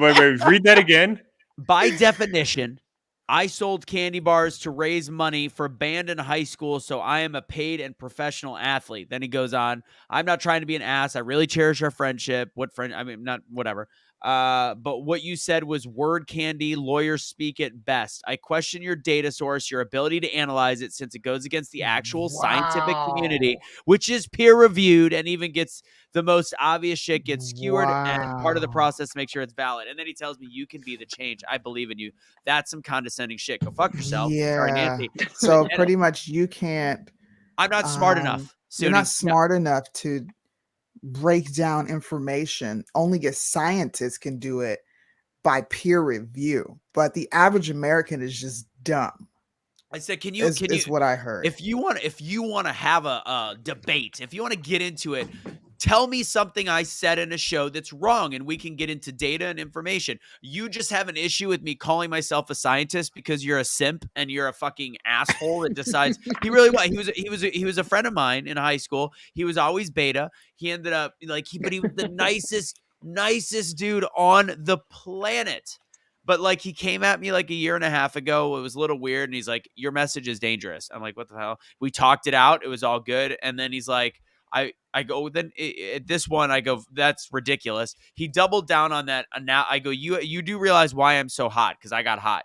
Read that again. By definition, I sold candy bars to raise money for band in high school, so I am a paid and professional athlete. Then he goes on, I'm not trying to be an ass. I really cherish our friendship. What friend? I mean, not whatever. But what you said was word candy, lawyers speak at best. I question your data source, your ability to analyze it, since it goes against the actual scientific community, which is peer-reviewed, and even gets the most obvious shit gets skewered and part of the process to make sure it's valid. And then he tells me, you can be the change. I believe in you. That's some condescending shit. Go fuck yourself. Sorry, Nancy. So pretty much you can't. I'm not smart enough. You're not smart enough to break down information. Only a scientist can do it by peer review, but the average American is just dumb. I said, can you is what I heard. If you want to have a debate, if you want to get into it, tell me something I said in a show that's wrong, and we can get into data and information. You just have an issue with me calling myself a scientist because you're a simp and you're a fucking asshole that decides. He really was. He was a friend of mine in high school. He was always beta. He ended up but he was the nicest dude on the planet. But like, he came at me like a year and a half ago. It was a little weird. And he's like, your message is dangerous. I'm like, what the hell? We talked it out. It was all good. And then he's like, I go, then at this one, I go, that's ridiculous. He doubled down on that. And now I go, you do realize why I'm so hot? Because I got hot.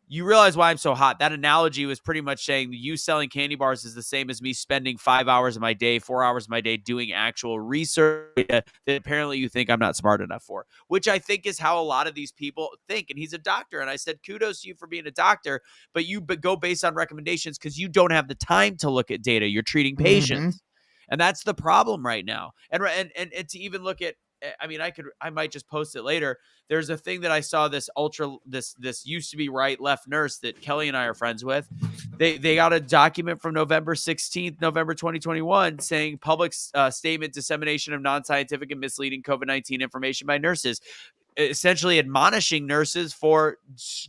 You realize why I'm so hot. That analogy was pretty much saying you selling candy bars is the same as me spending 5 hours of my day, 4 hours of my day doing actual research that apparently you think I'm not smart enough for, which I think is how a lot of these people think. And he's a doctor. And I said, kudos to you for being a doctor, but you go based on recommendations because you don't have the time to look at data. You're treating patients. And that's the problem right now. And to even look at, I mean, I might just post it later. There's a thing that I saw, this used to be right left nurse that Kelly and I are friends with. They got a document from November 16th, November 2021, saying public statement dissemination of non-scientific and misleading COVID-19 information by nurses, essentially admonishing nurses for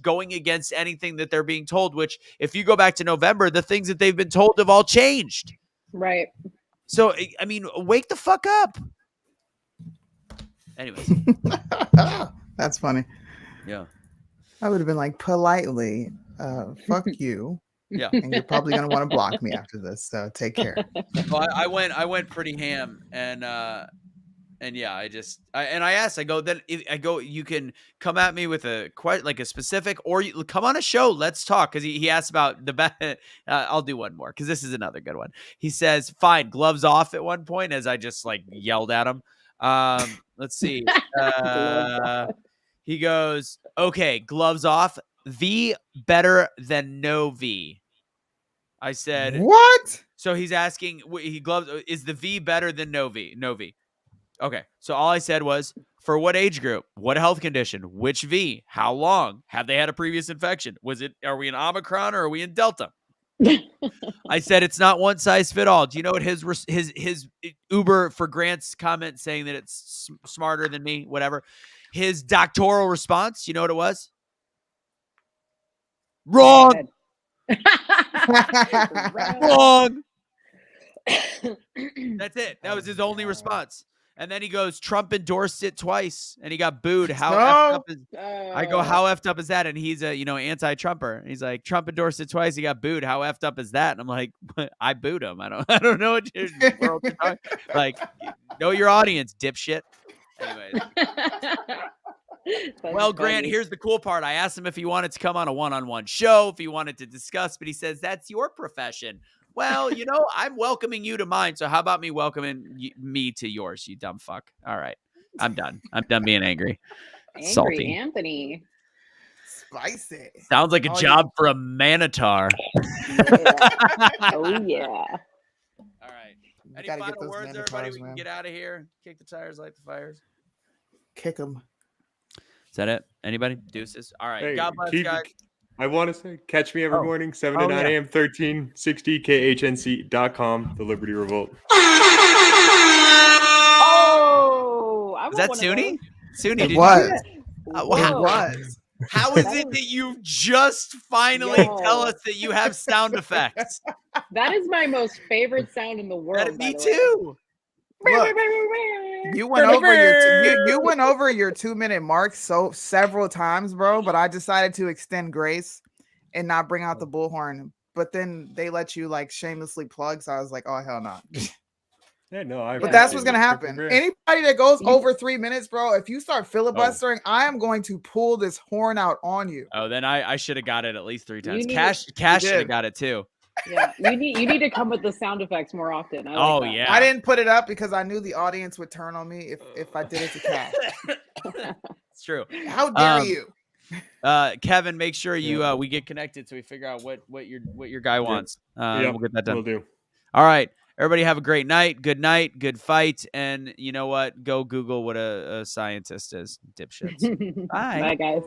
going against anything that they're being told, which if you go back to November, the things that they've been told have all changed. Right. So, I mean, wake the fuck up. Anyways. That's funny. Yeah. I would have been like, politely, fuck you. Yeah. And you're probably going to want to block me after this. So take care. Well, I went pretty ham, and yeah, I asked, I go, you can come at me with a specific, or you come on a show. Let's talk. Cause he asked about the I'll do one more, cause this is another good one. He says, fine, gloves off at one point, as I just yelled at him. Let's see. He goes, okay, gloves off. V better than no V. I said, what? So he's asking, is the V better than no V? No V. Okay. So all I said was, for what age group? What health condition? Which V? How long? Have they had a previous infection? Are we in Omicron or are we in Delta? I said it's not one size fit all. Do you know what his Uber for Grant's comment saying that it's smarter than me, whatever. His doctoral response, you know what it was? Wrong. Wrong. That's it. That was his only response. And then he goes, Trump endorsed it twice, and he got booed. How effed up is? I go, how effed up is that? And he's a anti-Trumper. He's like, Trump endorsed it twice. He got booed. How effed up is that? And I'm like, I booed him. I don't know what you're talking. Like, know your audience, dipshit. Anyways. Well, Grant, here's the cool part. I asked him if he wanted to come on a one-on-one show, if he wanted to discuss, but he says that's your profession. Well, I'm welcoming you to mine. So how about me welcoming me to yours, you dumb fuck? All right. I'm done. I'm done being angry. Salty. Anthony. Spicy. Sounds like a job for a manitar. Yeah. Oh, yeah. All right. Any final words, everybody? We can get out of here. Kick the tires, light the fires. Kick them. Is that it? Anybody? Deuces. All right. Hey, God bless, guys. I want to say, catch me every morning, 7 to 9 a.m., 1360 KHNC.com, The Liberty Revolt. Oh, I Is that Suni? Suni, It did was. It was. How is it that you just finally tell us that you have sound effects? That is my most favorite sound in the world. Me too. Look, you went over your 2-minute mark several times, bro. But I decided to extend grace and not bring out the bullhorn. But then they let you like shamelessly plug, so I was like, oh hell no. Yeah, no, but that's what's gonna happen. Anybody that goes over 3 minutes, bro, if you start filibustering, I am going to pull this horn out on you. Oh, then I should have got it at least 3 times. Cash should have got it too. Yeah, you need to come with the sound effects more often. I like that. Yeah. I didn't put it up because I knew the audience would turn on me if I did it to Cash. It's true. How dare you? Kevin, make sure we get connected so we figure out what your guy wants. We'll get that done. We'll do. All right. Everybody have a great night, good fight, and you know what? Go Google what a scientist is, dipshits. Bye. Bye, guys.